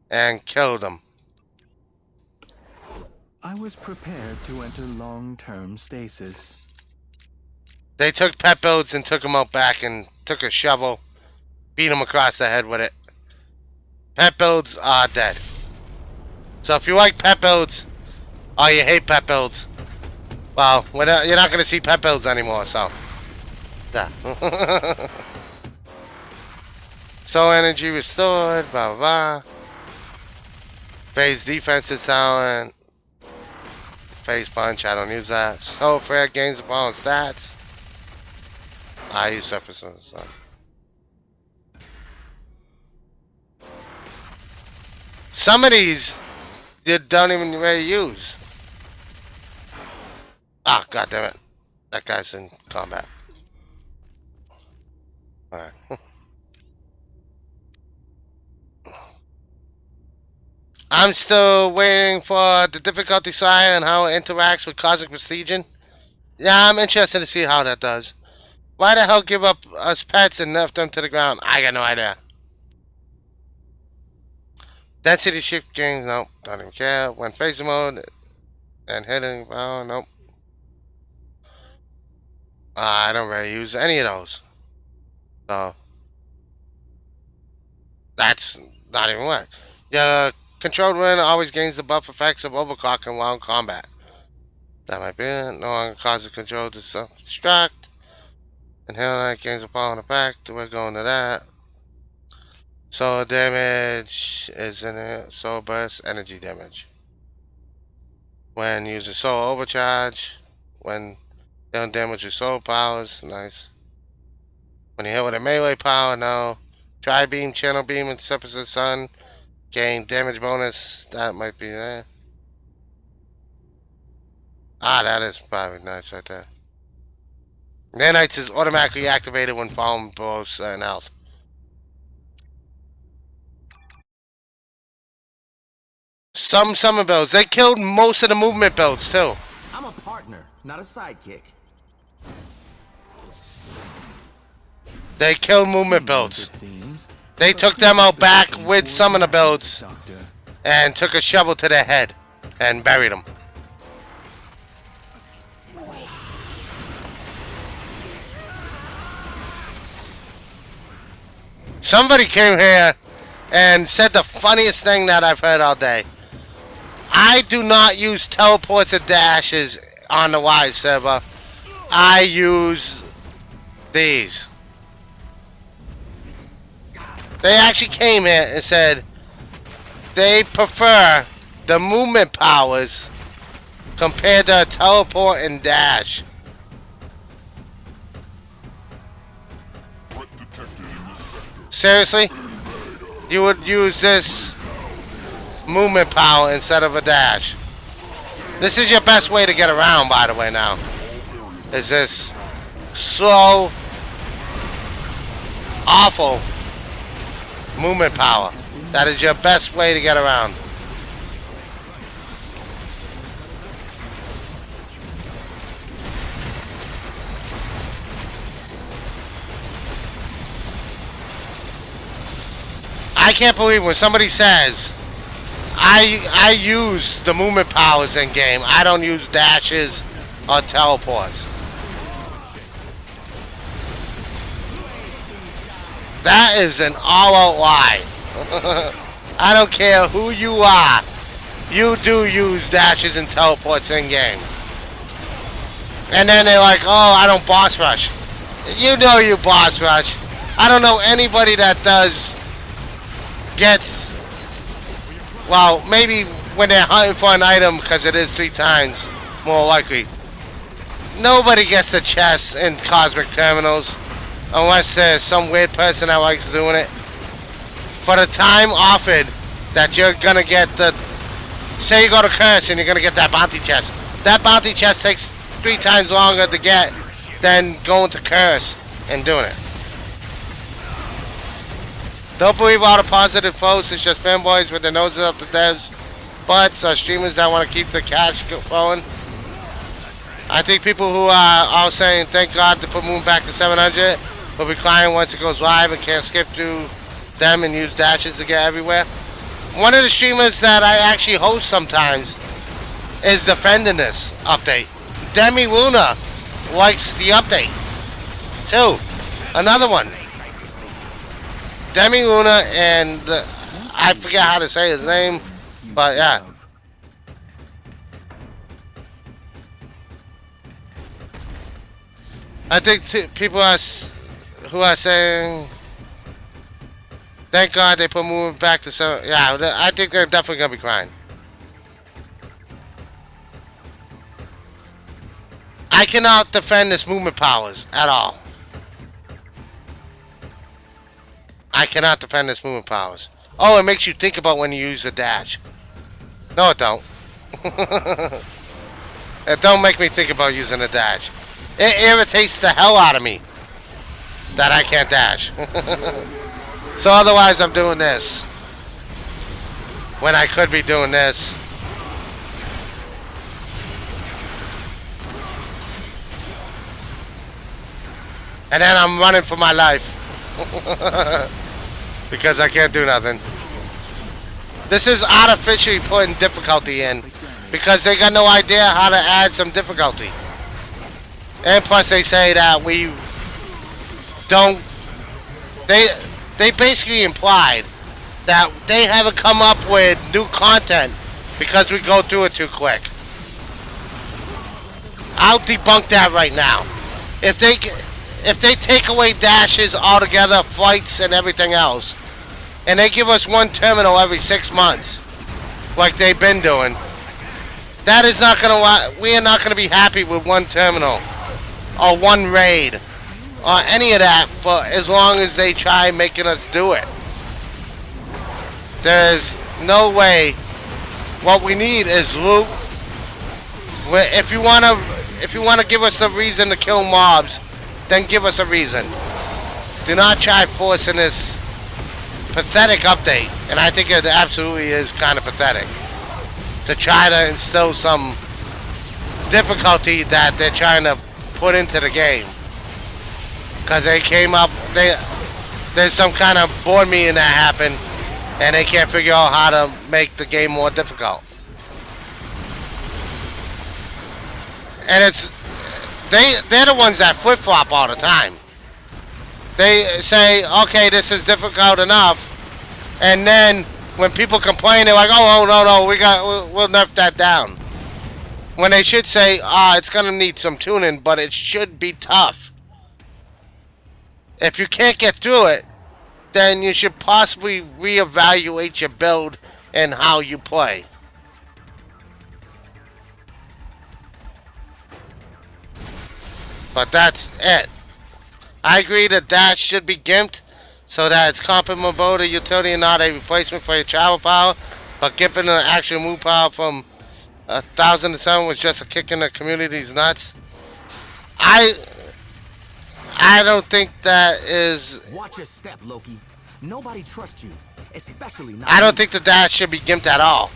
and killed them. I was prepared to enter long-term stasis. They took pet builds and took them out back and took a shovel, beat them across the head with it. Pet builds are dead. So if you like pet builds, or you hate pet builds, well, you're not going to see pet builds anymore, so. Yeah. Soul energy restored, blah, blah, blah. Phase defense talent. Phase punch, I don't use that. Soul prayer gains upon stats. I use separate stuff. Some of these you don't even really use. Ah, god damn it. That guy's in combat. Alright. I'm still waiting for the difficulty sign and how it interacts with Cosmic Prestigion. Yeah, I'm interested to see how that does. Why the hell give up us pets and nerf them to the ground? I got no idea. Density shift gains, nope, don't even care. When phase mode and hitting, oh, nope. I don't really use any of those. So, that's not even work. Yeah, controlled wind always gains the buff effects of overclocking while in combat. That might be it. No longer causes control to self-destruct. And Hellknight gains a pollen effect. We're going to that. Soul damage is in it. Soul burst, energy damage. When using soul overcharge. When dealing damage with soul powers. Nice. When you hit with a melee power, no. Tri beam, channel beam, and separate the sun. Gain damage bonus. That might be there. Ah, that is probably nice right there. Nanites is automatically activated when falling below certain health. Some summon builds. They killed most of the movement builds too. I'm a partner, not a sidekick. They killed movement builds. They took them out back with summoner builds and took a shovel to their head and buried them. Somebody came here and said the funniest thing that I've heard all day. I do not use teleports or dashes on the wide server. I use these. They actually came here and said they prefer the movement powers compared to a teleport and dash. Seriously? You would use this movement power instead of a dash. This is your best way to get around, by the way, now. Is this slow, awful movement power. That is your best way to get around. I can't believe when somebody says I use the movement powers in game. I don't use dashes or teleports. That is an all-out lie. I don't care who you are. You do use dashes and teleports in game. And then they're like, oh, I don't boss rush. You know you boss rush. I don't know anybody that gets, well, maybe when they're hunting for an item, because it is 3 times more likely. Nobody gets the chests in Cosmic Terminals unless there's some weird person that likes doing it. For the time offered that you're going to get the, say you go to Curse and you're going to get that bounty chest. That bounty chest takes 3 times longer to get than going to Curse and doing it. Don't believe all the positive posts. It's just fanboys with their noses up the devs' butts or streamers that want to keep the cash flowing. I think people who are all saying thank God to put Moon back to 700 will be crying once it goes live and can't skip through them and use dashes to get everywhere. One of the streamers that I actually host sometimes is defending this update. Demi Luna likes the update too. Another one. Demi Luna and I forget how to say his name, but yeah. I think people who are saying, thank God they put moving back to 7. Yeah, I think they're definitely gonna be crying. I cannot defend this movement powers at all. I cannot defend this movement powers. Oh, it makes you think about when you use the dash. No, it don't. It don't make me think about using the dash. It irritates the hell out of me that I can't dash. So otherwise I'm doing this when I could be doing this. And then I'm running for my life. Because I can't do nothing. This is artificially putting difficulty in because they got no idea how to add some difficulty. And plus they say that we don't, they basically implied that they haven't come up with new content because we go through it too quick. I'll debunk that right now. If they take away dashes altogether, flights and everything else, and they give us one terminal every 6 months, like they've been doing, that is not gonna. We are not gonna be happy with one terminal or one raid or any of that for as long as they try making us do it. There's no way. What we need is loot. If you wanna give us the reason to kill mobs, then give us a reason. Do not try forcing this pathetic update, and I think it absolutely is kind of pathetic, to try to instill some difficulty that they're trying to put into the game. Because they came up, there's some kind of board meeting that happened, and they can't figure out how to make the game more difficult. And they're the ones that flip-flop all the time. They say, okay, this is difficult enough, and then when people complain, they're like, oh no, we'll nerf that down. When they should say, it's gonna need some tuning, but it should be tough. If you can't get through it, then you should possibly reevaluate your build and how you play. But that's it. I agree that dash should be gimped so that it's compatible to utility and not a replacement for your travel power. But gimping the actual move power from 1,000 to 7 was just a kick in the community's nuts. I don't think that is. Watch your step, Loki. Nobody trusts you, especially not. I don't think the dash should be gimped at all.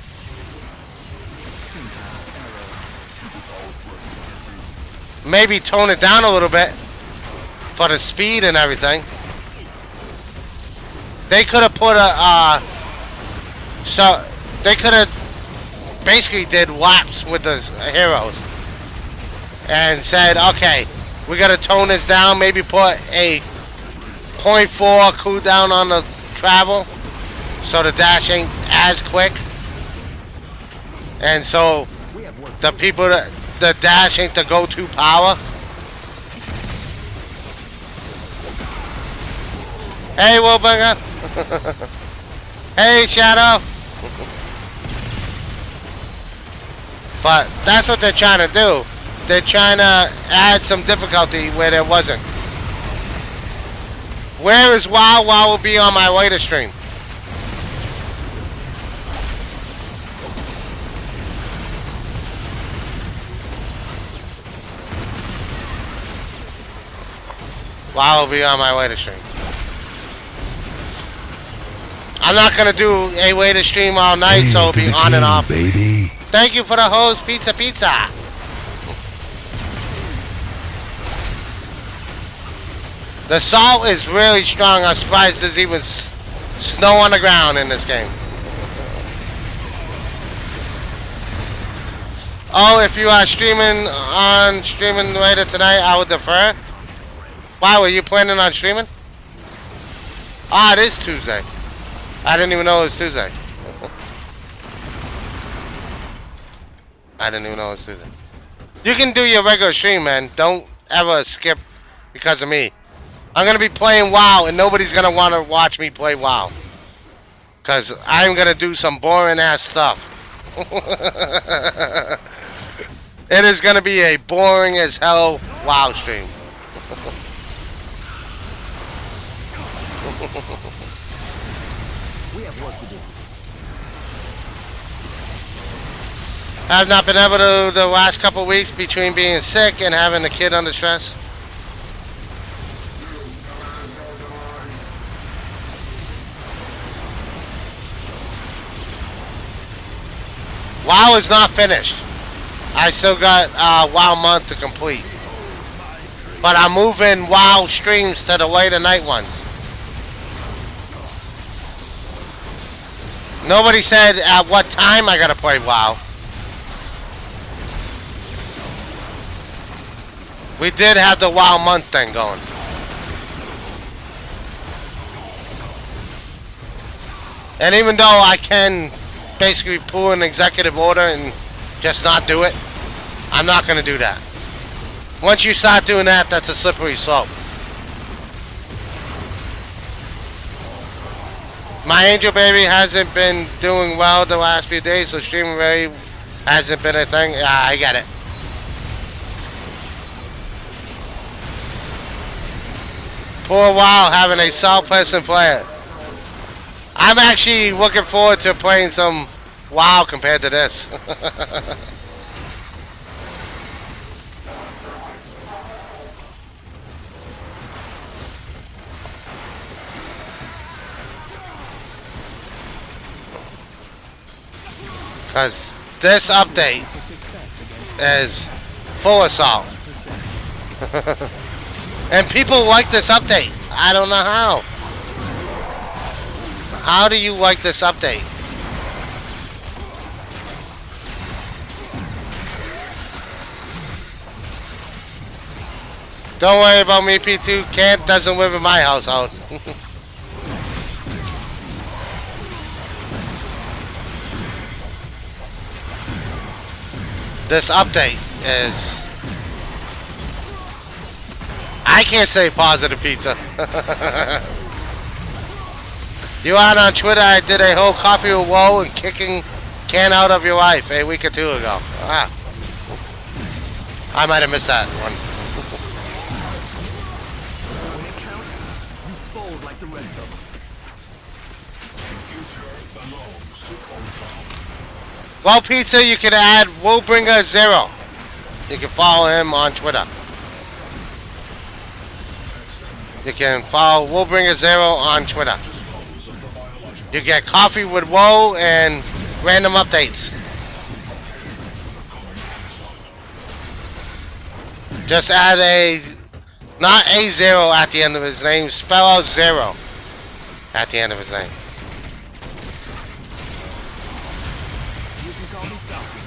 Maybe tone it down a little bit for the speed and everything. They could have put so they could have basically did laps with the heroes and said, okay, we gotta tone this down. Maybe put a 0.4 cooldown on the travel so the dash ain't as quick, and so the people that the dash ain't the go-to power. Hey, Wilburger. Hey, Shadow. But that's what they're trying to do. They're trying to add some difficulty where there wasn't. Where is WoW? WoW will be on my later stream. WoW will be on my later stream. I'm not gonna do a later stream all night, so it'll be on and off. Baby. Thank you for the host, pizza. The salt is really strong. I'm surprised there's even snow on the ground in this game. Oh, if you are streaming later tonight, I would defer. Why, were you planning on streaming? Ah, it is Tuesday. I didn't even know it was Tuesday. I didn't even know it was Tuesday. You can do your regular stream, man. Don't ever skip because of me. I'm going to be playing WoW, and nobody's going to want to watch me play WoW. Because I'm going to do some boring-ass stuff. It is going to be a boring-as-hell WoW stream. We have work to do. I've not been able to the last couple weeks between being sick and having a kid under stress. WoW is not finished. I still got WoW month to complete. But I'm moving WoW streams to the later night ones. Nobody said at what time I gotta play WoW. We did have the WoW month thing going. And even though I can basically pull an executive order and just not do it, I'm not gonna do that. Once you start doing that, that's a slippery slope. My angel baby hasn't been doing well the last few days, so streaming really hasn't been a thing. Yeah, I get it. Poor WoW having a South person player. I'm actually looking forward to playing some WoW compared to this. Because this update is full of salt. And people like this update. I don't know how. How do you like this update? Don't worry about me, P2. Kant doesn't live in my household. This update is... I can't say positive pizza. You out on Twitter, I did a whole coffee with woe and kicking Kant out of your life a week or two ago. Ah. I might have missed that one. When it counts, you fold like the rest of them. Well, Pizza, you can add Willbringer0. You can follow him on Twitter. You can follow Willbringer0 on Twitter. You get coffee with Woe and random updates. Just add not a 0 at the end of his name, spell out 0 at the end of his name. You can call me Falcon.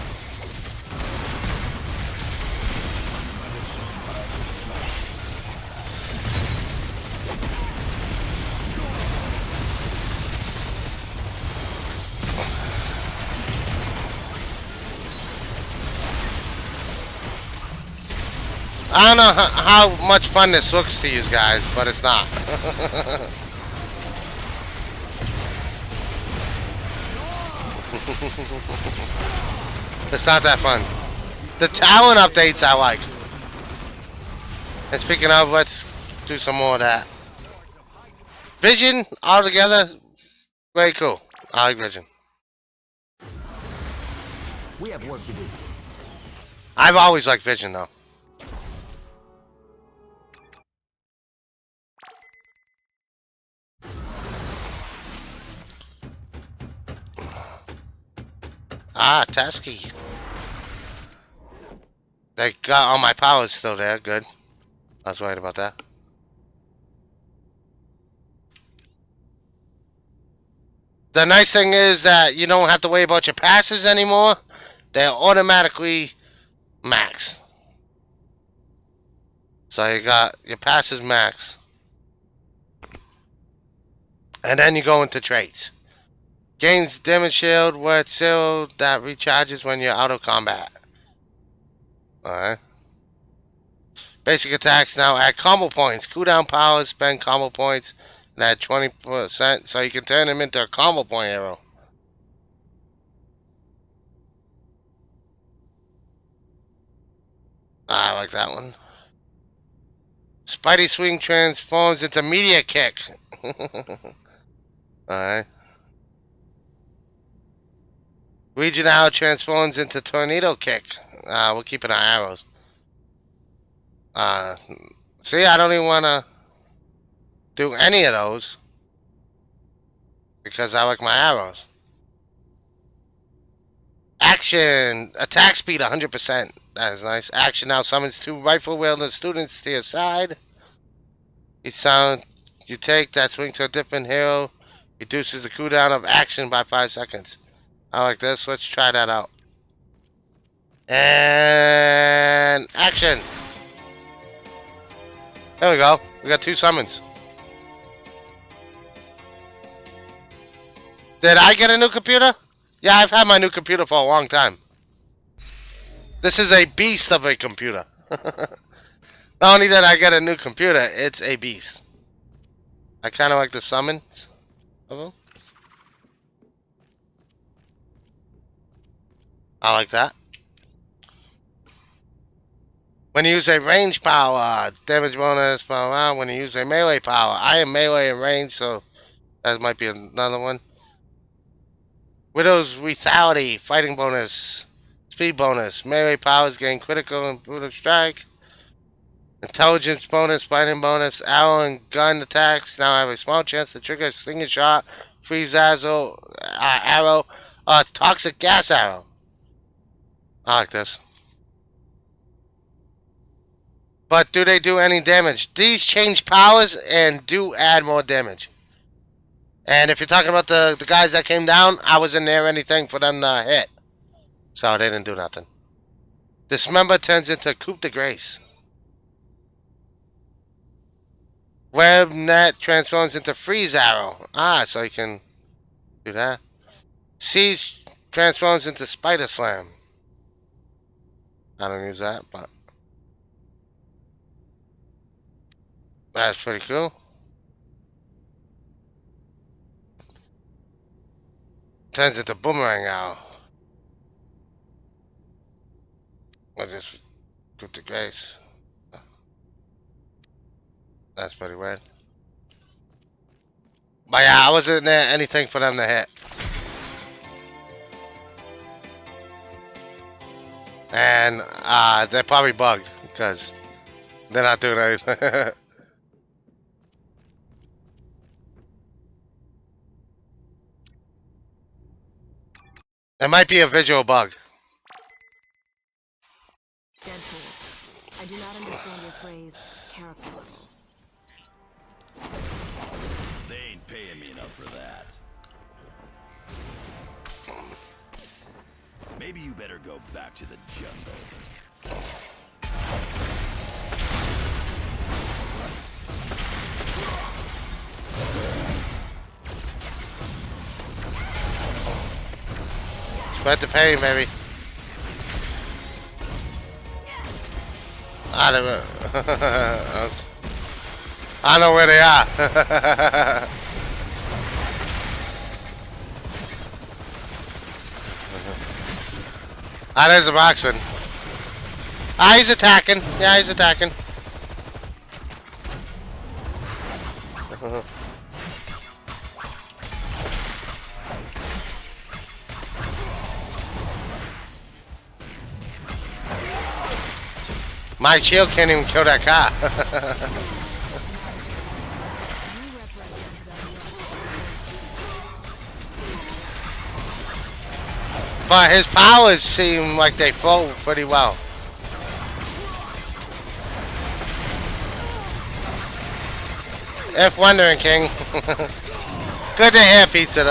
I don't know how much fun this looks to you guys, but it's not. It's not that fun. The talent updates I like. And speaking of, let's do some more of that. Vision, all together, very cool. I like Vision. We have work to do. I've always liked Vision, though. Ah, Tasky. They got all my powers still there. Good. I was worried about that. The nice thing is that you don't have to worry about your passes anymore. They're automatically max. So you got your passes max. And then you go into traits. Gains damage shield with zero that recharges when you're out of combat. Alright. Basic attacks now add combo points. Cooldown powers, spend combo points, and add 20%, so you can turn them into a combo point arrow. I like that one. Spidey swing transforms into meteor kick. Alright. Regional transforms into tornado kick. We're keeping our arrows. See, I don't even want to do any of those because I like my arrows. Action, attack speed 100%. That is nice. Action now summons 2 rifle-wielding students to your side. Each time you take that swing to a different hero reduces the cooldown of action by 5 seconds. I like this. Let's try that out. And action. There we go. We got 2 summons. Did I get a new computer? Yeah, I've had my new computer for a long time. This is a beast of a computer. Not only that I get a new computer, it's a beast. I kind of like the summons of them. I like that. When you use a range power, damage bonus, power. When you use a melee power, I am melee and range, so that might be another one. Widow's lethality, fighting bonus, speed bonus, melee powers gain critical and brutal strike. Intelligence bonus, fighting bonus, arrow and gun attacks now have a small chance to trigger a stinging shot, freeze arrow, toxic gas arrow. I like this. But do they do any damage? These change powers and do add more damage. And if you're talking about the guys that came down, I wasn't near anything for them to hit. So they didn't do nothing. Dismember turns into Coup de Grace. Web net transforms into freeze arrow. Ah, so you can do that. Siege transforms into spider slam. I don't use that, but that's pretty cool. Turns into boomerang arrow. I just group the grace. That's pretty weird. But yeah, I wasn't there anything for them to hit. And they're probably bugged because they're not doing anything. It might be a visual bug. Deadpool. I do not understand your phrase, character level. They ain't paying me enough for that. Maybe you better go back to the jungle. Spread the pain, baby. I don't know. I know where they are. Ah, there's a marksman. Ah, he's attacking. Yeah, he's attacking. My shield can't even kill that car. But his powers seem like they flow pretty well. If wondering, King. Good to hear, Pizza.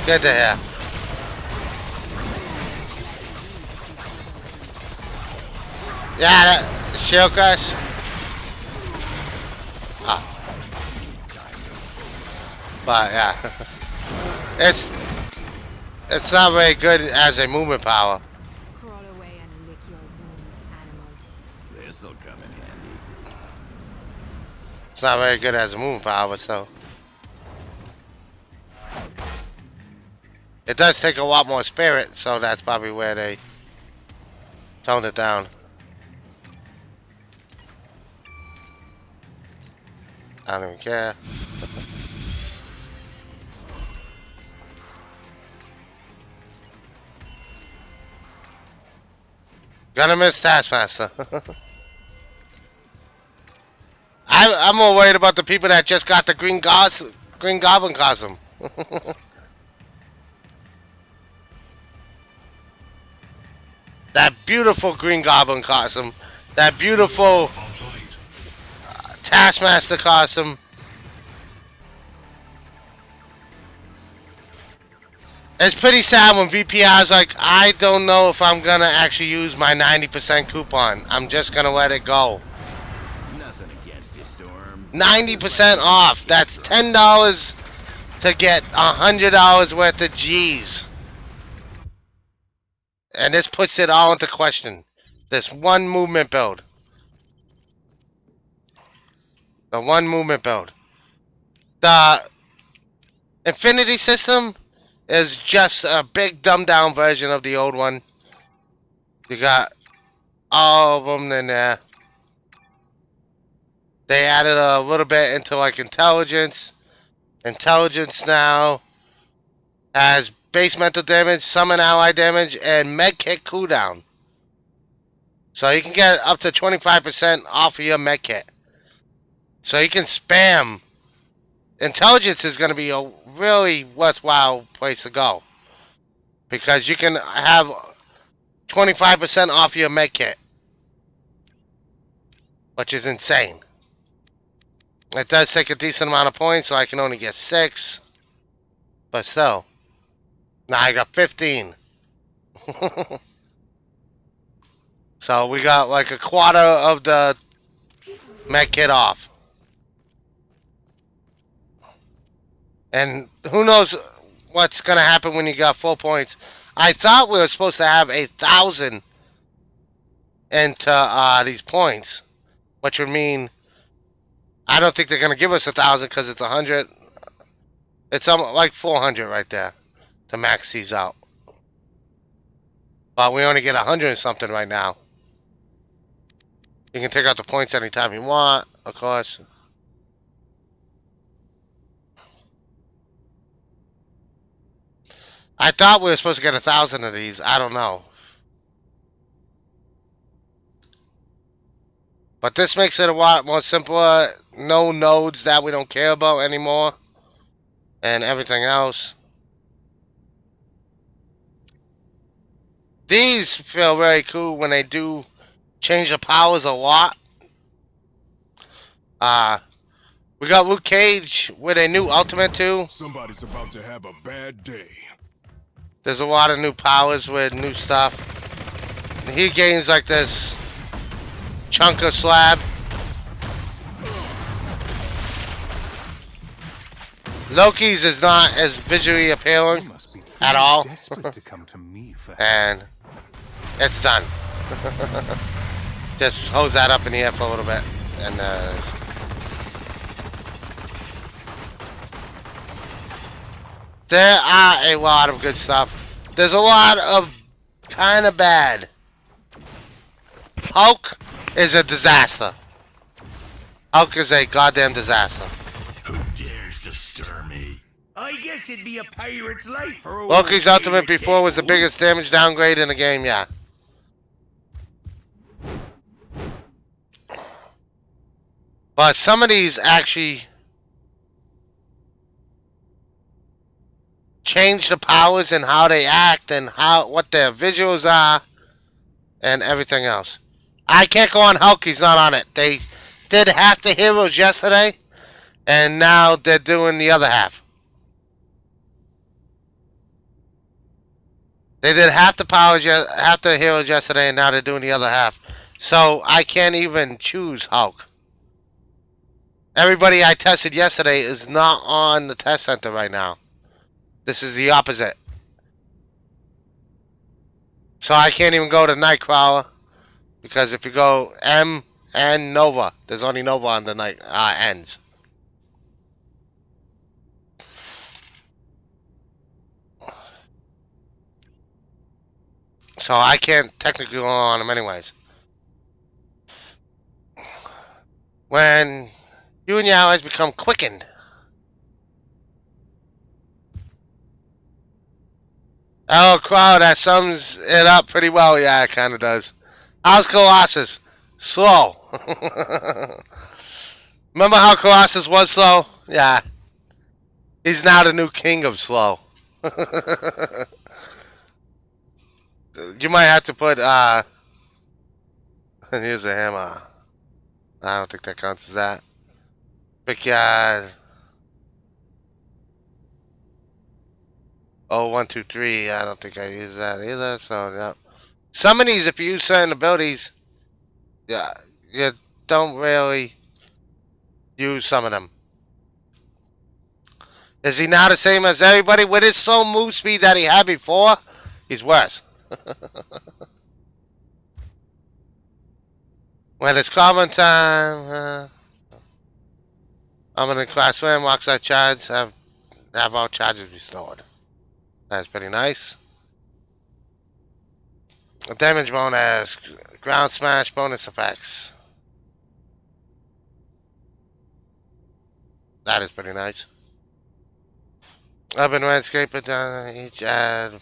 Good to hear. Yeah, that shield crush. Ah. But yeah, it's not very good as a movement power. Crawl away and lick your wounds, animal. This'll come in handy. It's not very good as a movement power, but still. It does take a lot more spirit, so that's probably where they toned it down. I don't even care. Gonna miss Taskmaster. I'm more worried about the people that just got the Green Goblin costume. That beautiful Green Goblin costume. That beautiful Taskmaster costume. It's pretty sad when VPR's like, I don't know if I'm gonna actually use my 90% coupon. I'm just gonna let it go. Nothing against you, Storm. 90% off. That's $10 to get $100 worth of G's. And this puts it all into question. This one movement build. The one movement build. The Infinity system is just a big dumbed down version of the old one. You got all of them in there. They added a little bit into like intelligence. Intelligence now has base mental damage, summon ally damage, and medkit cooldown. So you can get up to 25% off of your medkit. So you can spam. Intelligence is going to be a really worthwhile place to go. Because you can have 25% off your medkit. Which is insane. It does take a decent amount of points, so I can only get 6. But still. Now I got 15. So we got like a quarter of the medkit off. And who knows what's gonna happen when you got 4 points. I thought we were supposed to have 1,000 into these points, which would mean I don't think they're gonna give us 1,000 because it's 100. It's like 400 right there to max these out. But we only get 100 and something right now. You can take out the points anytime you want, of course. I thought we were supposed to get 1,000 of these. I don't know. But this makes it a lot more simpler. No nodes that we don't care about anymore. And everything else. These feel very cool when they do change the powers a lot. We got Luke Cage with a new ultimate too. Somebody's about to have a bad day. There's a lot of new powers with new stuff. He gains like this chunk of slab. Loki's is not as visually appealing at all. To come to me for And it's done. Just hose that up in the air for a little bit. And there are a lot of good stuff. There's a lot of kind of bad. Hulk is a disaster. Hulk is a goddamn disaster. Who dares to stir me? I guess it'd be a pirate's life for old Loki's ultimate David before was the Deadpool. biggest damage downgrade in the game, yeah. But some of these actually change the powers and how they act and what their visuals are and everything else. I can't go on Hulk, he's not on it. They did half the heroes yesterday, and now they're doing the other half. They did half the powers, half the heroes yesterday, and now they're doing the other half. So I can't even choose Hulk. Everybody I tested yesterday is not on the test center right now. This is the opposite. So I can't even go to Nightcrawler. Because if you go M and Nova, there's only Nova on the night ends. So I can't technically go on them anyways. When you and your allies become quickened. Oh, crowd, that sums it up pretty well. Yeah, it kind of does. How's Colossus? Slow. Remember how Colossus was slow? Yeah. He's now the new king of slow. You might have to put, here's a hammer. I don't think that counts as that. Brickyard. Oh, 1, 2, 3. I don't think I use that either, so, yeah. Some of these, if you use certain abilities, yeah, you don't really use some of them. Is he now the same as everybody? With his slow move speed that he had before, he's worse. When it's common time, I'm in a class swim, walks out charge, have all charges restored. That's pretty nice. Damage bonus, ground smash bonus effects. That is pretty nice. Urban landscape each add.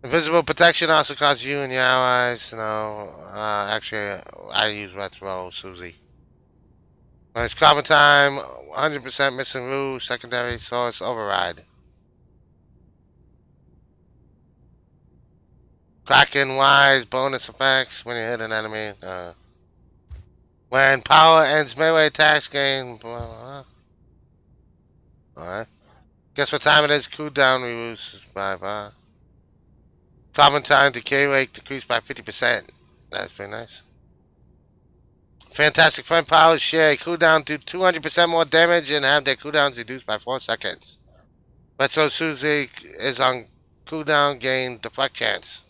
Invisible protection also costs you and your allies. No, actually, I use Retro Susie. When it's common time, 100% missing rule, secondary source override. Kraken wise bonus effects when you hit an enemy. When power ends melee attacks gain. Alright. Guess what time it is? Cooldown reduces by. Common time decay rate decreased by 50%. That's pretty nice. Fantastic friend powers share a cooldown do 200% more damage and have their cooldowns reduced by 4 seconds. But so Susie is on cooldown, gain deflect chance.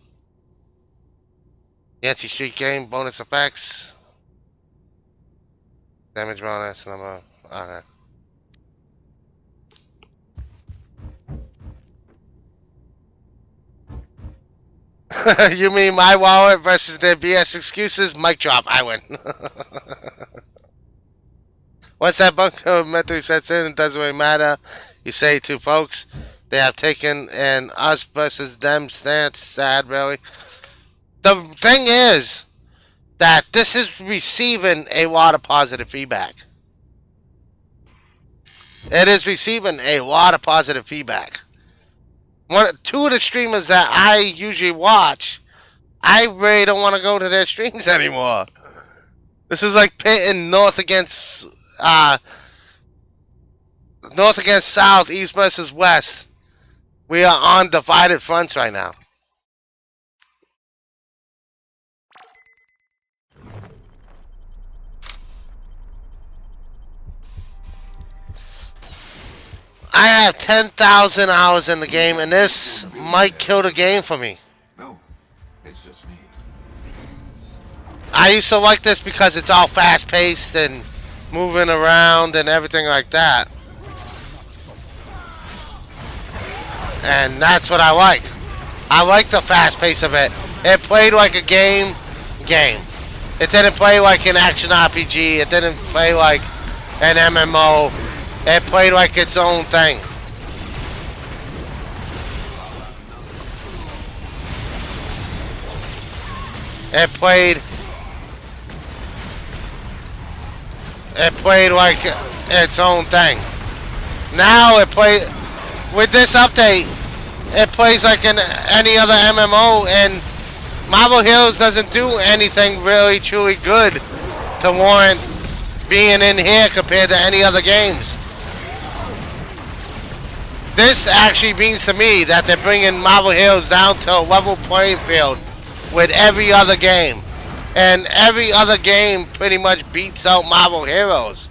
Yancy Street game bonus effects. Damage bonus number. Okay. You mean my wallet versus their BS excuses? Mic drop. I win. Once that bunker mentally sets in, it doesn't really matter. You say to folks, they have taken an us versus them stance. Sad, really. The thing is that this is receiving a lot of positive feedback. It is receiving a lot of positive feedback. Two of the streamers that I usually watch, I really don't want to go to their streams anymore. This is like pitting north against south, east versus west. We are on divided fronts right now. I have 10,000 hours in the game, and this might kill the game for me. No, it's just me. I used to like this because it's all fast-paced and moving around and everything like that. And that's what I liked. I liked the fast pace of it. It played like a game. It didn't play like an action RPG. It didn't play like an MMO. It played like its own thing. It played like its own thing. Now with this update, it plays like any other MMO, and Marvel Heroes doesn't do anything really truly good to warrant being in here compared to any other games. This actually means to me that they're bringing Marvel Heroes down to a level playing field with every other game. And every other game pretty much beats out Marvel Heroes.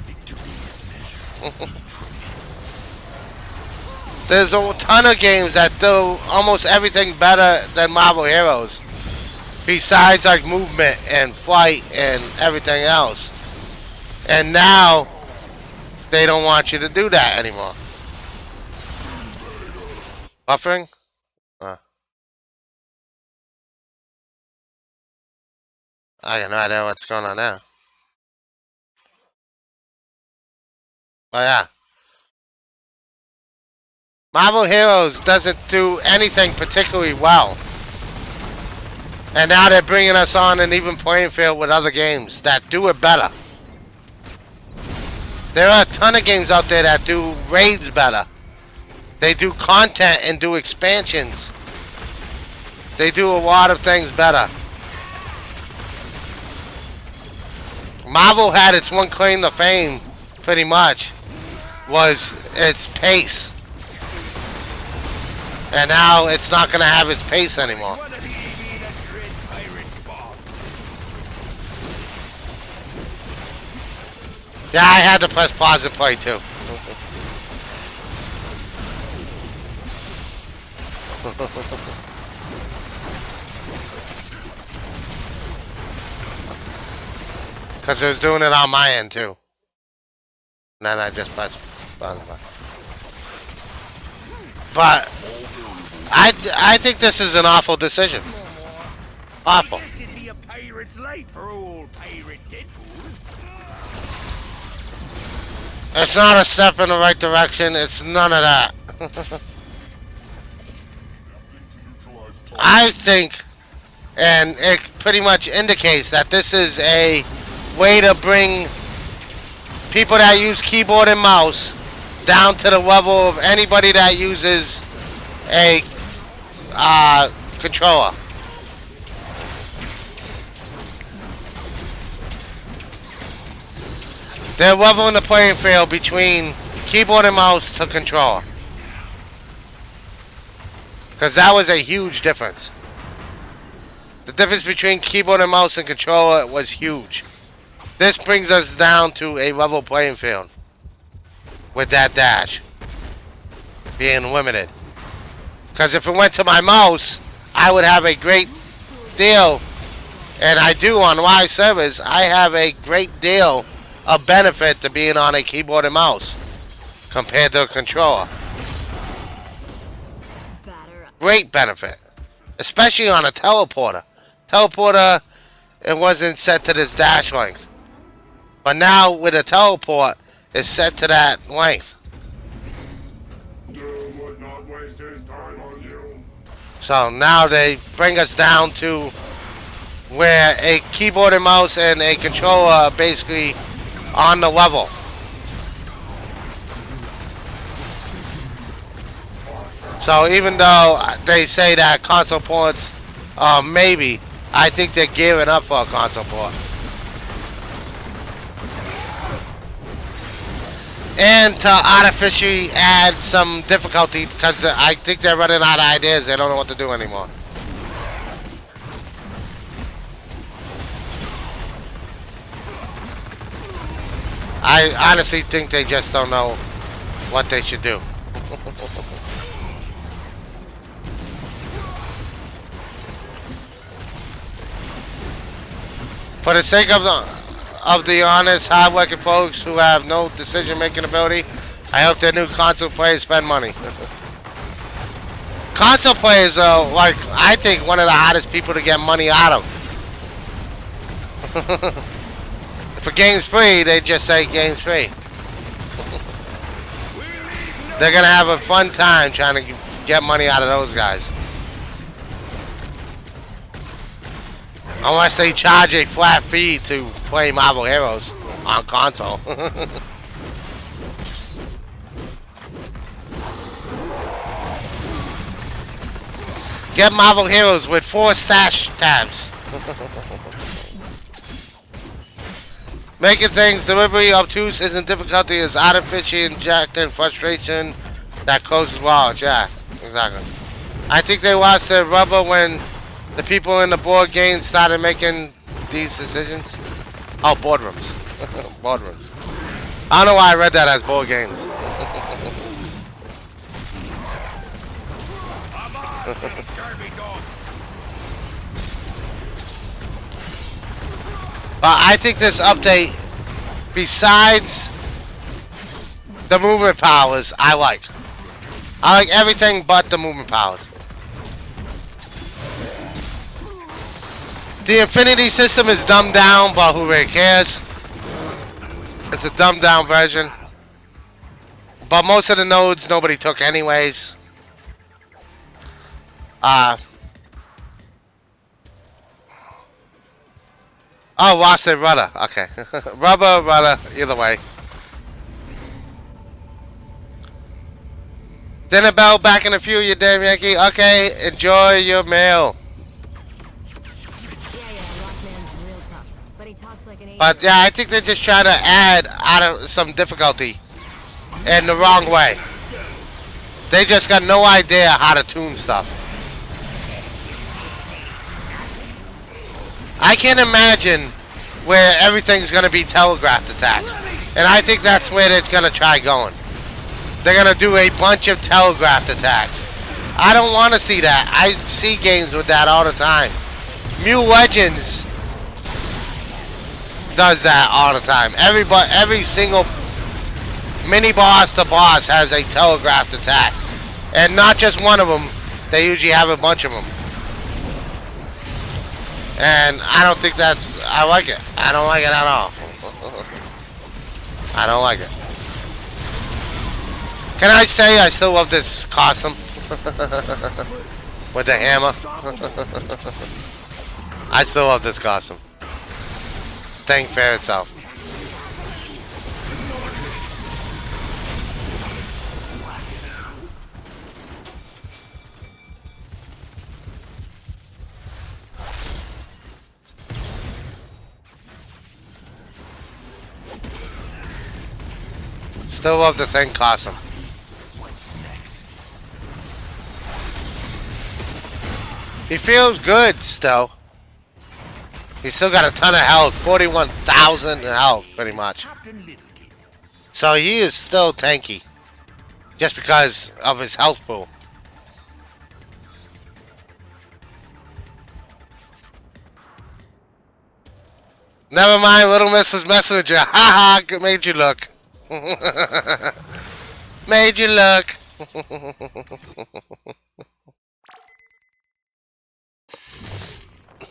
There's a ton of games that do almost everything better than Marvel Heroes. Besides like movement and flight and everything else. And now, they don't want you to do that anymore. Buffering? I have no idea what's going on now. Oh yeah. Marvel Heroes doesn't do anything particularly well. And now they're bringing us on an even playing field with other games that do it better. There are a ton of games out there that do raids better. They do content and do expansions. They do a lot of things better. Marvel had its one claim to fame, pretty much, was its pace. And now it's not going to have its pace anymore. Yeah, I had to press pause and play too. Because it was doing it on my end too. And then I just pressed pause. But I think this is an awful decision. Awful. It'd be a pirate's life for old pirate Deadpool. It's not a step in the right direction. It's none of that. I think, and it pretty much indicates that this is a way to bring people that use keyboard and mouse down to the level of anybody that uses a controller. They're leveling the playing field between keyboard and mouse to controller. Because that was a huge difference. The difference between keyboard and mouse and controller was huge. This brings us down to a level playing field with that dash being limited. Because if it went to my mouse, I would have a great deal, and I do on live servers, I have a great deal of benefit to being on a keyboard and mouse compared to a controller. Great benefit. Especially on a teleporter. Teleporter, it wasn't set to this dash length. But now with a teleport, it's set to that length. So now they bring us down to where a keyboard and mouse and a controller are basically on the level. So even though they say that console ports, maybe, I think they're gearing up for a console port. And to artificially add some difficulty, because I think they're running out of ideas. They don't know what to do anymore. I honestly think they just don't know what they should do. For the sake of the honest, hard-working folks who have no decision-making ability, I hope their new console players spend money. Console players are, like, I think, one of the hottest people to get money out of. If a game's free, they just say game's free. They're going to have a fun time trying to get money out of those guys. Unless they charge a flat fee to play Marvel Heroes on console. Get Marvel Heroes with 4 stash tabs. Making things deliberately obtuse isn't difficulty, it's artificially injecting frustration that closes wallets. Yeah, exactly. I think they lost their rubber when the people in the board game started making these decisions. Oh, boardrooms. Boardrooms. I don't know why I read that as board games. I think this update, besides the movement powers, I like everything but the movement powers. The Infinity system is dumbed down, but who really cares? It's a dumbed down version. But most of the nodes nobody took anyways. Oh, lost their rudder. Okay. Rudder, either way. Dinner bell back in a few, you damn Yankee. Okay, enjoy your meal. But yeah, I think they're just trying to add some difficulty in the wrong way. They just got no idea how to tune stuff. I can't imagine where everything's going to be telegraphed attacks. And I think that's where they're going to try going. They're going to do a bunch of telegraphed attacks. I don't want to see that. I see games with that all the time. Mu Legends does that all the time. Every single mini boss to boss has a telegraphed attack. And not just one of them. They usually have a bunch of them. And I don't think that's... I like it. I don't like it at all. I don't like it. Can I say I still love this costume? With the hammer. I still love this costume. Thing fair itself. Still love the thing costume. He feels good still. He's still got a ton of health, 41,000 health, pretty much. So he is still tanky, just because of his health pool. Never mind, Little Miss was messing with you. Ha ha, made you look. Made you look.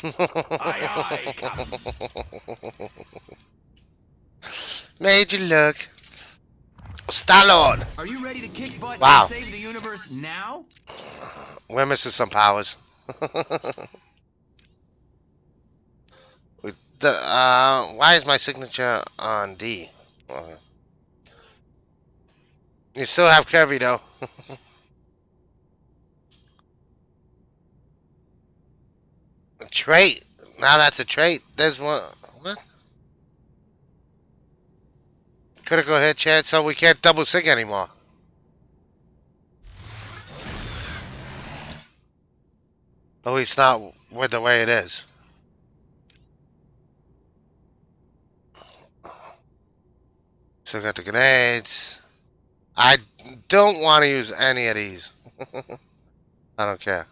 Aye, aye, Captain. Made you look. Star-Lord. Are you ready to kick butt Wow. and save the universe now? We're missing some powers. Why is my signature on D? You still have Kirby though. A trait. Now that's a trait. There's one. What? Critical hit chance, so we can't double sync anymore. At least not with the way it is. So we got the grenades. I don't want to use any of these. I don't care.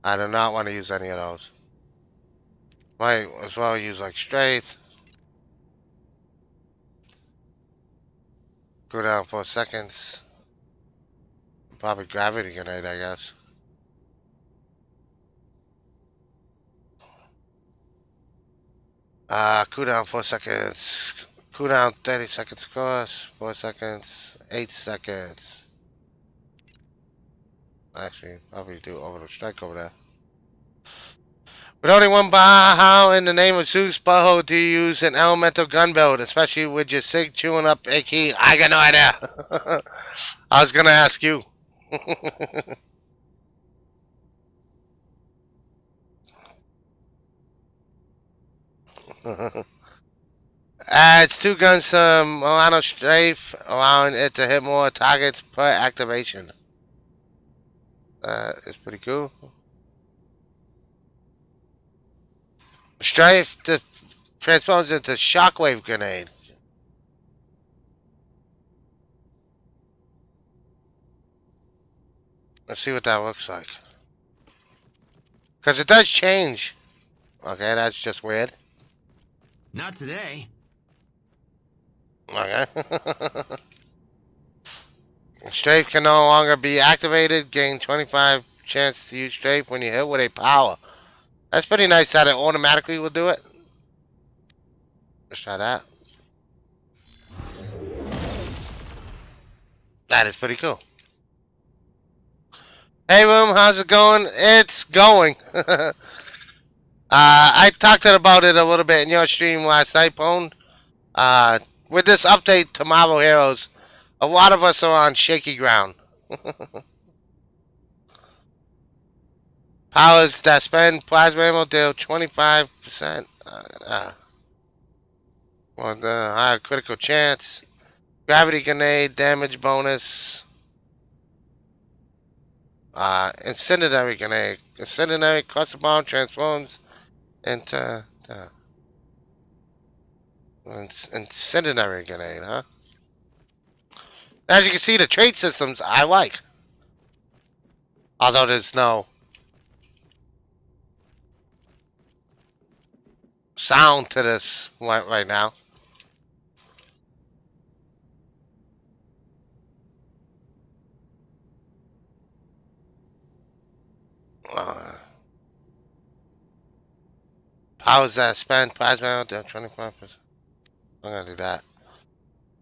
I do not want to use any of those. Might as well use like strength. Go down 4 seconds. Probably gravity grenade, I guess. Cooldown 4 seconds. Cooldown 30 seconds course. 4 seconds. 8 seconds. Actually, probably do over the strike over there. With only one bar, how in the name of Zeus Butthole do you use an elemental gun build, especially with your sig chewing up a key? I got no idea. I was gonna ask you. It's 2 guns to Milano Strafe, allowing it to hit more targets per activation. It's pretty cool. Strafe transforms into Shockwave Grenade. Let's see what that looks like. Because it does change. Okay, that's just weird. Not today. Okay. Strafe can no longer be activated. Gain 25 chance to use Strafe when you hit with a power. That's pretty nice that it automatically will do it. Let's try that. That is pretty cool. Hey, Room, how's it going? It's going. I talked about it a little bit in your stream last night, Pone. With this update to Marvel Heroes, a lot of us are on shaky ground. Powers that spend plasma ammo deal 25%. Higher critical chance. Gravity grenade damage bonus. Incendiary grenade. Incendiary cluster bomb transforms into incendiary grenade, huh? As you can see, the trait systems I like. Although there's no sound to this right now. Powers that spend plasma down 25%. I'm gonna do that.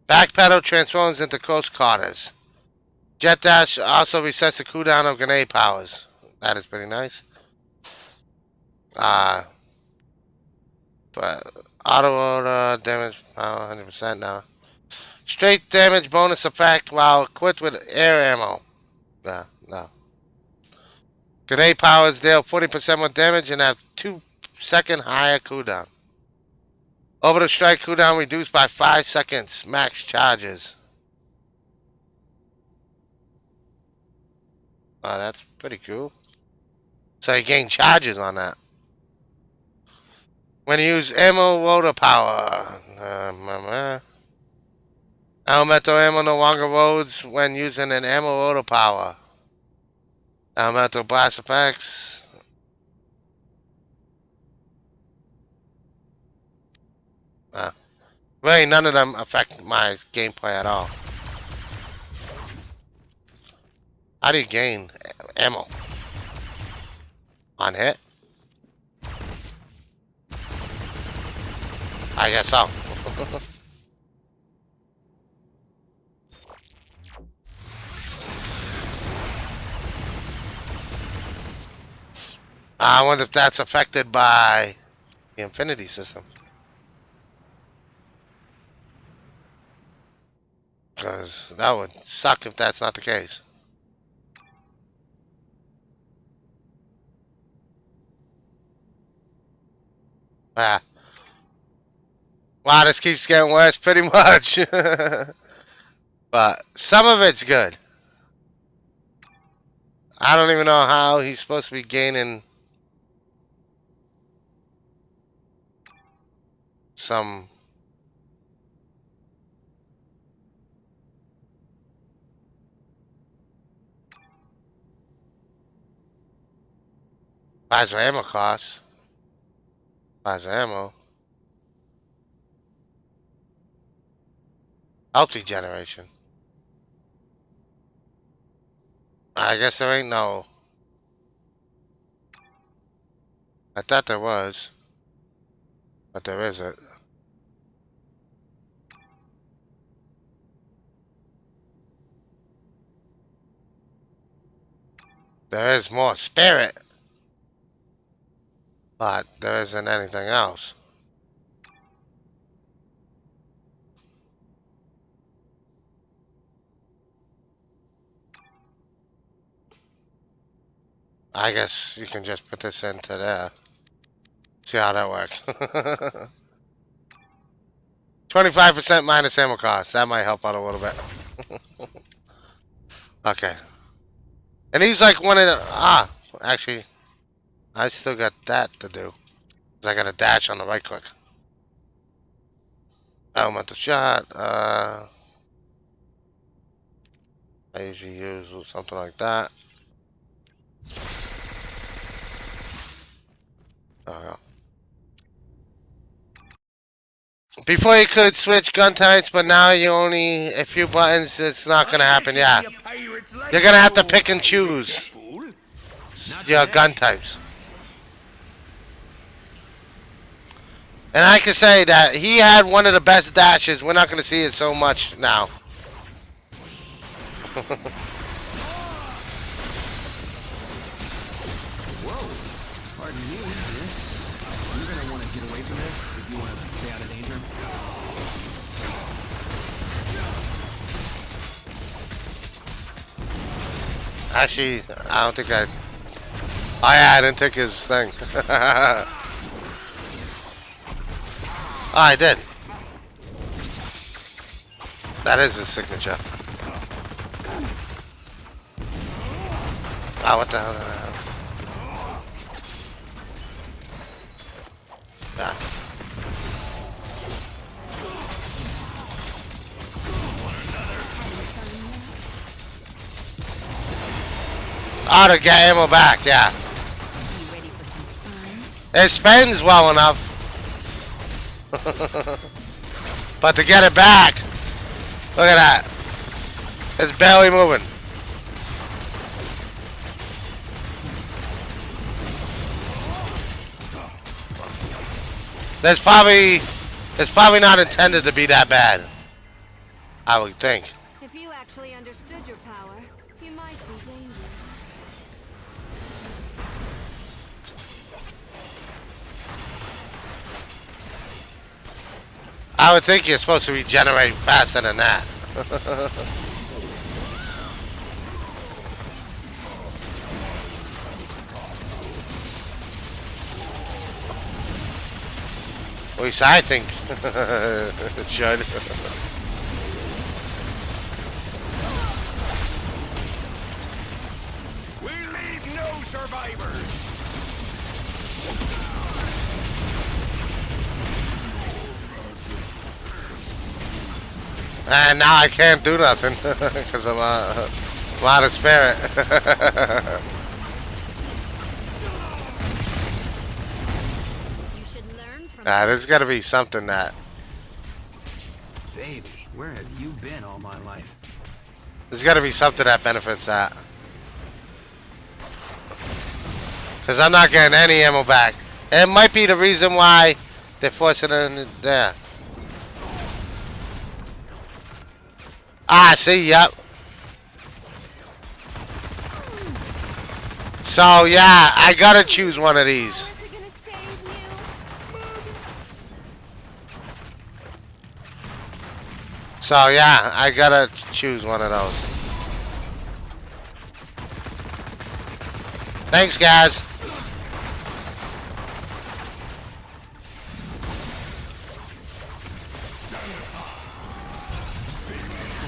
Backpedal transforms into close quarters. Jet dash also resets the cooldown of grenade powers. That is pretty nice. But auto damage power 100% now. Straight damage bonus effect while equipped with air ammo. No. Grenade powers deal 40% more damage and have 2-second higher cooldown. Over the strike cooldown reduced by 5 seconds. Max charges. Oh, that's pretty cool. So you gain charges on that. When you use ammo loader power. Elemental ammo no longer loads when using an ammo loader power. Elemental blast effects. Really, none of them affect my gameplay at all. How do you gain ammo? On hit? I guess so. I wonder if that's affected by the infinity system. Because that would suck if that's not the case. Ah. Wow, this keeps getting worse pretty much. But some of it's good. I don't even know how he's supposed to be gaining some... Plasma ammo costs. Plasma ammo. Healthy generation. I guess there ain't no... I thought there was. But there isn't. There is more spirit. But there isn't anything else. I guess you can just put this into there. See how that works. 25% minus ammo cost. That might help out a little bit. Okay. And he's like one of the... actually, I still got that to do. 'Cause I got a dash on the right click. Elemental shot. I usually use something like that. There we go. Before you could switch gun types, but now you only a few buttons. It's not gonna happen. Yeah, you're gonna have to pick and choose your gun types. And I can say that he had one of the best dashes. We're not gonna see it so much now. Pardon me, you're gonna want to get away from this if you want to stay out of danger. Actually, I don't think I... Oh yeah, I didn't take his thing. Oh, I did. That is his signature. Oh, what the hell? Yeah. Oh, to get ammo back, yeah. It spends well enough. But to get it back, look at that. It's barely moving. It's probably not intended to be that bad. I would think. If you actually understood your power, you might be dangerous. I would think you're supposed to regenerate faster than that. At least I think it should. We leave no survivors. And now I can't do nothing because I'm out of spirit. There's got to be something that. Baby, where have you been all my life? There's got to be something that benefits that. Because I'm not getting any ammo back. It might be the reason why they're forcing it in there. Ah, see, yep. So, yeah, I gotta choose one of these. So, yeah, I gotta choose one of those. Thanks, guys.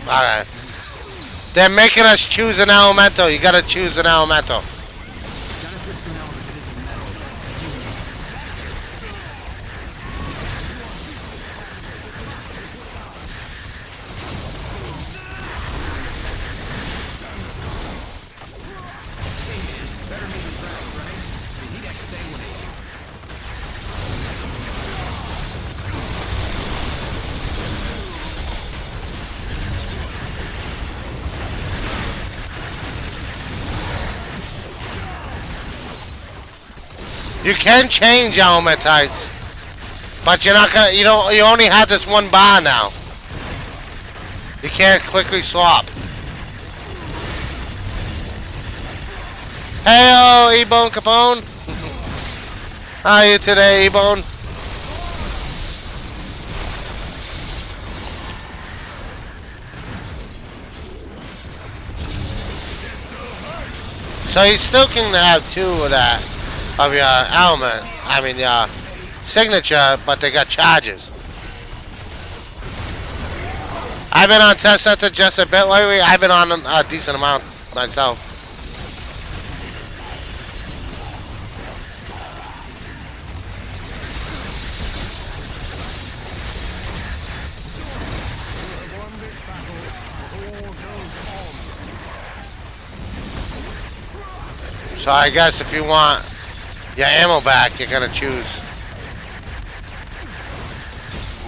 Alright. They're making us choose an elemental. You gotta choose an elemental. You can change element types, but you're not gonna. You don't. You only have this one bar now. You can't quickly swap. Heyo, E-Bone Capone. How are you today, E-Bone? So you still can have two of that. Of your element, I mean your signature, but they got charges. I've been on test center just a bit lately. I've been on a decent amount myself. So I guess if you want your ammo back, you're gonna choose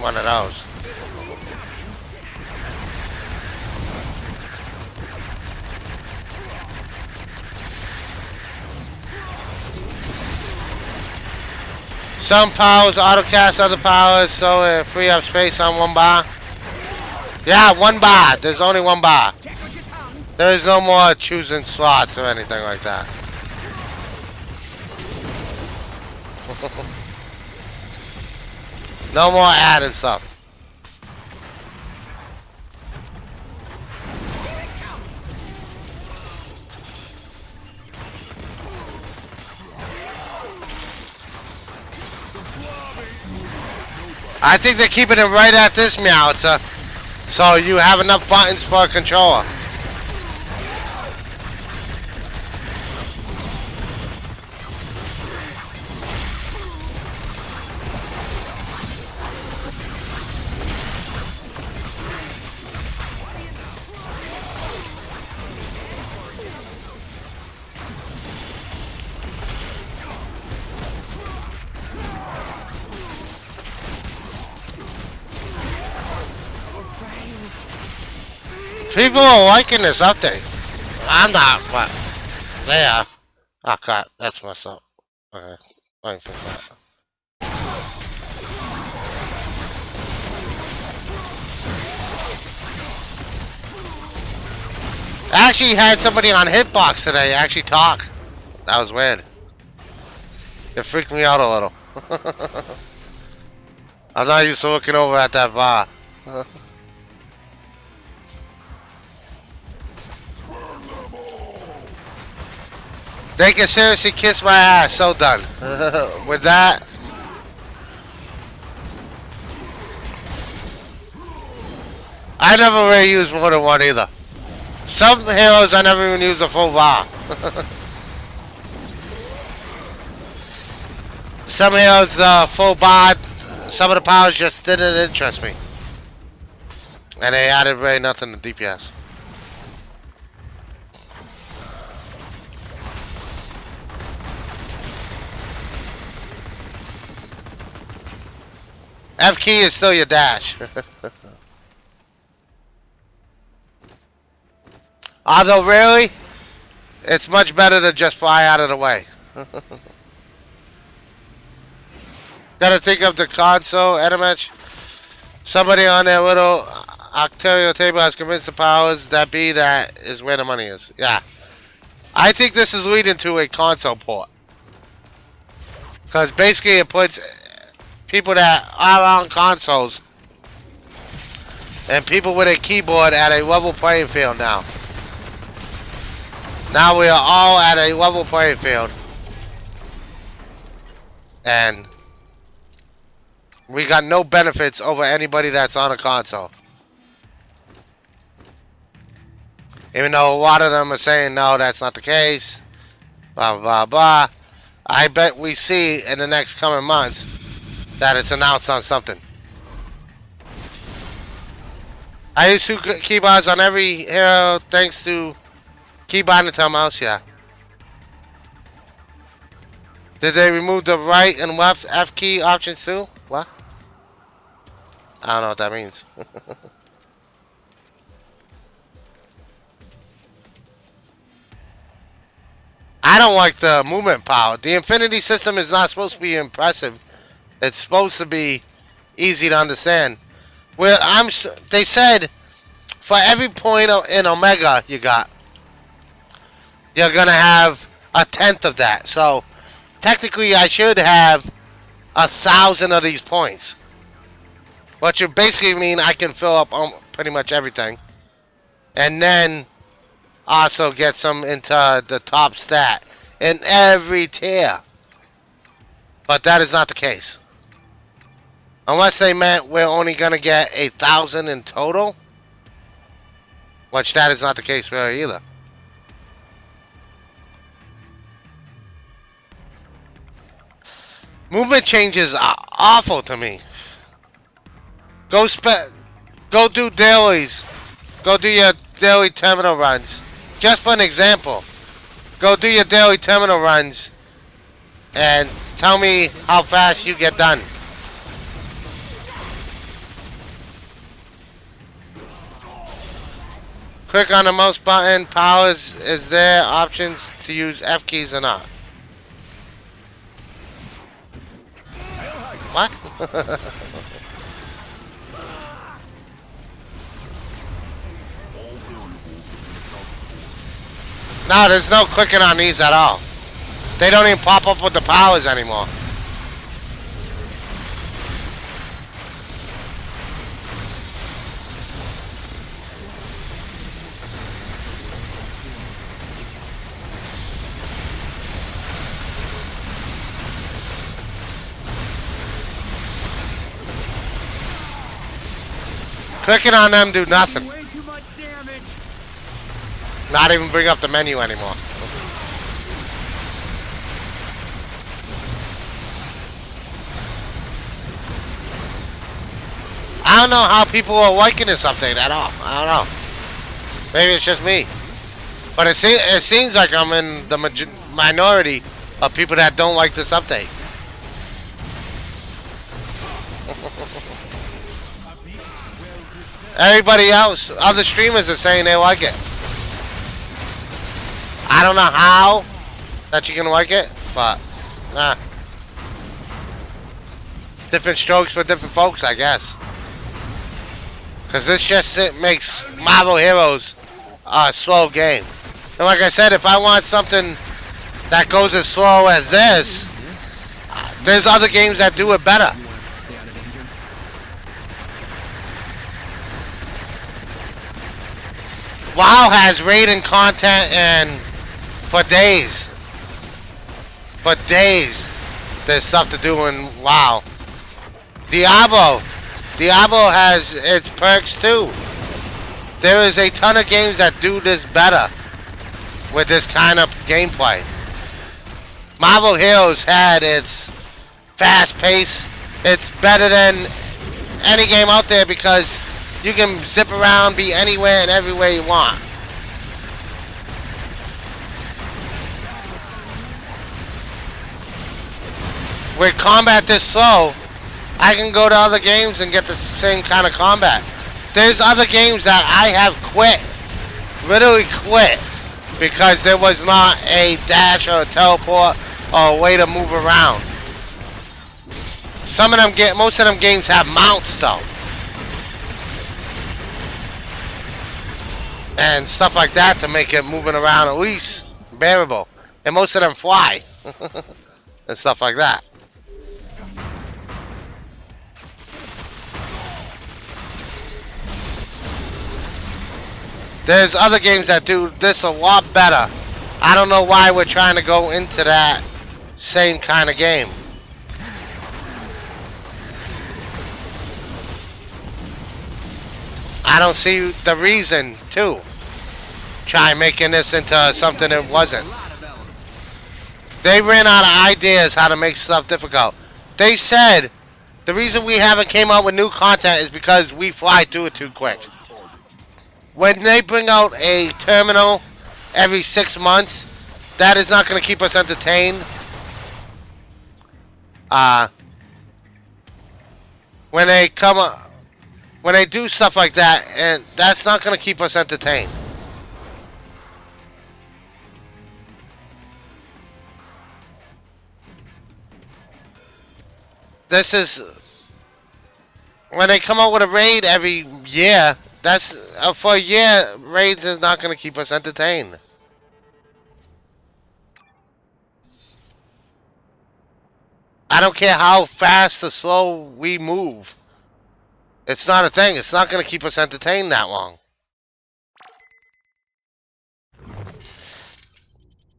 one of those. Some powers autocast other powers, so it free up space on one bar. Yeah, one bar. There's only one bar. There is no more choosing slots or anything like that. No more adding stuff. I think they're keeping it right at this Meowth, so you have enough buttons for a controller. People are liking this update. I'm not, but they are. Oh crap, that's messed up. Okay, let me fix that. I actually had somebody on Hitbox today actually talk. That was weird. It freaked me out a little. I'm not used to looking over at that bar. They can seriously kiss my ass. So done. With that. I never really use more than one either. Some heroes I never even use a full bar. Some heroes, the full bod, some of the powers just didn't interest me. And they added really nothing to DPS. F key is still your dash. Although really, it's much better to just fly out of the way. Gotta think of the console, Edamech. Somebody on their little Octario table has convinced the powers that be that is where the money is. Yeah. I think this is leading to a console port. Because basically it puts people that are on consoles and people with a keyboard at a level playing field now. Now we are all at a level playing field. And we got no benefits over anybody that's on a console. Even though a lot of them are saying, no, that's not the case. Blah, blah, blah. I bet we see in the next coming months that it's announced on something. I use two keyboards on every hero thanks to keyboard and thumb mouse, yeah. Did they remove the right and left F key options too? What? I don't know what that means. I don't like the movement power. The Infinity system is not supposed to be impressive. It's supposed to be easy to understand. Well, they said for every point in Omega you got, you're gonna have a tenth of that. So technically, I should have 1,000 of these points, which would basically mean I can fill up pretty much everything, and then also get some into the top stat in every tier. But that is not the case. Unless they meant we're only going to get 1,000 in total. Which that is not the case really either. Movement changes are awful to me. Go do dailies. Go do your daily terminal runs. Just for an example. Go do your daily terminal runs and tell me how fast you get done. Click on the mouse button. Powers. Is there options to use F keys or not? What? No, there's no clicking on these at all. They don't even pop up with the powers anymore. Clicking on them do nothing. Way too much damage. Not even bring up the menu anymore. I don't know how people are liking this update at all. I don't know. Maybe it's just me. But it seems like I'm in the minority of people that don't like this update. Everybody else, other streamers are saying they like it. I don't know how that you can like it, but different strokes for different folks, I guess. Because this just makes Marvel Heroes a slow game. And like I said, if I want something that goes as slow as this, there's other games that do it better. WoW has raiding content and for days. For days. There's stuff to do in WoW. Diablo has its perks too. There is a ton of games that do this better with this kind of gameplay. Marvel Heroes had its fast pace. It's better than any game out there because you can zip around, be anywhere and everywhere you want. With combat this slow, I can go to other games and get the same kind of combat. There's other games that I have quit, literally quit, because there was not a dash or a teleport or a way to move around. Some of them most of them games have mounts though, and stuff like that to make it moving around at least bearable. And most of them fly and stuff like that. There's other games that do this a lot better. I don't know why we're trying to go into that same kind of game. I don't see the reason to try making this into something it wasn't. They ran out of ideas how to make stuff difficult. They said the reason we haven't came out with new content is because we fly through it too quick. When they bring out a terminal every 6 months, that is not going to keep us entertained. When they do stuff like that, and that's not going to keep us entertained. This is when they come out with a raid every year. That's for a year. Raids is not going to keep us entertained. I don't care how fast or slow we move. It's not a thing. It's not going to keep us entertained that long.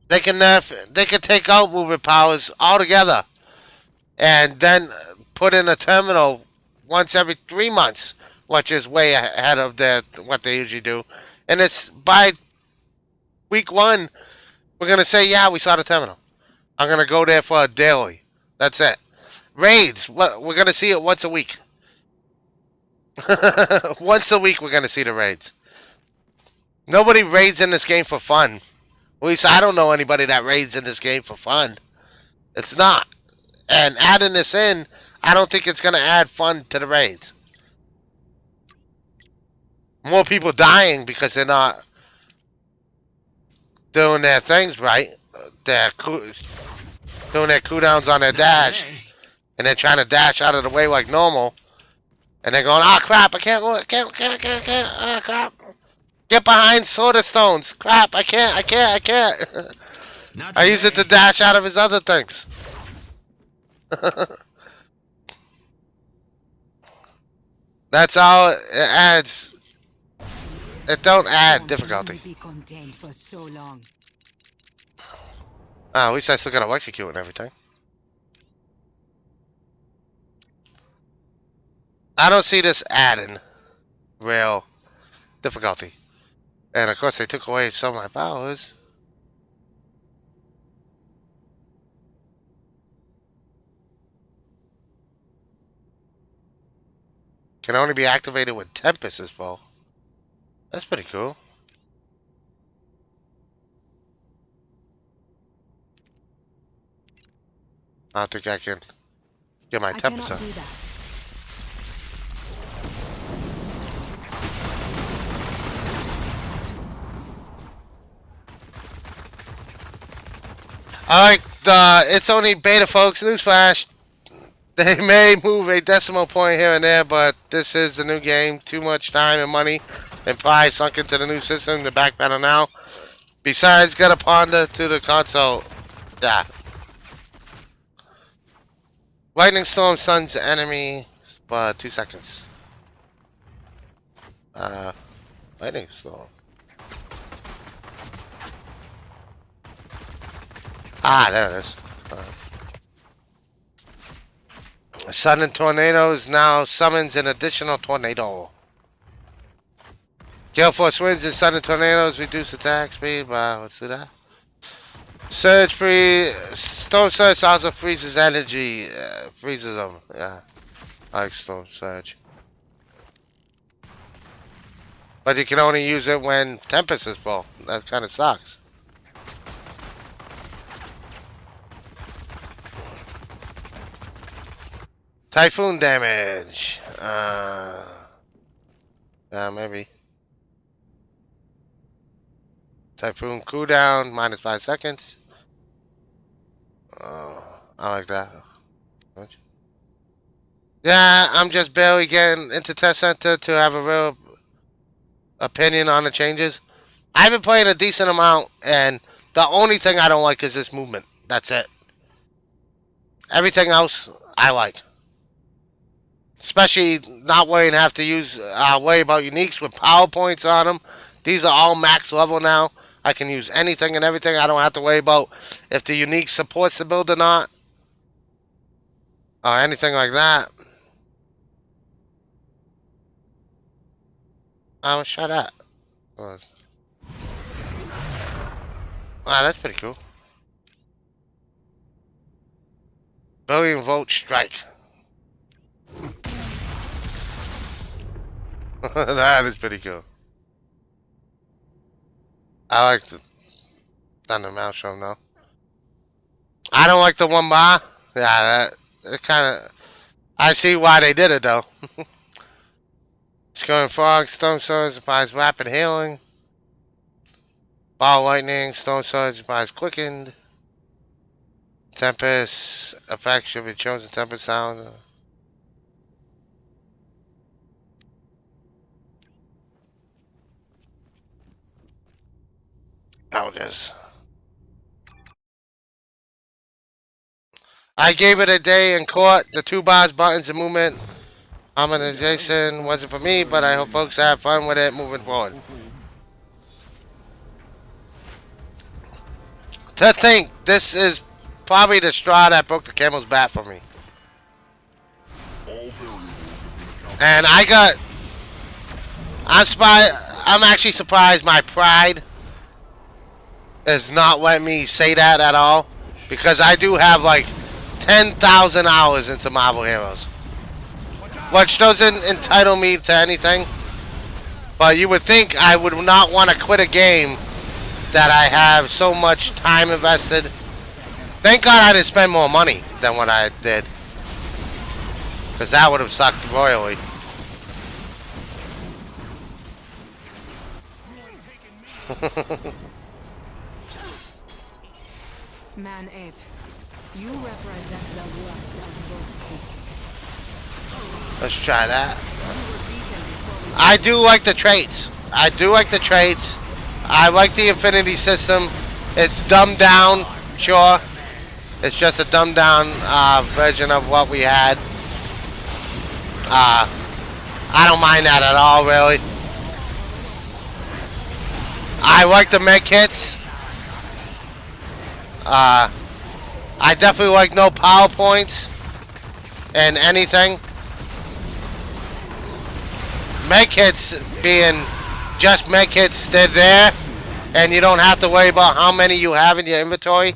They can take out movement powers altogether, and then put in a terminal once every 3 months, which is way ahead of what they usually do. And it's by week 1, we're going to say, yeah, we saw the terminal. I'm going to go there for a daily. That's it. Raids, we're going to see it once a week. Once a week we're going to see the raids. Nobody raids in this game for fun. At least I don't know anybody that raids in this game for fun. It's not. And adding this in, I don't think it's going to add fun to the raids. More people dying because they're not doing their things right. They're doing their cooldowns on their dash. And they're trying to dash out of the way like normal. And they're going, ah, crap, I can't, ah, crap. Get behind Soda Stones. Crap, I can't. I use it to dash out of his other things. That's all it adds. It don't add difficulty. At least I still got to execute and everything. I don't see this adding real difficulty. And of course they took away some of my powers. Can only be activated with Tempest's bow. That's pretty cool. I don't think I can get my Tempest up. Alright, it's only beta, folks. Newsflash. They may move a decimal point here and there, but this is the new game. Too much time and money and pride sunk into the new system. The back panel now. Besides, gotta ponder to the console. Yeah. Lightning storm stuns enemy. 2 seconds. Lightning storm. Ah, there it is. Sudden tornadoes now summons an additional tornado. Gale force winds and sudden tornadoes reduce attack speed. Wow, let's do that. Surge free. Storm Surge also freezes energy. Freezes them. Yeah. I like Storm Surge. But you can only use it when Tempest is full. That kind of sucks. Typhoon damage. Yeah, maybe. Typhoon cooldown, -5 seconds. I like that. Yeah, I'm just barely getting into Test Center to have a real opinion on the changes. I've been playing a decent amount, and the only thing I don't like is this movement. That's it. Everything else, I like. Especially not worrying to have to worry about uniques with PowerPoints on them. These are all max level now. I can use anything and everything. I don't have to worry about if the unique supports the build or not. Or anything like that. Let's try that. Wow, that's pretty cool. Billion volt strike. That is pretty cool. I like the Thunder Maelstrom though. I don't like the 1 bar. Yeah, it kind of. I see why they did it though. Scaling Fog, Stone Surge applies rapid healing. Ball Lightning, Stone Surge applies quickened. Tempest effect should be chosen. Tempest sound. Oh, just. I gave it a day in court. The 2 bars, buttons, and movement. Harmonization wasn't for me, but I hope folks have fun with it moving forward. To think, this is probably the straw that broke the camel's back for me. And I'm actually surprised my pride is not letting me say that at all. Because I do have like 10,000 hours into Marvel Heroes. Which doesn't entitle me to anything. But you would think I would not want to quit a game that I have so much time invested. Thank God I didn't spend more money than what I did. Because that would have sucked royally. Man ape, you represent the worst of both species. Let's try that. I do like the traits. I like the Infinity system. It's dumbed down, sure. It's just a dumbed down version of what we had. I don't mind that at all, really. I like the med kits. I definitely like no PowerPoints and anything. Medkits being just medkits, they're there, and you don't have to worry about how many you have in your inventory.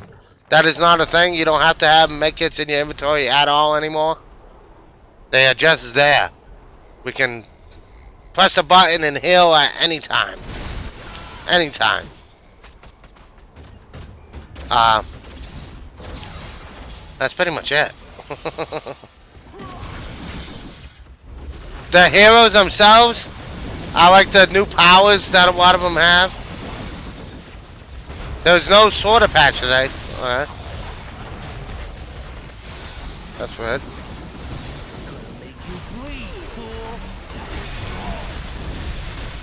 That is not a thing. You don't have to have medkits in your inventory at all anymore. They are just there. We can press a button and heal at any time. Anytime. That's pretty much it. The heroes themselves, I like the new powers that a lot of them have. There's no sorter patch today. Alright. That's weird.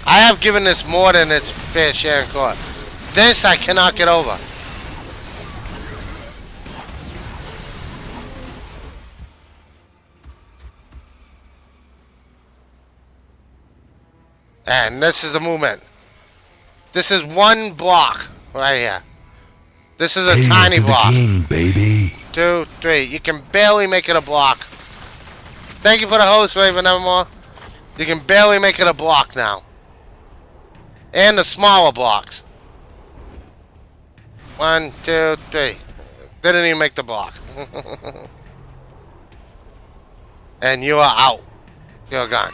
I have given this more than its fair share in court. This I cannot get over. And this is the movement. This is one block right here. This is a tiny block. Baby. 2, 3. You can barely make it a block. Thank you for the host, Raven Evermore. You can barely make it a block now. And the smaller blocks. 1, 2, 3. Didn't even make the block. And you are out. You're gone.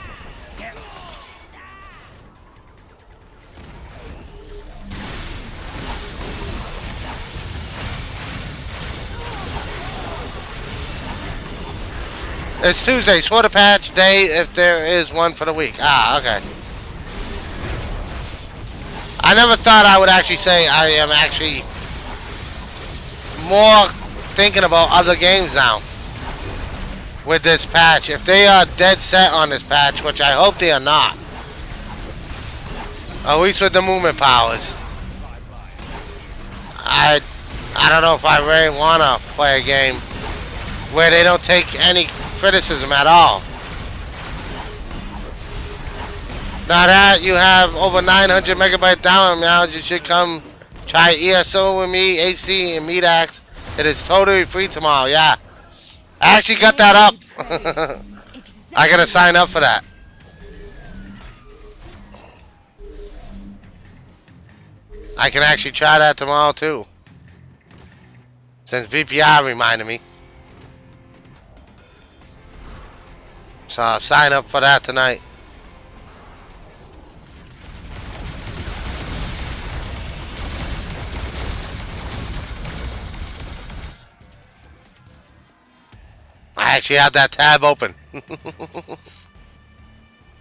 It's Tuesday, Swatter Patch Day, if there is one for the week. Ah, okay. I never thought I would actually say I am actually more thinking about other games now with this patch. If they are dead set on this patch, which I hope they are not, at least with the movement powers, I don't know if I really want to play a game where they don't take any criticism at all. Now that you have over 900 megabyte download, you should come try ESO with me, AC, and Medax. It is totally free tomorrow. Yeah, I actually got that up. I gotta sign up for that. I can actually try that tomorrow too, since VPR reminded me. So I'll sign up for that tonight. I actually have that tab open.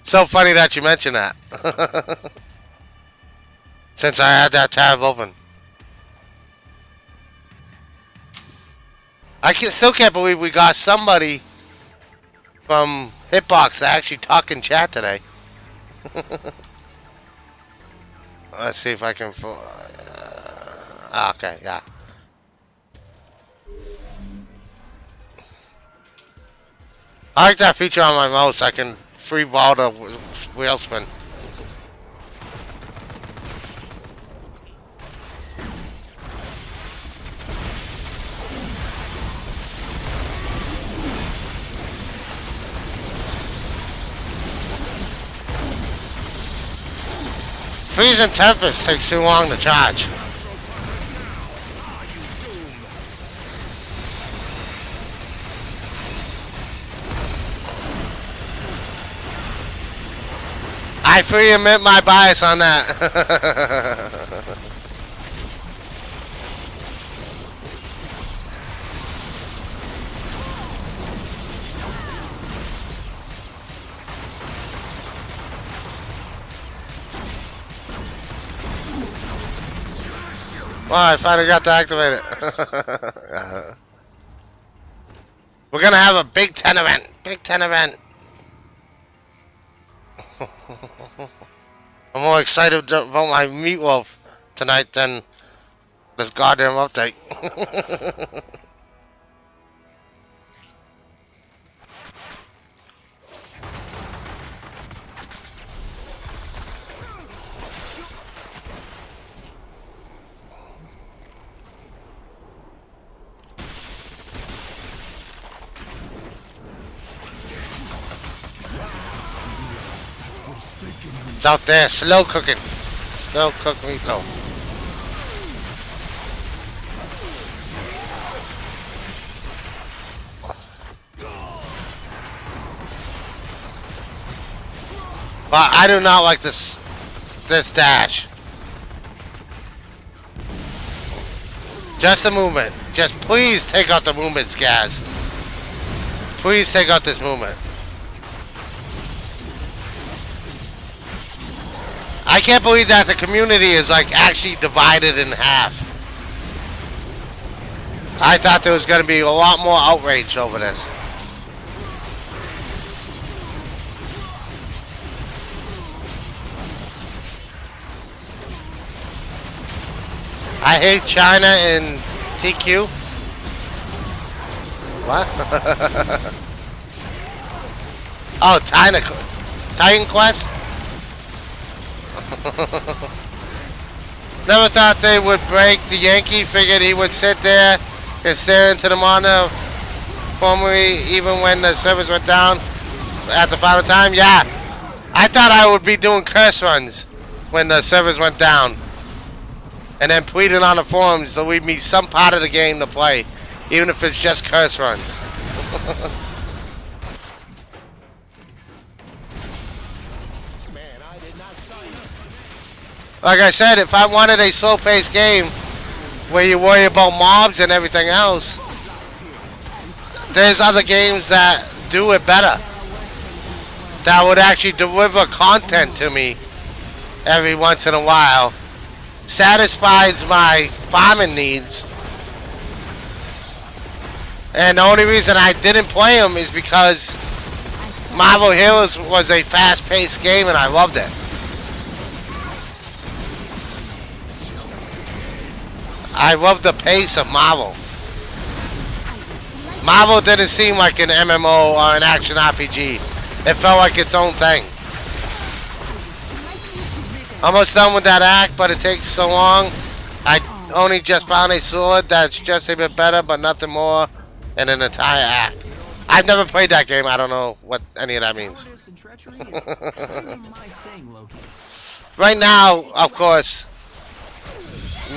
So funny that you mentioned that. Since I had that tab open. Still can't believe we got somebody from Hitbox to actually talk in chat today. Let's see if I can... okay, yeah. I like that feature on my mouse. I can free ball the wheel spin. Freezing Tempest takes too long to charge. I fully admit my bias on that. Well, I finally got to activate it. We're gonna have a Big Ten event. Big Ten event. I'm more excited about my meatloaf tonight than this goddamn update. It's out there, slow cooking. Slow cooked meatloaf. But I do not like this dash. Just the movement. Just please take out the movement, Skaz. Please take out this movement. I can't believe that the community is like actually divided in half. I thought there was going to be a lot more outrage over this. I hate China and TQ. What? Oh, Titan Quest? Never thought they would break the Yankee. Figured he would sit there and stare into the monitor formally even when the servers went down at the final time. Yeah. I thought I would be doing curse runs when the servers went down. and then tweeting on the forums to leave me some part of the game to play, even if it's just curse runs. Like I said, if I wanted a slow-paced game where you worry about mobs and everything else, there's other games that do it better. That would actually deliver content to me every once in a while. Satisfies my farming needs. And the only reason I didn't play them is because Marvel Heroes was a fast-paced game and I loved it. I love the pace of Marvel. Marvel didn't seem like an MMO or an action RPG. It felt like its own thing. Almost done with that act, but it takes so long. I only just found a sword that's just a bit better, but nothing more than an entire act. I've never played that game. I don't know what any of that means. Right now, of course,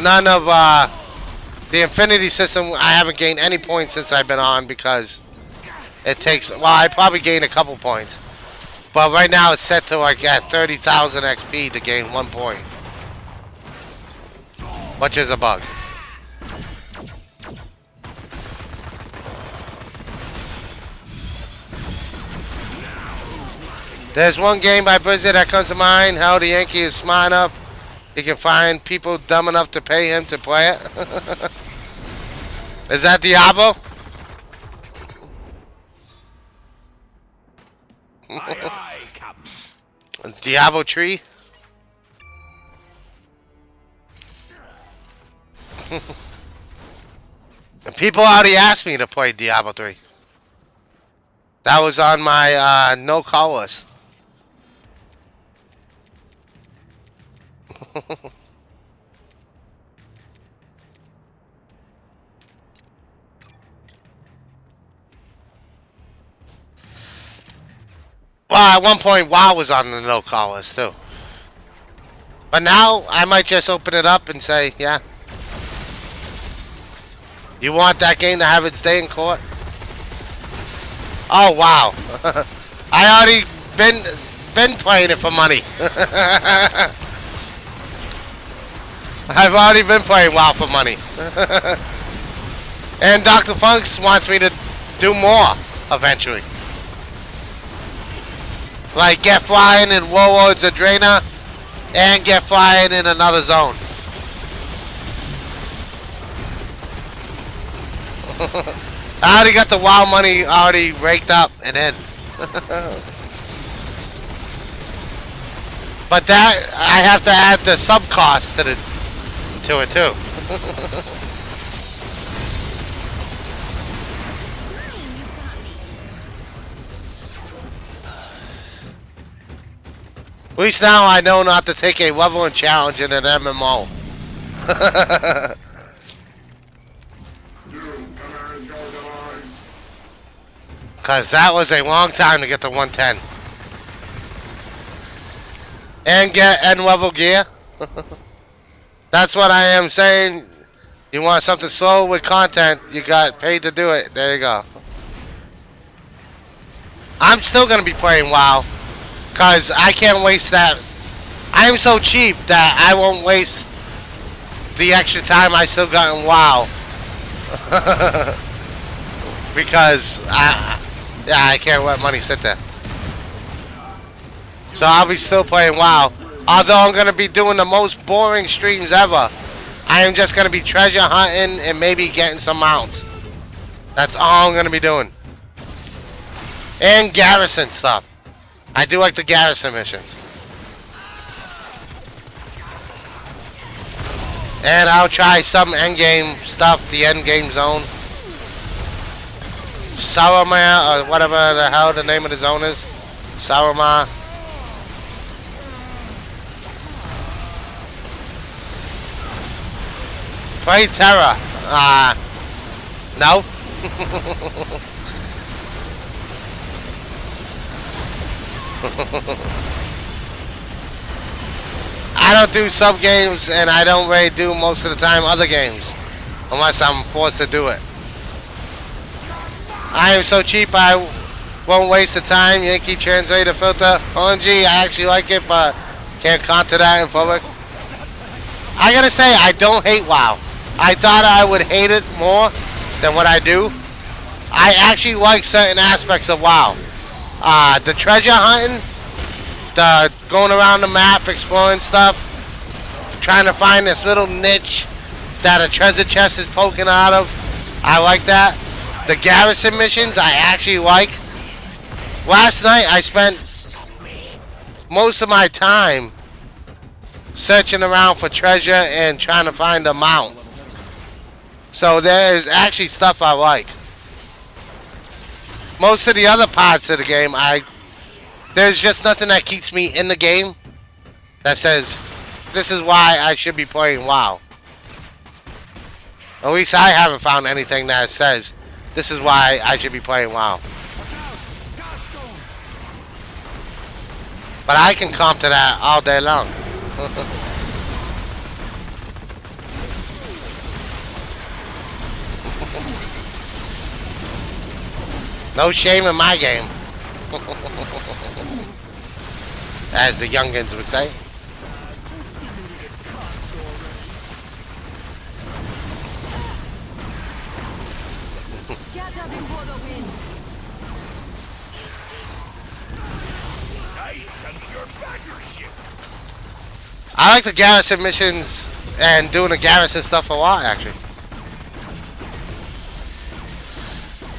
none of the Infinity System, I haven't gained any points since I've been on because it takes, well, I probably gained a couple points. But right now it's set to like at 30,000 XP to gain 1 point. Which is a bug. There's one game by Blizzard that comes to mind. How the Yankee is smart enough, he can find people dumb enough to pay him to play it. Is that Diablo? Diablo tree? And people already asked me to play Diablo 3. That was on my no call list. Well, at one point, WoW was on the no call list too. But now, I might just open it up and say, yeah. You want that game to have its day in court? Oh, wow. I already been playing it for money. I've already been playing WoW for money. And Dr. Funks wants me to do more eventually. Like get flying in Warlords of Draenor and get flying in another zone. I already got the WoW money already raked up and in. But that I have to add the sub cost to it too. At least now I know not to take a leveling challenge in an MMO. Because that was a long time to get to 110. And get N level gear. That's what I am saying. You want something slow with content, you got paid to do it. There you go. I'm still going to be playing WoW. Because I can't waste that. I am so cheap that I won't waste the extra time I still got in WoW. Because I can't let money sit there. So I'll be still playing WoW. Although I'm going to be doing the most boring streams ever. I am just going to be treasure hunting and maybe getting some mounts. That's all I'm going to be doing. And garrison stuff. I do like the garrison missions. And I'll try some endgame stuff, the endgame zone. Saurma, or whatever the hell the name of the zone is. Saurma. Play Terra. No. I don't do sub games, and I don't really do most of the time other games, unless I'm forced to do it. I am so cheap, I won't waste the time. Yankee translator filter. OMG, I actually like it, but can't conquer that in public. I gotta say, I don't hate WoW. I thought I would hate it more than what I do. I actually like certain aspects of WoW. The treasure hunting, the going around the map, exploring stuff, trying to find this little niche that a treasure chest is poking out of. I like that. The garrison missions, I actually like. Last night, I spent most of my time searching around for treasure and trying to find a mount. So there is actually stuff I like. Most of the other parts of the game, there's just nothing that keeps me in the game that says this is why I should be playing WoW. At least I haven't found anything that says this is why I should be playing WoW. But I can comp to that all day long. No shame in my game. As the youngins would say. I like the garrison missions and doing the garrison stuff a lot, actually.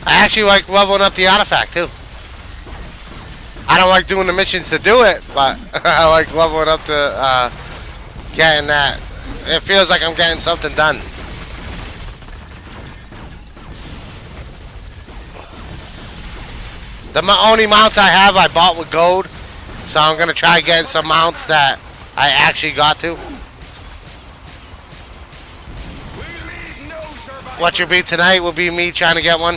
I actually like leveling up the artifact, too. I don't like doing the missions to do it, but I like leveling up the, getting that. It feels like I'm getting something done. The only mounts I have, I bought with gold. So I'm going to try getting some mounts that I actually got to. What you'll be tonight will be me trying to get one.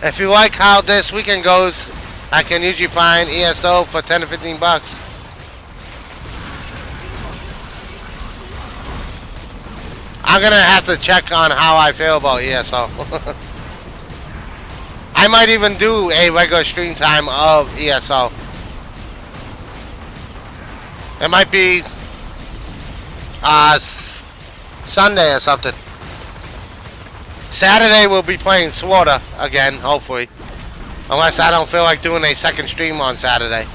If you like how this weekend goes, I can usually find ESO for 10 to 15 bucks. I'm going to have to check on how I feel about ESO. I might even do a regular stream time of ESO. It might be Sunday or something. Saturday we'll be playing Slaughter again, hopefully. Unless I don't feel like doing a second stream on Saturday.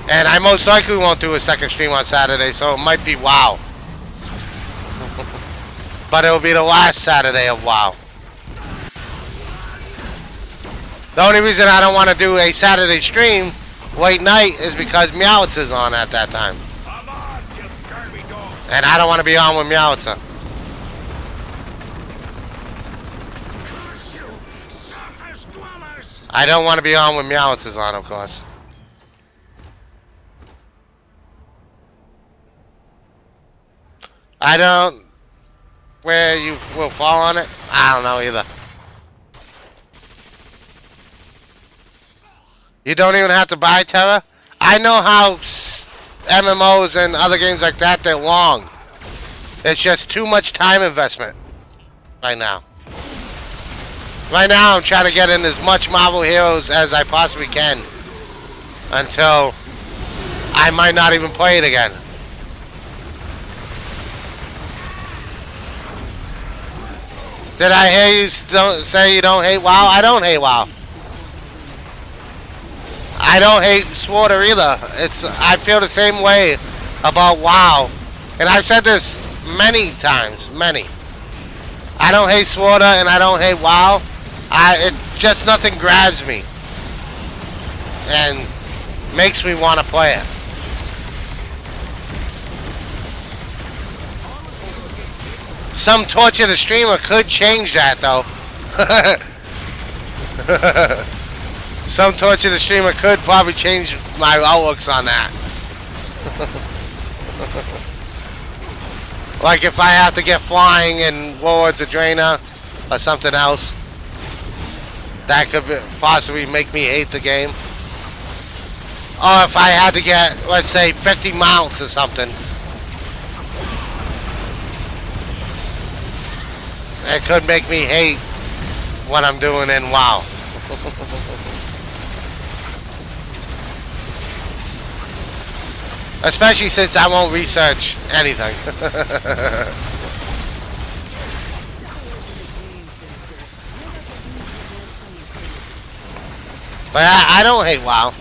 And I most likely won't do a second stream on Saturday, so it might be WoW. But it will be the last Saturday of WoW. The only reason I don't want to do a Saturday stream late night is because Meowitz is on at that time. And I don't want to be on with Meowitz. I don't want to be on when Meowitz is on, of course. I don't... Where you will fall on it? I don't know either. You don't even have to buy Terra? I know how MMOs and other games like that, they're long. It's just too much time investment right now. Right now, I'm trying to get in as much Marvel Heroes as I possibly can. Until I might not even play it again. Did I hear you say you don't hate WoW? I don't hate WoW. I don't hate Slaughter either. I feel the same way about WoW. And I've said this many times. Many. I don't hate Slaughter and I don't hate WoW. It just nothing grabs me and makes me want to play it. Some Torture the Streamer could change that though. Some Torture the Streamer could probably change my outlooks on that. Like if I have to get flying in Lords of Draenor or something else. That could possibly make me hate the game. Or if I had to get, let's say, 50 mounts or something, it could make me hate what I'm doing in WoW. Especially since I won't research anything. But I don't hate WoW.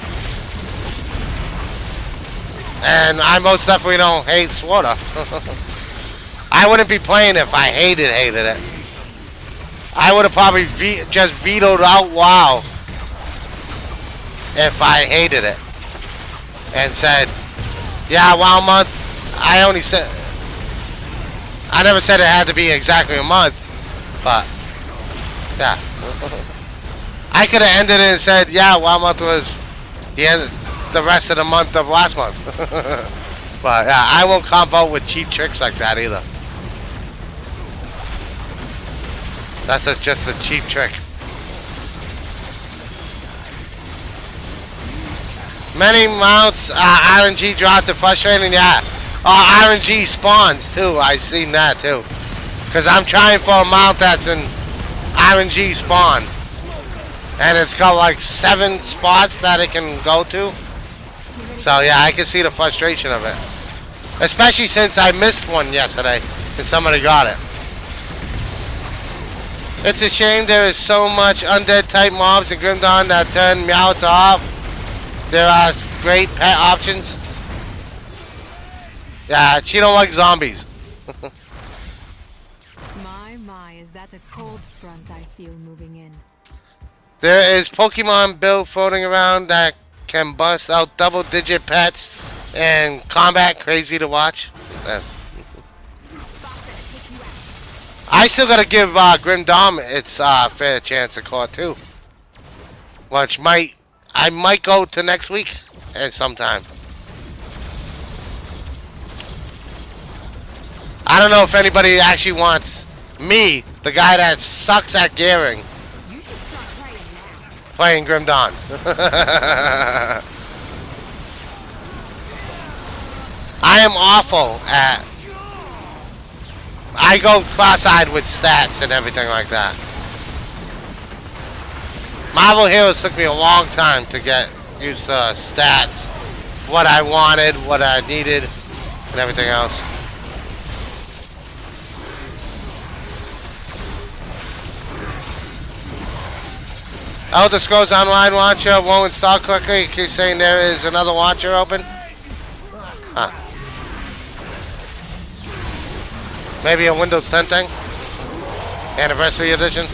And I most definitely don't hate Sworda. I wouldn't be playing if I hated it. I would have probably just vetoed out WoW if I hated it. And said, yeah, WoW month, I never said it had to be exactly a month. But, yeah. I could have ended it and said, yeah, WoW month was the rest of the month of last month. But yeah, I won't comp out with cheap tricks like that either. That's just a cheap trick. Many mounts, RNG drops are frustrating, yeah. RNG spawns too, I've seen that too. Because I'm trying for a mount that's an RNG spawn. And it's got like 7 spots that it can go to. So yeah, I can see the frustration of it. Especially since I missed one yesterday and somebody got it. It's a shame there is so much undead type mobs in Grim Dawn that turn Meowths off. There are great pet options. Yeah, she don't like zombies. My, is that a cold front I feel moving in? There is Pokemon build floating around that can bust out double-digit pets and combat crazy to watch. I still gotta give Grim Dawn its fair chance of court too, which I might go to next week at some time. I don't know if anybody actually wants me, the guy that sucks at gearing, playing Grim Dawn. I am awful at... I go cross-eyed with stats and everything like that. Marvel Heroes took me a long time to get used to stats. What I wanted, what I needed, and everything else. Elder Scrolls Online Launcher won't install quickly. It keeps saying there is another launcher open. Huh. Maybe a Windows 10 thing? Anniversary edition?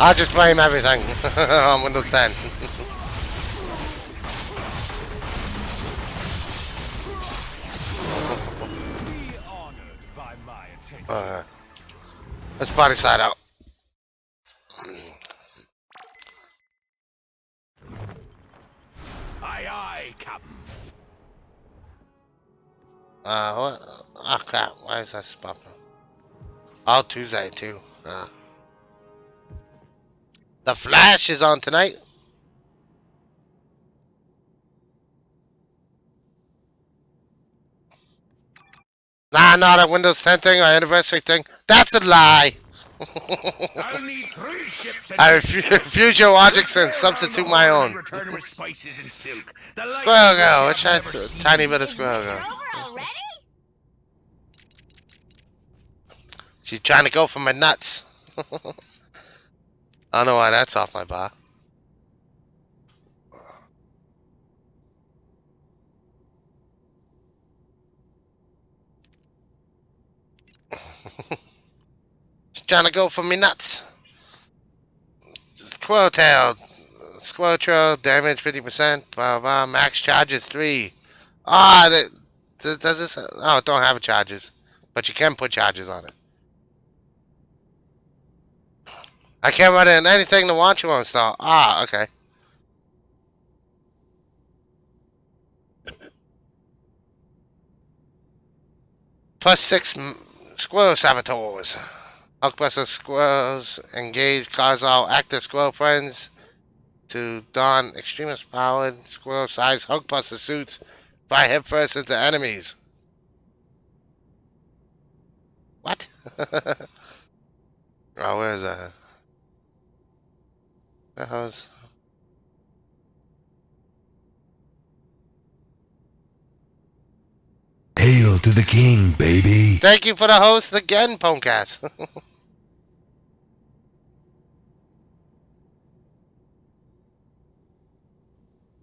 I'll just blame everything on Windows 10. Let's body side out. Aye, aye, Captain. What? Oh, crap. Why is that popping? Oh, Tuesday, too. The Flash is on tonight. Nah, not a Windows 10 thing or anniversary thing. That's a lie. I'll need 3 ships I refuse your logics and substitute my own. Squirrel Girl. What's that tiny bit of Squirrel Girl? She's trying to go for my nuts. I don't know why that's off my bar. She's trying to go for me nuts. Squirrel tail. Squirrel trail. Damage 50%. Blah, blah. Max charges 3. Ah, does this... Oh, it don't have charges. But you can put charges on it. I can't run in anything the launcher won't install. Ah, okay. +6 Squirrel Saboteurs. Hulkbuster squirrels engage, cause all active squirrel friends to don extremist powered squirrel-sized Hulkbuster suits, fly headfirst into enemies. What? Oh, where is that? The hell's... Hail to the king, baby. Thank you for the host again, Pwnecast.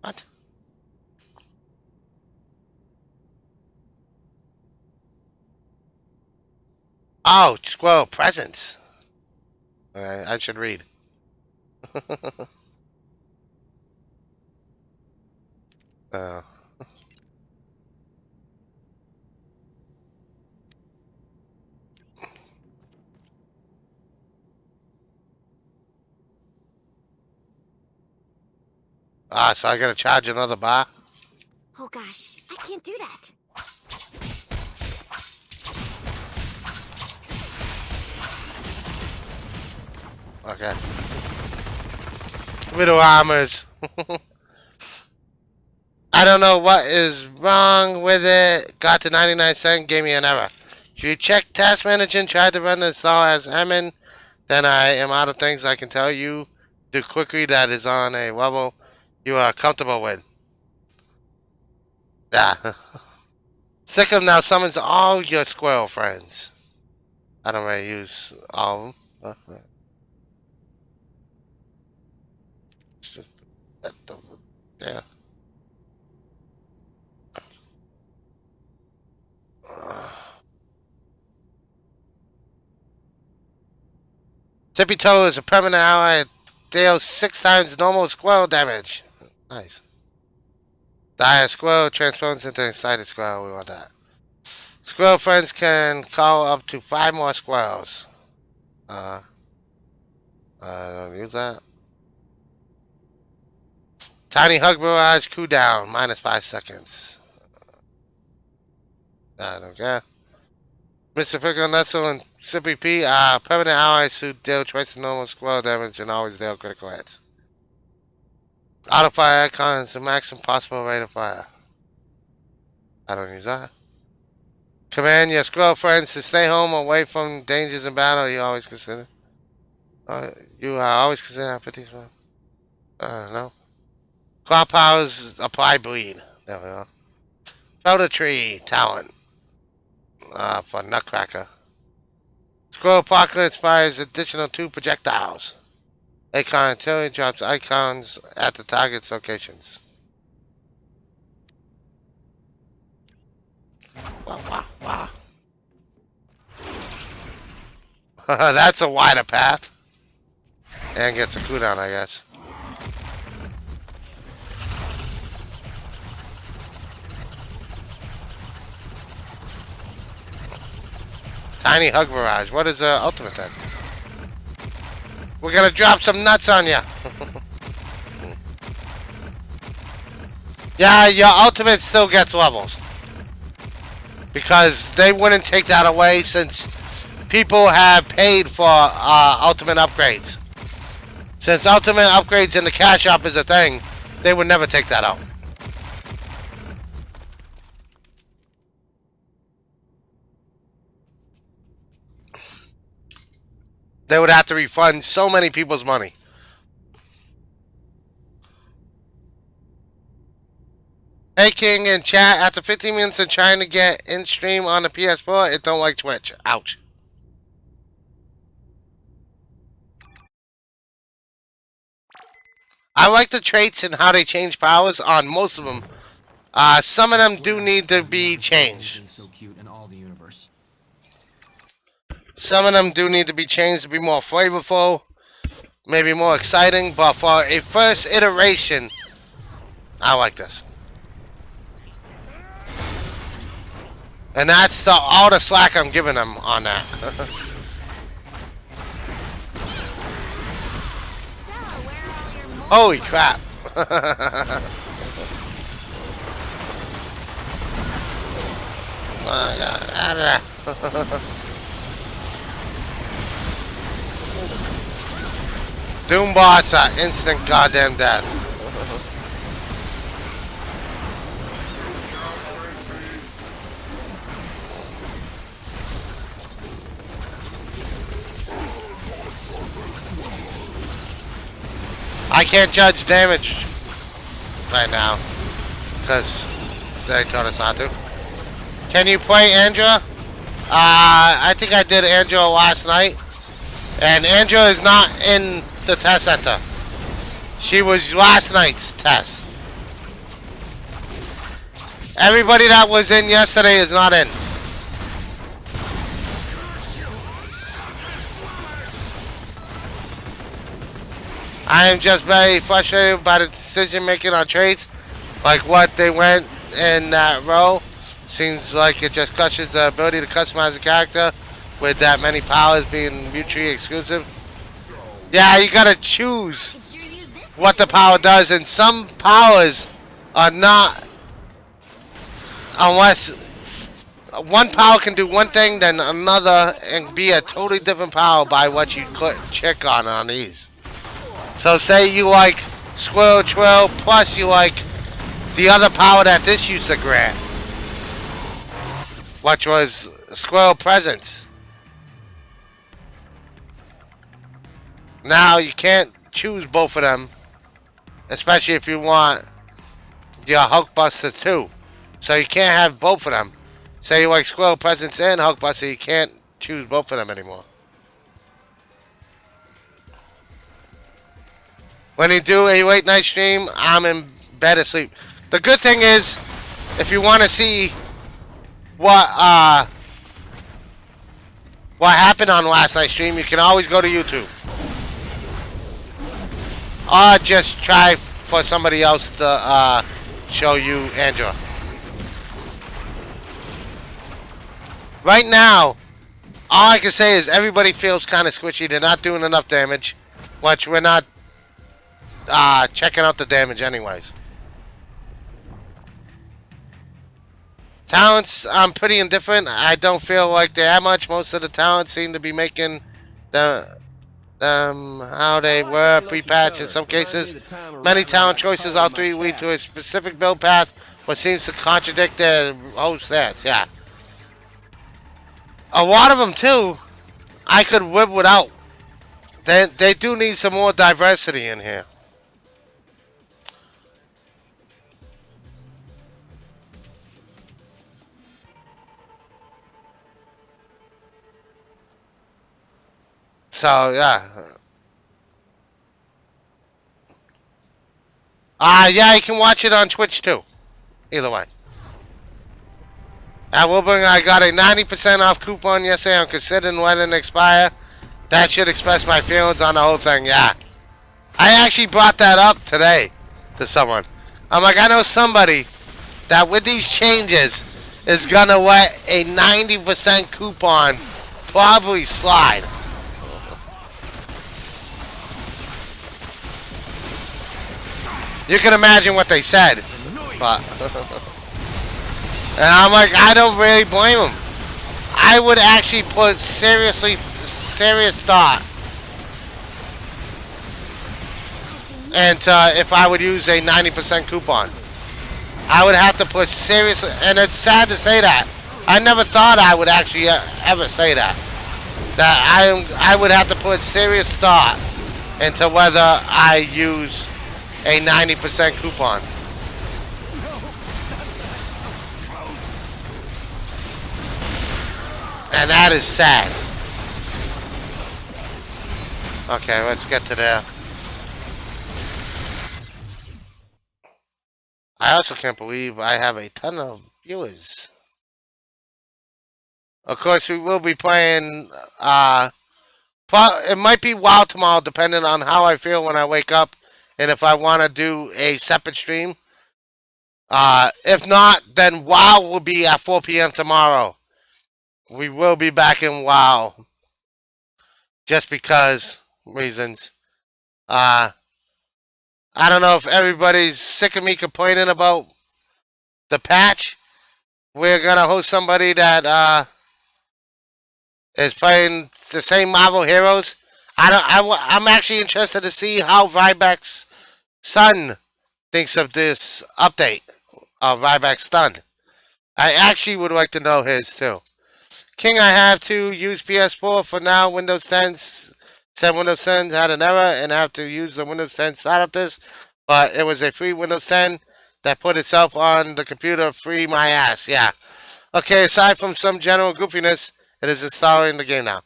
What? Oh, squirrel presents. I should read. uh, so I gotta charge another bar? Oh gosh, I can't do that. Okay. Widow armors. I don't know what is wrong with it. Got to 99 cents, gave me an error. If you check task manager and tried to run the install as admin, then I am out of things I can tell you do quickly that is on a level you are comfortable with. Yeah. Sick'em now summons all your squirrel friends. I don't really use all of them. It's just that over there. Tippy Toe is a permanent ally. Deals 6 times normal squirrel damage. Nice. Die squirrel transforms into an excited squirrel. We want that. Squirrel friends can call up to 5 more squirrels. I don't use that. Tiny Hug Barrage cooldown, minus 5 seconds. I don't care. Mr. Pickle, Nutzel, and Sippy P are permanent allies who deal twice the normal squirrel damage and always deal critical hits. Auto fire icon is the maximum possible rate of fire. I don't use that. Command your squirrel friends to stay home away from dangers in battle. You always consider. You are always considered 50 spell. No. Claw powers apply bleed. There we go. Felder tree talent. For Nutcracker. Squirrel Apocalypse fires additional 2 projectiles. Icon artillery drops icons at the target's locations. Wah, wah, wah. That's a wider path. And gets a cooldown, I guess. Tiny Hug Barrage. What is ultimate then? We're gonna drop some nuts on ya. Yeah, your ultimate still gets levels. Because they wouldn't take that away since people have paid for ultimate upgrades. Since ultimate upgrades in the cash shop is a thing, they would never take that out. They would have to refund so many people's money. Hey King in chat, after 15 minutes of trying to get in stream on the PS4, it don't like Twitch. Ouch. I like the traits and how they change powers on most of them. Some of them do need to be changed. Some of them do need to be changed to be more flavorful, maybe more exciting, but for a first iteration, I like this. And that's all the slack I'm giving them on that. Holy crap. Doom bots are instant goddamn death. I can't judge damage right now because they told us not to. Can you play Andrea? I think I did Andrea last night, and Andrea is not in the test center. She was last night's test. Everybody that was in yesterday is not in. I am just very frustrated by the decision making on trades, like what they went in that row. Seems like it just crushes the ability to customize a character with that many powers being mutually exclusive. Yeah, you gotta choose what the power does, and some powers are not, unless one power can do one thing, then another and be a totally different power by what you check on these. So say you like Squirrel Trill plus you like the other power that this used to grant, which was Squirrel Presence. Now you can't choose both of them, especially if you want your Hulkbuster too. So you can't have both of them. Say you like Squirrel Presence and Hulkbuster, you can't choose both of them anymore. When you do a late night stream, I'm in bed asleep. The good thing is, if you want to see what happened on last night's stream, you can always go to YouTube. Or just try for somebody else to show you Andrew. Right now, all I can say is everybody feels kind of squishy. They're not doing enough damage, which we're not checking out the damage anyways. Talents, I'm pretty indifferent. I don't feel like they have much. Most of the talents seem to be making how they were pre-patched in some cases. Many talent choices, all three lead to a specific build path, what seems to contradict their host stats. Yeah. A lot of them too, I could live without. They do need some more diversity in here. So yeah. Yeah, you can watch it on Twitch too. Either way. At Wilburn, I got a 90% off coupon yesterday. I'm considering letting it expire. That should express my feelings on the whole thing. Yeah. I actually brought that up today to someone. I'm like, I know somebody that with these changes is going to let a 90% coupon probably slide. You can imagine what they said. But and I'm like, I don't really blame them. I would actually put serious thought into if I would use a 90% coupon. I would have to put serious, and it's sad to say that. I never thought I would actually ever say that. That I would have to put serious thought into whether I use a 90% coupon. And that is sad. Okay, let's get to there. I also can't believe I have a ton of viewers. Of course, we will be playing, it might be WoW tomorrow, depending on how I feel when I wake up, and if I want to do a separate stream. If not, then WoW will be at 4 p.m. tomorrow. We will be back in WoW. Just because reasons. I don't know if everybody's sick of me complaining about the patch. We're going to host somebody that is playing the same Marvel heroes. I'm actually interested to see how Ryback's son thinks of this update of Ryback's son. I actually would like to know his too. King, I have to use PS4 for now. Windows 10 said Windows 10 had an error and I have to use the Windows 10 startup this. But it was a free Windows 10 that put itself on the computer. Free my ass. Yeah. Okay, aside from some general goofiness, it is installing the game now.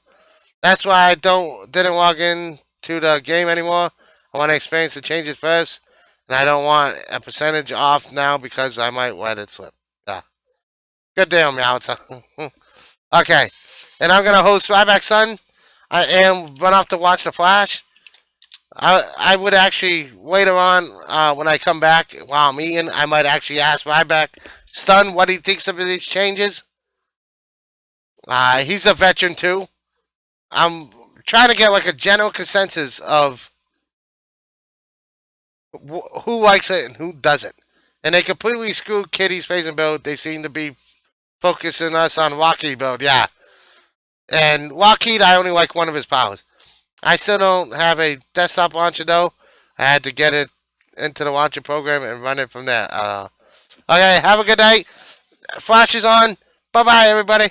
That's why I didn't log in to the game anymore. I want to experience the changes first. And I don't want a percentage off now because I might let it slip. Yeah. Good deal, Meowth. Okay. And I'm going to host Ryback Son. I am run off to watch The Flash. I would actually, later on, when I come back while I'm eating, I might actually ask Ryback Son what he thinks of these changes. He's a veteran too. I'm trying to get like a general consensus of who likes it and who doesn't. And they completely screwed Kitty's phasing build. They seem to be focusing us on Lockheed build, yeah. And Lockheed, I only like one of his powers. I still don't have a desktop launcher though. I had to get it into the launcher program and run it from there. Okay, have a good night. Flash is on. Bye bye, everybody.